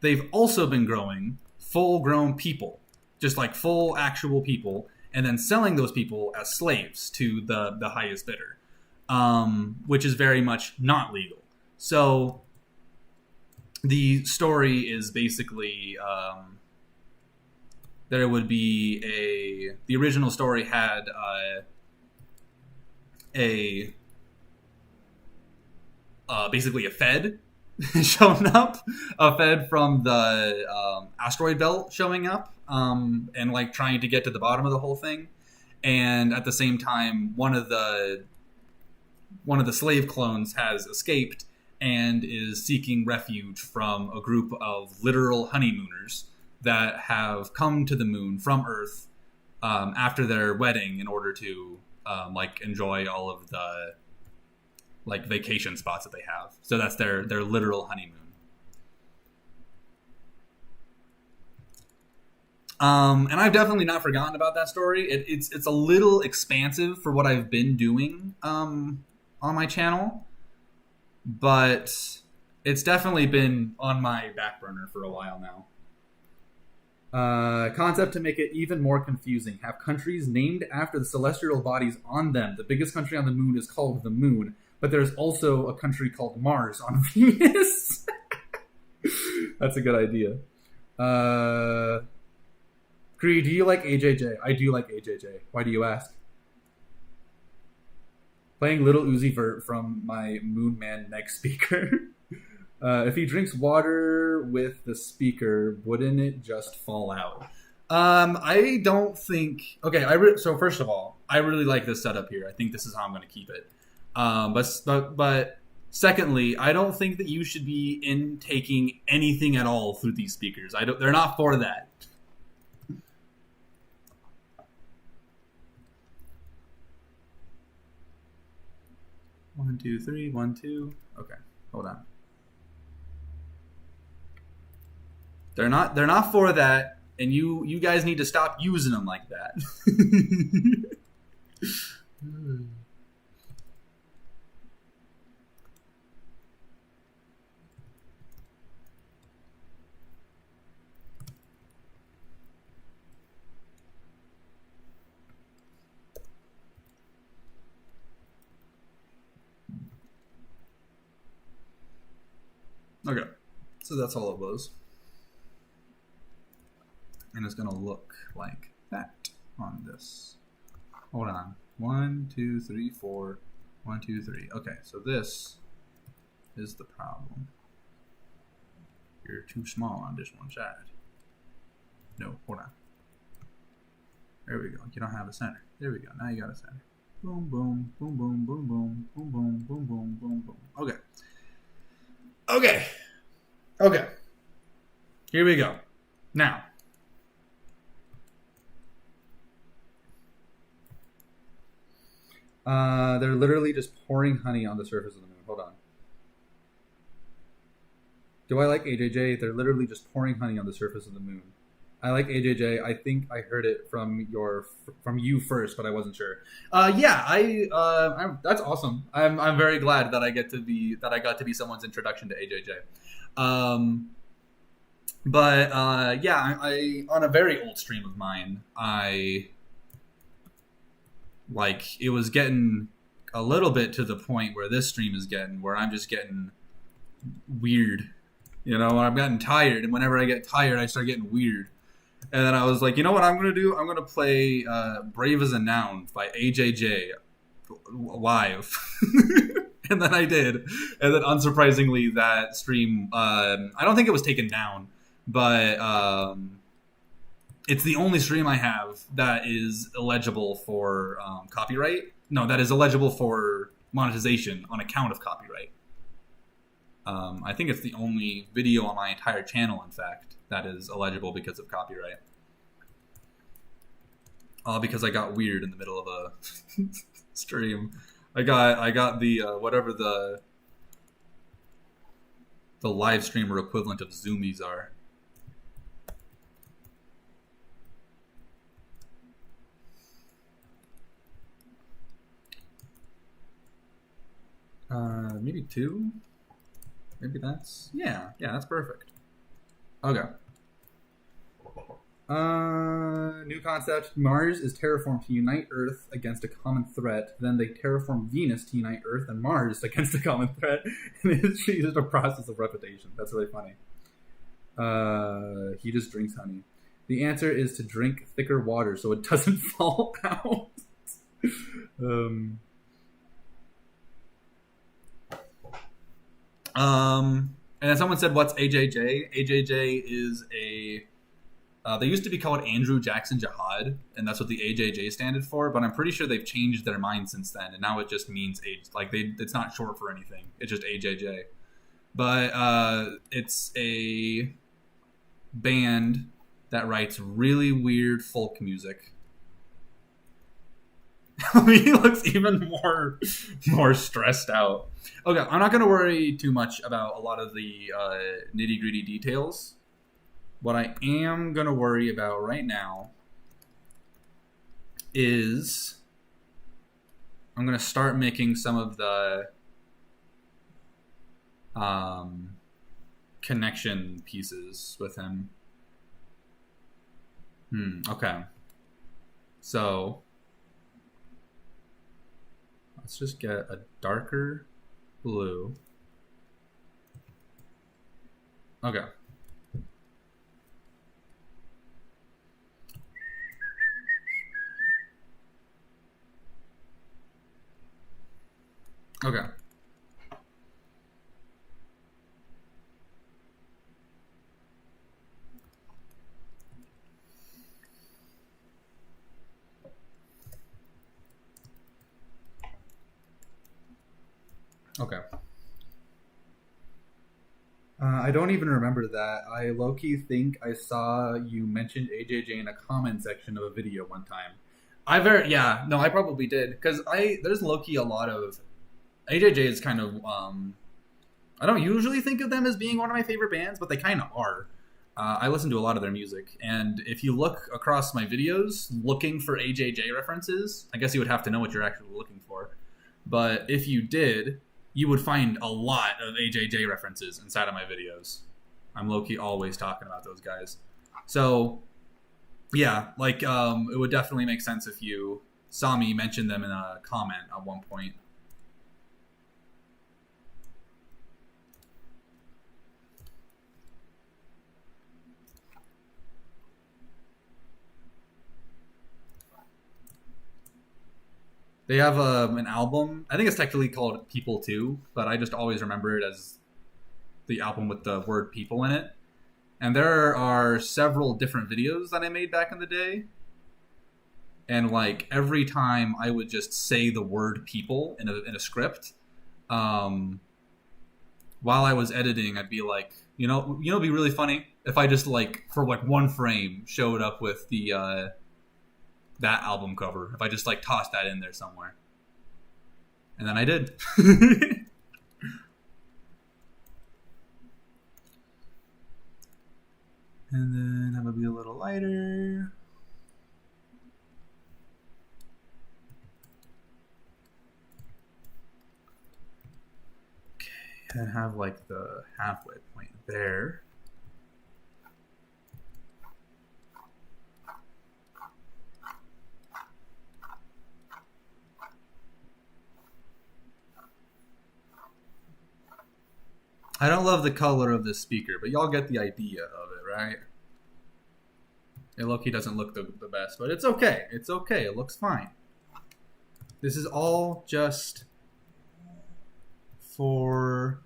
they've also been growing full-grown people, just like full actual people, and then selling those people as slaves to the highest bidder, which is very much not legal. So the story is basically there would be the original story had basically a Fed showing up, a Fed from the asteroid belt showing up, and like trying to get to the bottom of the whole thing. And at the same time, one of the slave clones has escaped and is seeking refuge from a group of literal honeymooners that have come to the moon from Earth after their wedding in order to like enjoy all of the like vacation spots that they have. So that's their literal honeymoon. And I've definitely not forgotten about that story. It's a little expansive for what I've been doing on my channel, but it's definitely been on my back burner for a while now. Concept to make it even more confusing. Have countries named after the celestial bodies on them. The biggest country on the moon is called the Moon, but there's also a country called Mars on Venus. That's a good idea. Cree, do you like AJJ? I do like AJJ. Why do you ask? Playing Little Uzi Vert from my Moon Man neck speaker. If he drinks water with the speaker, wouldn't it just fall out? I don't think... Okay, so first of all, I really like this setup here. I think this is how I'm going to keep it. But secondly, I don't think that you should be intaking anything at all through these speakers. They're not for that. One, two, three, 1, 2. Okay, hold on. They're not for that, and you guys need to stop using them like that. Okay. So that's all it was. And it's going to look like that on this. Hold on. 1, 2, 3, 4. 1, 2, 3. Okay, so this is the problem. You're too small on this one side. No, hold on. There we go. You don't have a center. There we go. Now you got a center. Boom, boom, boom, boom, boom, boom, boom, boom, boom, boom, boom, boom. Okay. Okay. Okay. Here we go. Now. They're literally just pouring honey on the surface of the moon. Hold on. Do I like AJJ? They're literally just pouring honey on the surface of the moon. I like AJJ. I think I heard it from you first, but I wasn't sure. That's awesome. I'm very glad that I got to be someone's introduction to AJJ. I on a very old stream of mine, it was getting a little bit to the point where this stream is getting, where I'm just getting weird. You know, I'm getting tired, and whenever I get tired, I start getting weird. And then I was like, you know what I'm going to do? I'm going to play Brave as a Noun by AJJ live. And then I did. And then unsurprisingly, that stream, I don't think it was taken down, but it's the only stream I have that is eligible for copyright. No, that is eligible for monetization on account of copyright. I think it's the only video on my entire channel, in fact, that is eligible because of copyright. Because I got weird in the middle of a stream. I got the whatever the live streamer equivalent of zoomies are. Maybe 2. Maybe that's that's perfect. Okay. New concept. Mars is terraformed to unite Earth against a common threat. Then they terraform Venus to unite Earth and Mars against a common threat. And it's just a process of repetition. That's really funny. He just drinks honey. The answer is to drink thicker water so it doesn't fall out. And then someone said, what's AJJ? AJJ is they used to be called Andrew Jackson Jihad, and that's what the AJJ standed for, but I'm pretty sure they've changed their mind since then, and now it just means it's not short for anything. It's just AJJ. But it's a band that writes really weird folk music. He looks even more stressed out. Okay, I'm not going to worry too much about a lot of the nitty-gritty details. What I am going to worry about right now is I'm going to start making some of the connection pieces with him. Okay. So let's just get a darker blue. Okay. Okay. Okay. I don't even remember that. I low-key think I saw you mentioned AJJ in a comment section of a video one time. I probably did, because there's low-key a lot of AJJ is kind of I don't usually think of them as being one of my favorite bands, but they kind of are. I listen to a lot of their music, and if you look across my videos looking for AJJ references, I guess you would have to know what you're actually looking for. But if you did, you would find a lot of AJJ references inside of my videos. I'm low-key always talking about those guys. So, yeah, it would definitely make sense if you saw me mention them in a comment at one point. They have an album. I think it's technically called People Too, but I just always remember it as the album with the word people in it. And there are several different videos that I made back in the day. And like every time I would just say the word people in a script, while I was editing, I'd be like, it'd be really funny if I just like for like one frame showed up with the that album cover. If I just like tossed that in there somewhere, and then I did. And then I'm gonna be a little lighter. Okay, and have like the halfway point there. I don't love the color of this speaker, but y'all get the idea of it, right? It low-key doesn't look the best, but it's okay. It's okay. It looks fine. This is all just for...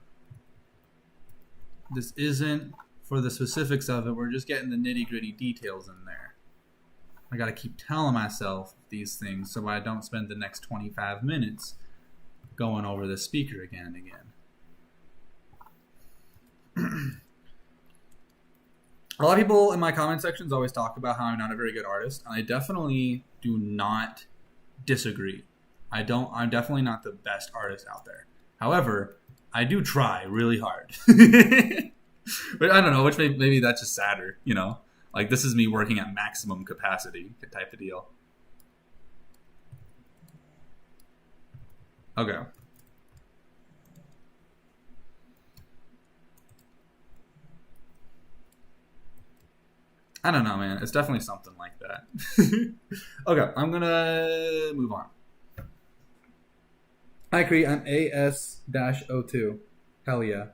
This isn't for the specifics of it. We're just getting the nitty-gritty details in there. I gotta keep telling myself these things so I don't spend the next 25 minutes going over the speaker again and again. A lot of people in my comment sections always talk about how I'm not a very good artist, and I definitely do not disagree. I'm definitely not the best artist out there. However, I do try really hard. But I don't know, which maybe that's just sadder, Like this is me working at maximum capacity type of deal. Okay. I don't know, man. It's definitely something like that. Okay, I'm gonna move on. Hi, Cree. I'm AS-02. Hell yeah.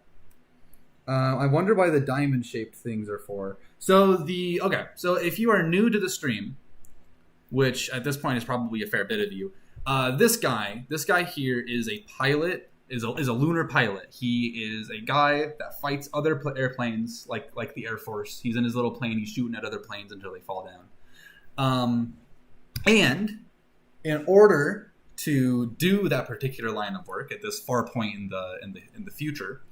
I wonder why the diamond-shaped things are for. So if you are new to the stream, which at this point is probably a fair bit of you, this guy here is a pilot. Is a lunar pilot. He is a guy that fights other airplanes, like the Air Force. He's in his little plane. He's shooting at other planes until they fall down. And in order to do that particular line of work at this far point in the future,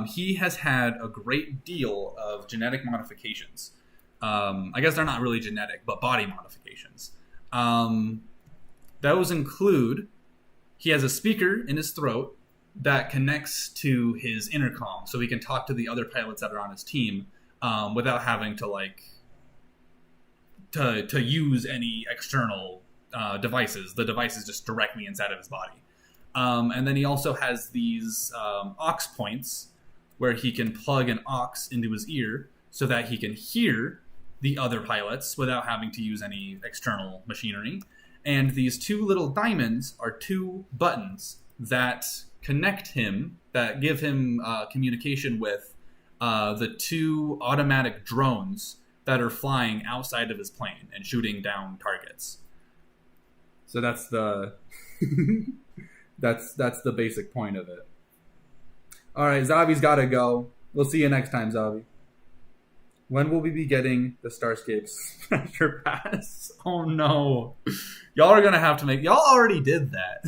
he has had a great deal of genetic modifications. I guess they're not really genetic, but body modifications. Those include he has a speaker in his throat that connects to his intercom, so he can talk to the other pilots that are on his team without having to use any external devices. The device is just directly inside of his body. And then he also has these aux points where he can plug an aux into his ear so that he can hear the other pilots without having to use any external machinery. And these two little diamonds are two buttons that connect him, that give him communication with the two automatic drones that are flying outside of his plane and shooting down targets. So that's the that's the basic point of it. All right, Zavi's got to go. We'll see you next time, Zavi. When will we be getting the Starscape Smasher Pass? Oh no. Y'all are going to have to make... Y'all already did that.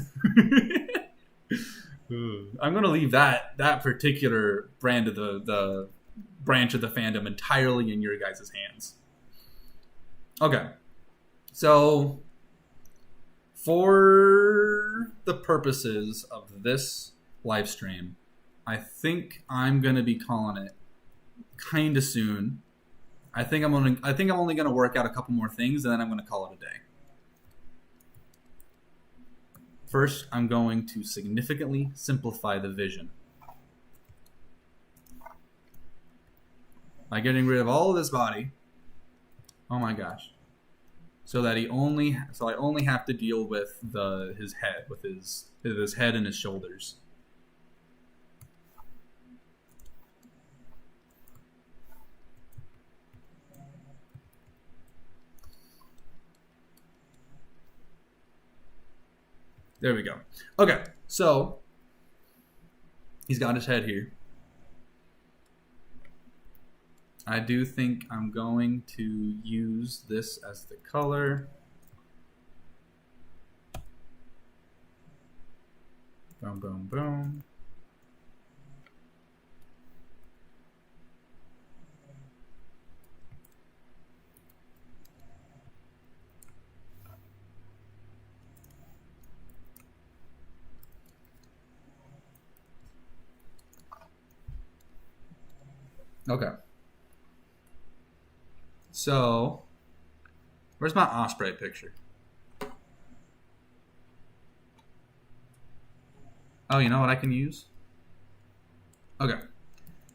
I'm going to leave that particular brand of the branch of the fandom entirely in your guys' hands. Okay. So, for the purposes of this live stream, I think I'm going to be calling it kind of soon. I think I'm only going to work out a couple more things, and then I'm going to call it a day. First, I'm going to significantly simplify the vision by getting rid of all of this body. Oh my gosh! So that I only have to deal with his head, with his head and his shoulders. There we go. Okay, so he's got his head here. I do think I'm going to use this as the color. Boom, boom, boom. Okay. So, where's my osprey picture? Oh, you know what I can use? Okay.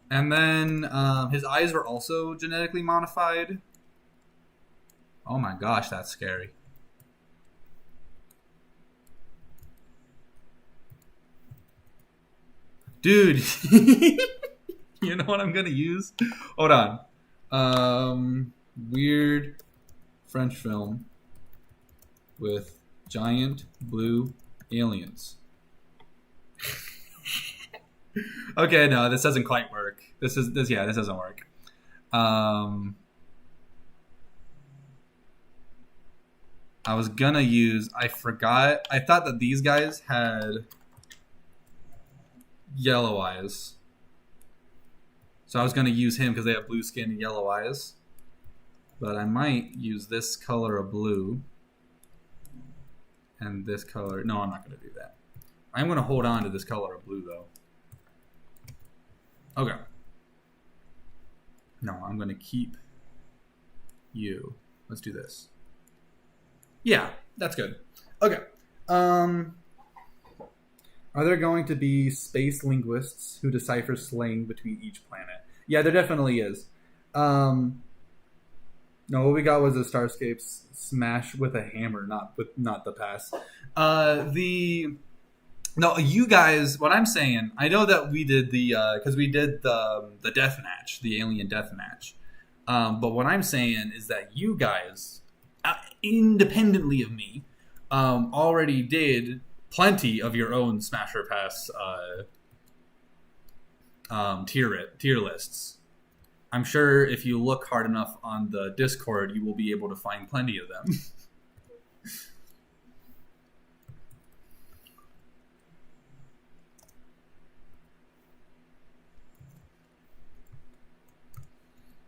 And then his eyes were also genetically modified. Oh my gosh, that's scary. Dude, you know what I'm going to use? Hold on. Weird French film with giant blue aliens. Okay, no, this doesn't quite work. This doesn't work. I was gonna use. I forgot. I thought that these guys had yellow eyes, so I was gonna use him because they have blue skin and yellow eyes. But I might use this color of blue and this color. No, I'm not gonna do that. I'm gonna hold on to this color of blue though. Okay. No, I'm going to keep you. Let's do this. Yeah, that's good. Okay. Are there going to be space linguists who decipher slang between each planet? Yeah, there definitely is. No, what we got was a Starscapes smash with a hammer, not the pass. No, you guys, what I'm saying, I know that we did because we did the death match, the alien death match. But what I'm saying is that you guys, independently of me, already did plenty of your own Smash or Pass tier lists. I'm sure if you look hard enough on the Discord, you will be able to find plenty of them.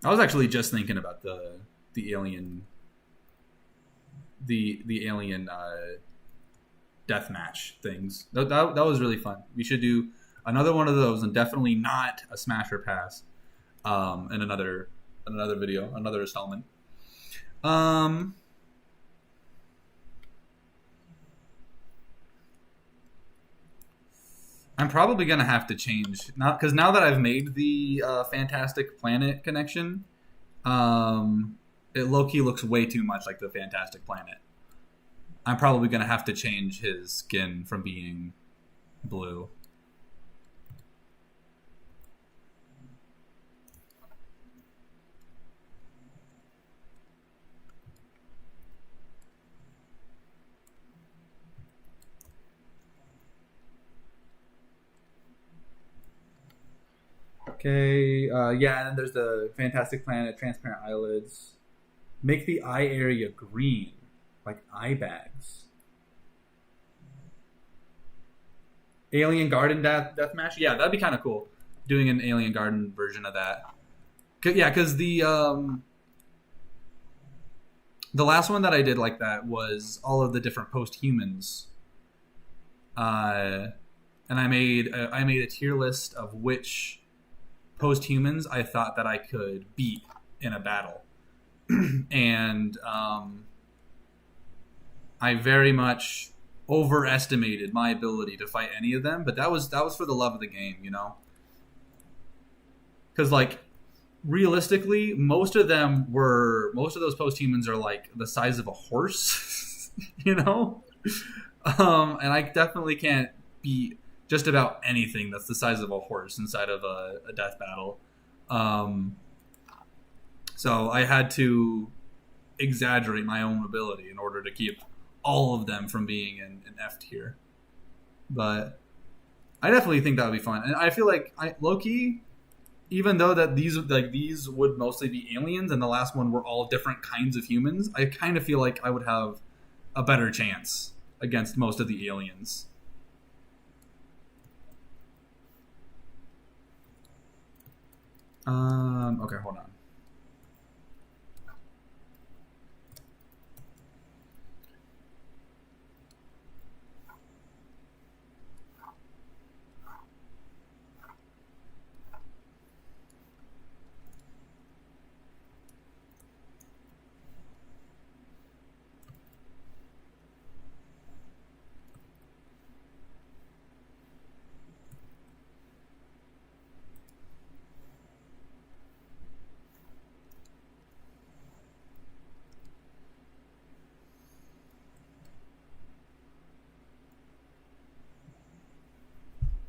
I was actually just thinking about the alien deathmatch things. That was really fun. We should do another one of those, and definitely not a Smash or Pass. In another video, another installment. I'm probably gonna have to change because now that I've made the Fantastic Planet connection, it low-key looks way too much like the Fantastic Planet. I'm probably gonna have to change his skin from being blue. Okay, yeah, and then there's the Fantastic Planet, transparent eyelids. Make the eye area green, like eye bags. Alien Garden Deathmatch? Yeah, that'd be kind of cool. Doing an Alien Garden version of that. Yeah, because the last one that I did like that was all of the different post-humans. And I made a tier list of which post-humans I thought that I could beat in a battle. And I very much overestimated my ability to fight any of them, but that was for the love of the game, you know? Because, like, realistically, most of those post-humans are, like, the size of a horse, you know? And I definitely can't beat just about anything that's the size of a horse inside of a death battle. So I had to exaggerate my own ability in order to keep all of them from being in F tier. But I definitely think that would be fun. And I feel like low-key, even though that these would mostly be aliens and the last one were all different kinds of humans, I kind of feel like I would have a better chance against most of the aliens. Okay, hold on.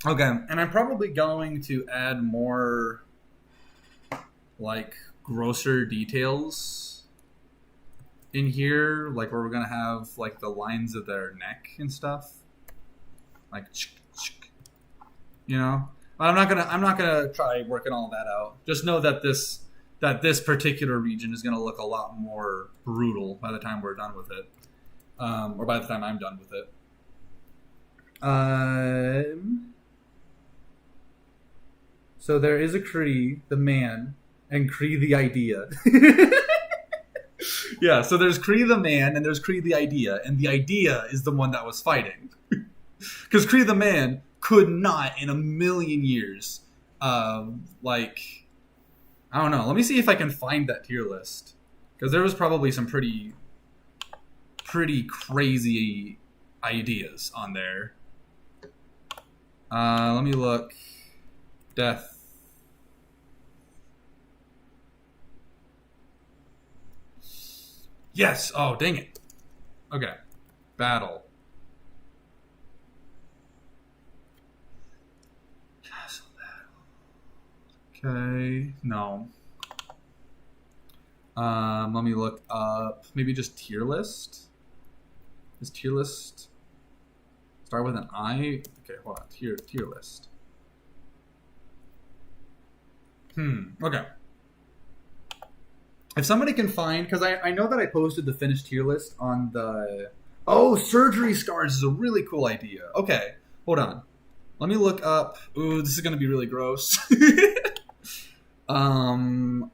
Okay, and I'm probably going to add more like grosser details in here, like where we're gonna have like the lines of their neck and stuff, like you know. But I'm not gonna try working all that out. Just know that this particular region is gonna look a lot more brutal by the time we're done with it, or by the time I'm done with it. So there is a Kree, the man, and Kree the idea. Yeah, so there's Kree the man and there's Kree the idea, and the idea is the one that was fighting. Because Kree the man could not in a million years, like, I don't know. Let me see if I can find that tier list. Because there was probably some pretty crazy ideas on there. Let me look. Death. Yes. Oh, dang it. Okay. Battle. Castle battle. Okay. No. Let me look up. Maybe just tier list. Is tier list start with an I? Okay, hold on. Tier list. Okay. If somebody can find, because I know that I posted the finished tier list on the... Oh, surgery scars is a really cool idea. Okay, hold on. Let me look up... Ooh, this is going to be really gross. I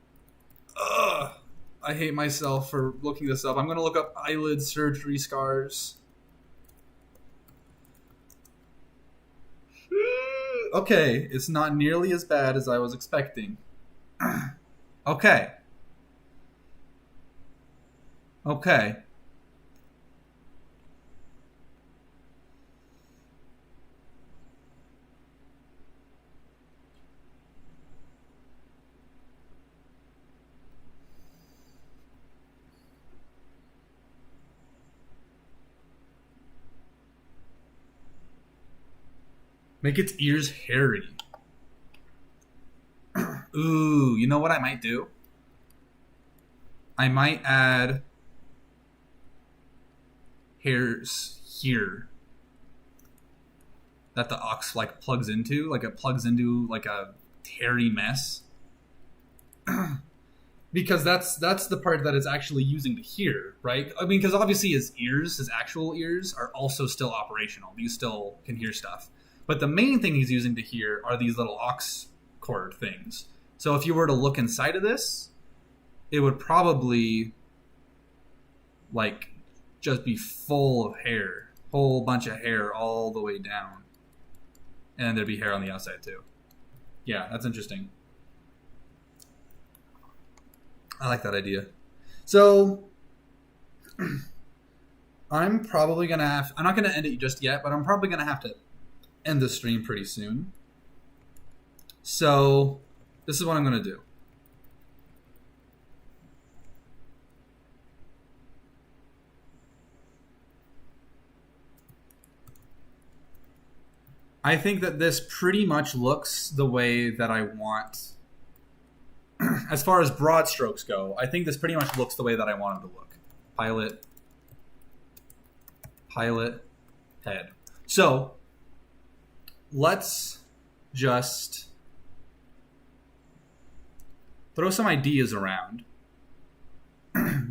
hate myself for looking this up. I'm going to look up eyelid surgery scars. Okay, it's not nearly as bad as I was expecting. Okay. Okay. Make its ears hairy. Ooh, you know what I might do? I might add hairs here that the ox like plugs into, like it plugs into like a hairy mess. Because that's the part that it's actually using to hear, right? I mean, because obviously his actual ears, are also still operational. These still can hear stuff. But the main thing he's using to hear are these little aux cord things. So if you were to look inside of this, it would probably like just be full of hair, whole bunch of hair all the way down, and there'd be hair on the outside too. Yeah, that's interesting. I like that idea. So I'm probably gonna have... I'm not gonna end it just yet, but I'm probably gonna have to end the stream pretty soon. So this is what I'm gonna do. I think that this pretty much looks the way that I want. As far as broad strokes go, I think this pretty much looks the way that I want it to look. Pilot, head. So let's just throw some ideas around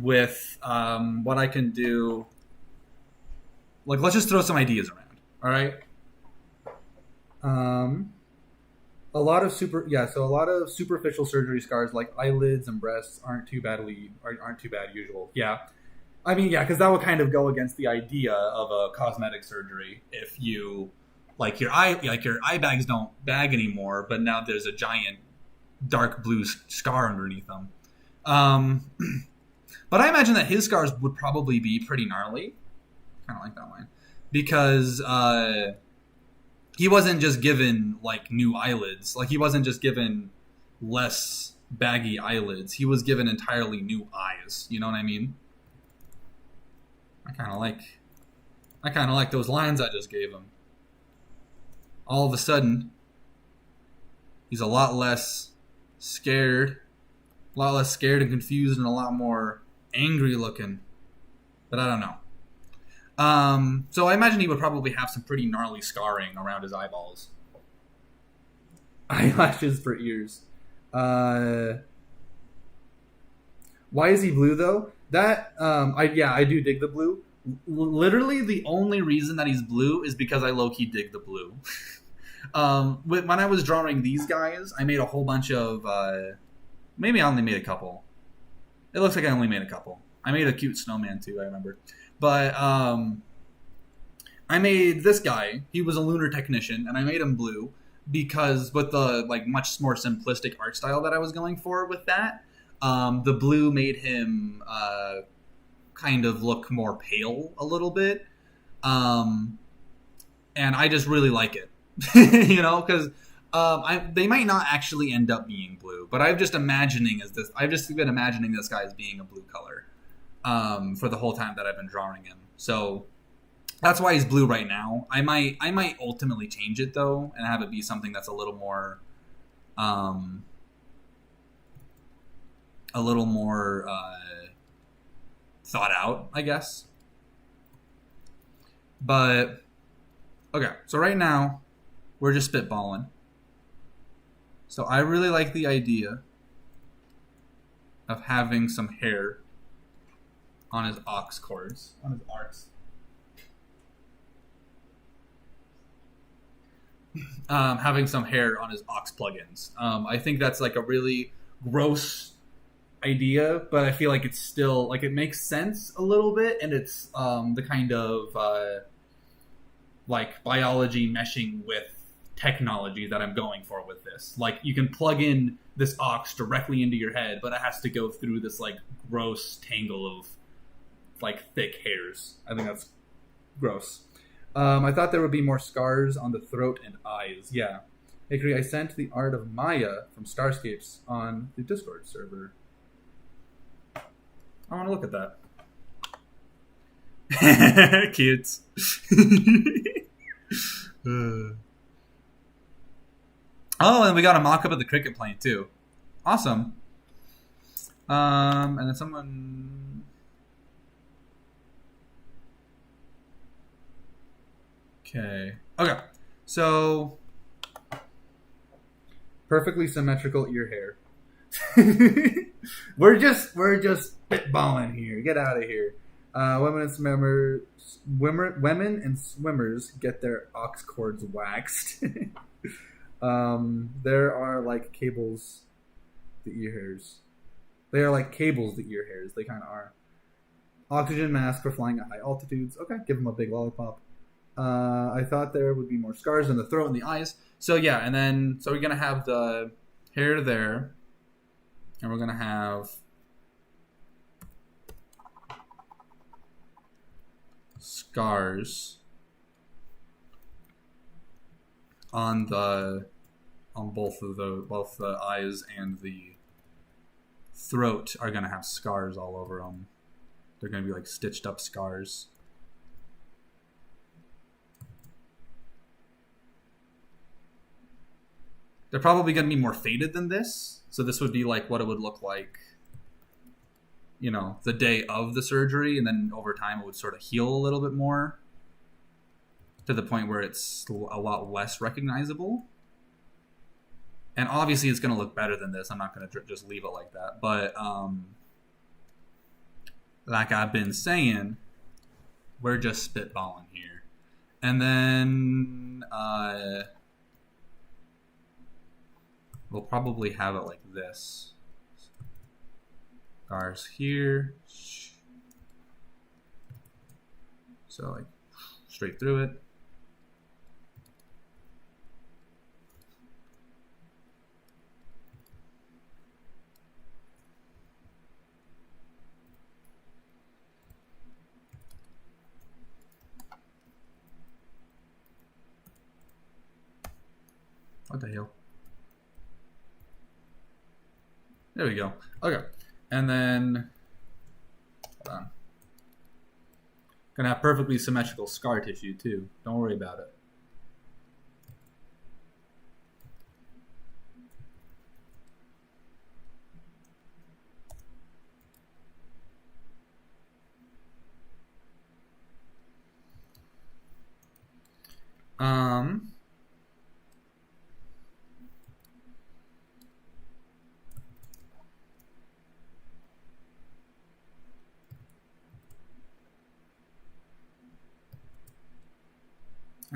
with what I can do. Like, let's just throw some ideas around. All right. A lot of superficial surgery scars like eyelids and breasts aren't too bad usual. Yeah. I mean, yeah, because that would kind of go against the idea of a cosmetic surgery if you like your eye bags don't bag anymore, but now there's a giant dark blue scar underneath them. But I imagine that his scars would probably be pretty gnarly. Kind of like that line because he wasn't just given like new eyelids, like he wasn't just given less baggy eyelids. He was given entirely new eyes. You know what I mean? I kind of like those lines I just gave him. All of a sudden, he's a lot less scared and confused, and a lot more angry looking. But I don't know. So I imagine he would probably have some pretty gnarly scarring around his eyeballs. Eyelashes for ears. Why is he blue though? That I do dig the blue. Literally, the only reason that he's blue is because I low-key dig the blue. When I was drawing these guys, I made a whole bunch of. Maybe I only made a couple. It looks like I only made a couple. I made a cute snowman too. I remember, but I made this guy. He was a lunar technician, and I made him blue because with the like much more simplistic art style that I was going for with that. The blue made him kind of look more pale a little bit. And I just really like it, you know, because they might not actually end up being blue, but I've just been imagining this guy as being a blue color for the whole time that I've been drawing him. So that's why he's blue right now. I might ultimately change it though and have it be something that's a little more thought out, I guess. But okay, so right now we're just spitballing. So I really like the idea of having some hair on his ox cords, on his arcs. Having some hair on his aux plugins. I think that's like a really gross idea, but I feel like it's still like it makes sense a little bit, and it's the kind of like biology meshing with technology that I'm going for with this. Like you can plug in this aux directly into your head, but it has to go through this like gross tangle of like thick hairs. I think that's gross. I thought there would be more scars on the throat and eyes. Yeah. Hickory, I sent the art of Maya from Starscapes on the Discord server. I want to look at that. Cute. Oh, and we got a mock-up of the cricket plane, too. Awesome. And then someone... Okay. So... Perfectly symmetrical ear hair. We're just spitballing here. Get out of here. Women and swimmers get their aux cords waxed. There are like cables, the ear hairs. They are like cables, the ear hairs. They kind of are. Oxygen mask for flying at high altitudes. Okay, give them a big lollipop. I thought there would be more scars in the throat and the eyes. So yeah, and then so we're gonna have the hair there, and we're gonna have scars on both the eyes and the throat are gonna have scars all over them. They're gonna be like stitched up scars. They're probably going to be more faded than this. So this would be like what it would look like, you know, the day of the surgery. And then over time it would sort of heal a little bit more. to the point where it's a lot less recognizable. And obviously it's going to look better than this. I'm not going to just leave it like that. But like I've been saying, we're just spitballing here. And then we'll probably have it like this. Scars here. So like straight through it. What the hell? There we go. Okay. And then, hold on. Gonna have perfectly symmetrical scar tissue too. Don't worry about it.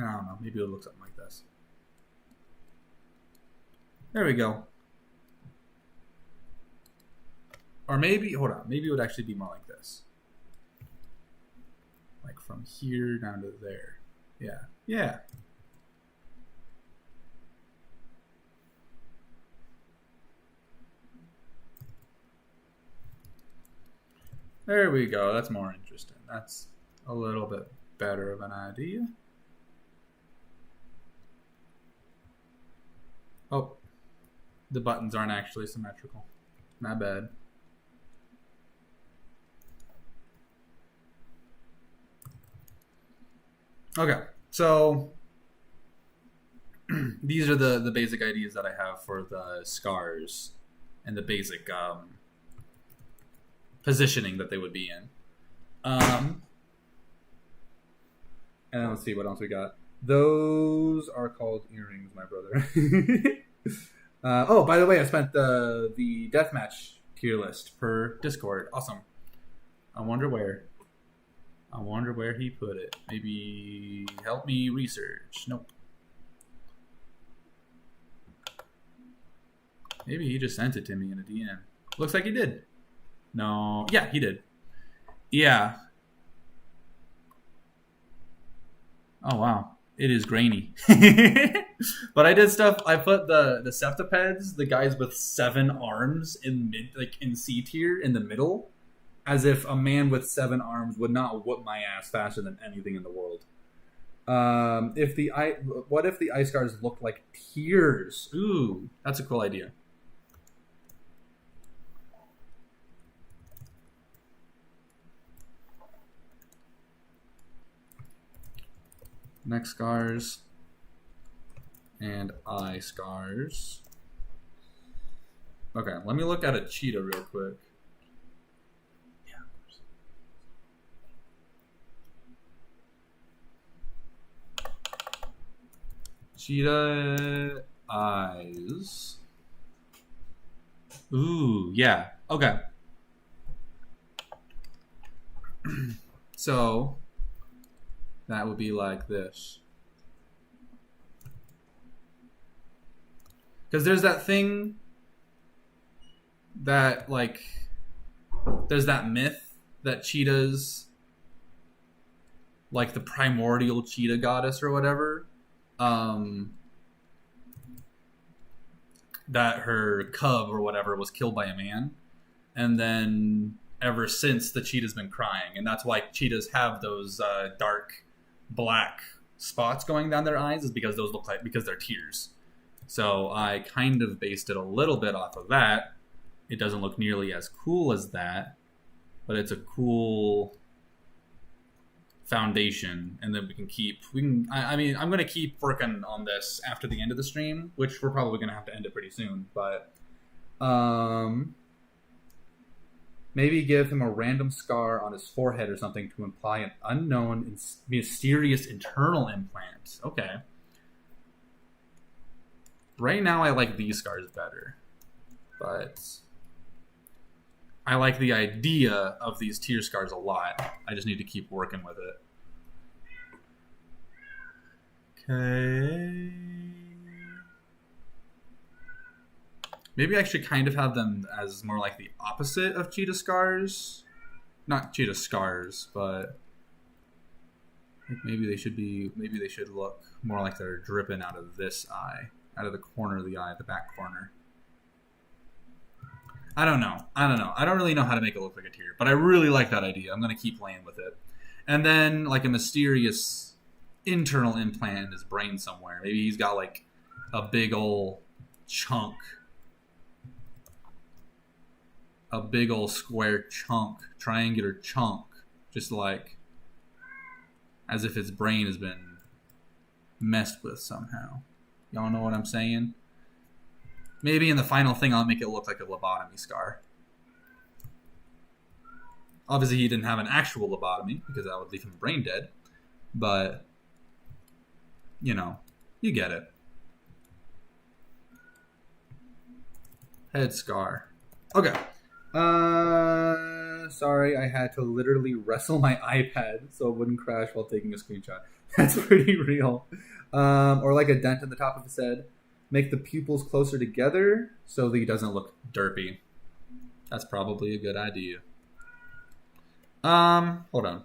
I don't know. Maybe it'll look something like this. There we go. Or maybe, hold on. Maybe it would actually be more like this. Like from here down to there. Yeah. Yeah. There we go. That's more interesting. That's a little bit better of an idea. Oh, the buttons aren't actually symmetrical. My bad. Okay, so these are the basic ideas that I have for the scars and the basic positioning that they would be in. And let's see what else we got. Those are called earrings, my brother. Oh, by the way, I spent the deathmatch tier list per Discord. Awesome. I wonder where he put it. Maybe help me research. Nope. Maybe he just sent it to me in a DM. Looks like he did. No. Yeah, he did. Yeah. Oh, wow. It is grainy. But I did stuff. I put the septipeds, the guys with 7 arms in in C tier in the middle, as if a man with 7 arms would not whoop my ass faster than anything in the world. What if the ice scars looked like tears? Ooh, that's a cool idea. Neck scars and eye scars. Okay, let me look at a cheetah real quick. Yeah, of course. Cheetah eyes. Ooh, yeah. Okay. So that would be like this. Because there's that thing that, like, there's that myth that cheetahs, like the primordial cheetah goddess or whatever, that her cub or whatever was killed by a man. And then ever since, the cheetah's been crying. And that's why cheetahs have those dark black spots going down their eyes, is because those look like, because they're tears. So I kind of based it a little bit off of that. It doesn't look nearly as cool as that, but it's a cool foundation, and then I mean, I'm going to keep working on this after the end of the stream, which we're probably going to have to end it pretty soon, but Maybe give him a random scar on his forehead or something to imply an unknown and mysterious internal implant. Okay. Right now, I like these scars better. But I like the idea of these tear scars a lot. I just need to keep working with it. Okay. Maybe I should kind of have them as more like the opposite of cheetah scars. Not cheetah scars, but maybe they should look more like they're dripping out of this eye, out of the corner of the eye, the back corner. I don't know. I don't really know how to make it look like a tear, but I really like that idea. I'm going to keep playing with it. And then like a mysterious internal implant in his brain somewhere. Maybe he's got like a big old chunk. A big old square chunk, triangular chunk, just like as if his brain has been messed with somehow. Y'all know what I'm saying? Maybe in the final thing I'll make it look like a lobotomy scar. Obviously he didn't have an actual lobotomy because that would leave him brain dead. But, you know, you get it. Head scar. Okay. Sorry, I had to literally wrestle my iPad so it wouldn't crash while taking a screenshot. That's pretty real. Or like a dent in the top of his head. Make the pupils closer together so that he doesn't look derpy. That's probably a good idea. Hold on.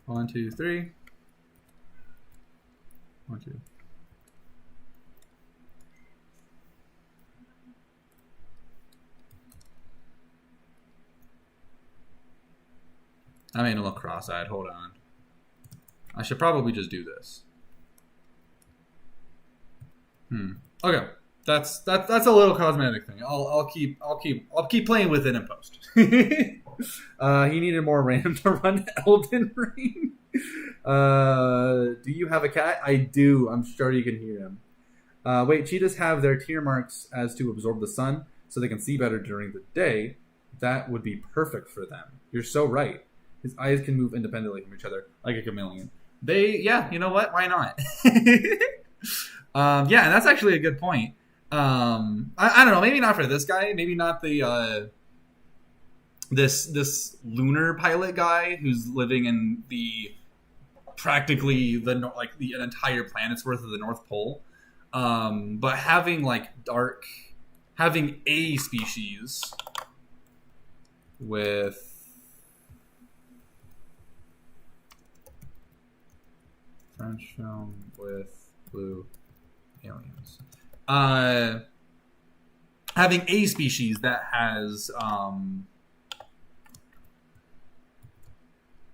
One, two, three. 1, 2. I made him look cross-eyed. Hold on. I should probably just do this. Okay. That's a little cosmetic thing. I'll keep playing with it in post. He needed more random to run Elden Ring. Do you have a cat? I do. I'm sure you can hear him. Wait, cheetahs have their tear marks as to absorb the sun so they can see better during the day. That would be perfect for them. You're so right. His eyes can move independently from each other like a chameleon. Yeah, you know what? Why not? Yeah, and that's actually a good point. I don't know. Maybe not for this guy. Maybe not the this lunar pilot guy who's living in practically the entire planet's worth of the North Pole. But having a species with French film with blue aliens. Having a species that has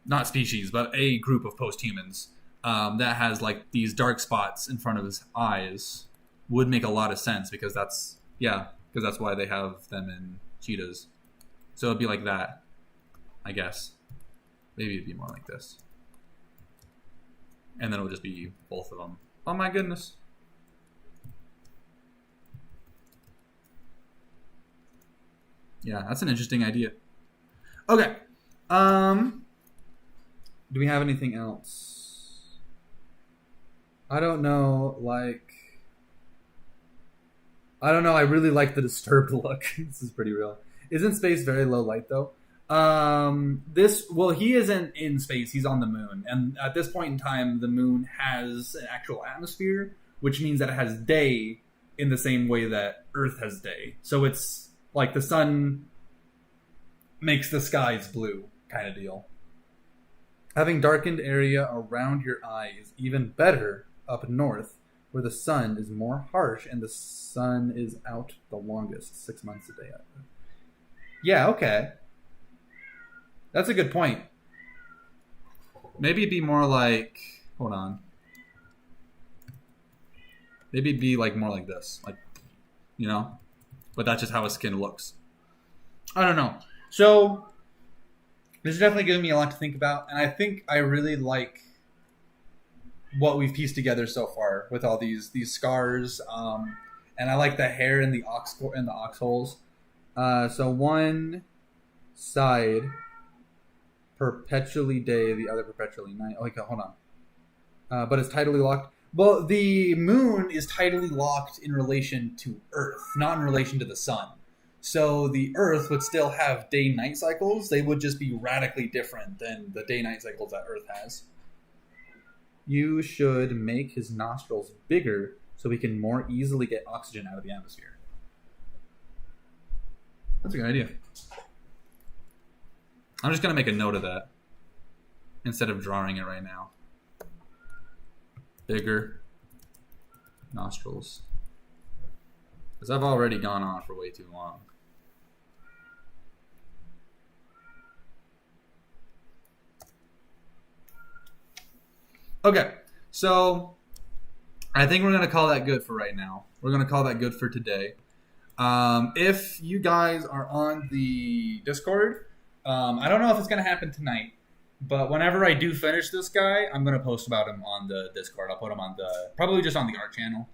not species, but a group of post-humans that has like these dark spots in front of his eyes would make a lot of sense because that's why they have them in cheetahs. So it'd be like that, I guess. Maybe it'd be more like this. And then it would just be both of them. Oh my goodness. Yeah, that's an interesting idea. Okay. Do we have anything else? I don't know, I don't know, I really like the disturbed look. This is pretty real. Isn't space very low light though? He isn't in space, he's on the moon. And at this point in time, the moon has an actual atmosphere, which means that it has day in the same way that Earth has day. So it's like the sun makes the skies blue kind of deal. Having darkened area around your eye is even better up north, where the sun is more harsh and the sun is out the longest, 6 months a day. Yeah, okay. That's a good point. Maybe it'd be more like... Hold on. Maybe it'd be more like this. But that's just how his skin looks. I don't know. So, This is definitely giving me a lot to think about, and I think I really like what we've pieced together so far with all these scars, and I like the hair in the ox holes. So one side perpetually day, the other perpetually night. Oh, okay, hold on. But it's tidally locked. Well, the moon is tidally locked in relation to Earth, not in relation to the sun. So the Earth would still have day-night cycles. They would just be radically different than the day-night cycles that Earth has. You should make his nostrils bigger so he can more easily get oxygen out of the atmosphere. That's a good idea. I'm just going to make a note of that instead of drawing it right now. Bigger nostrils. Because I've already gone on for way too long. Okay, so I think we're going to call that good for right now. We're going to call that good for today. If you guys are on the Discord, I don't know if it's going to happen tonight, but whenever I do finish this guy, I'm going to post about him on the Discord. I'll put him on probably just on the art channel.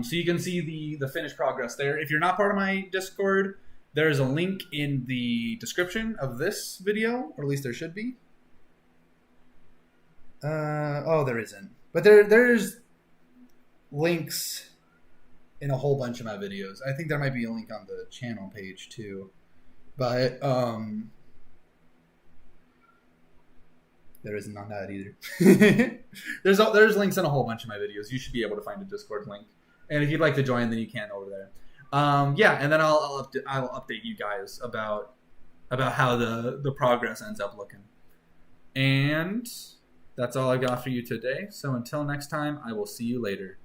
So you can see the finished progress there. If you're not part of my Discord, there's a link in the description of this video, or at least there should be. Oh, there isn't. But there's links in a whole bunch of my videos. I think there might be a link on the channel page too. But there isn't on that either. There's links in a whole bunch of my videos. You should be able to find a Discord link. And if you'd like to join, then you can over there. Yeah, and then I'll update you guys about how the progress ends up looking. And that's all I got for you today. So until next time, I will see you later.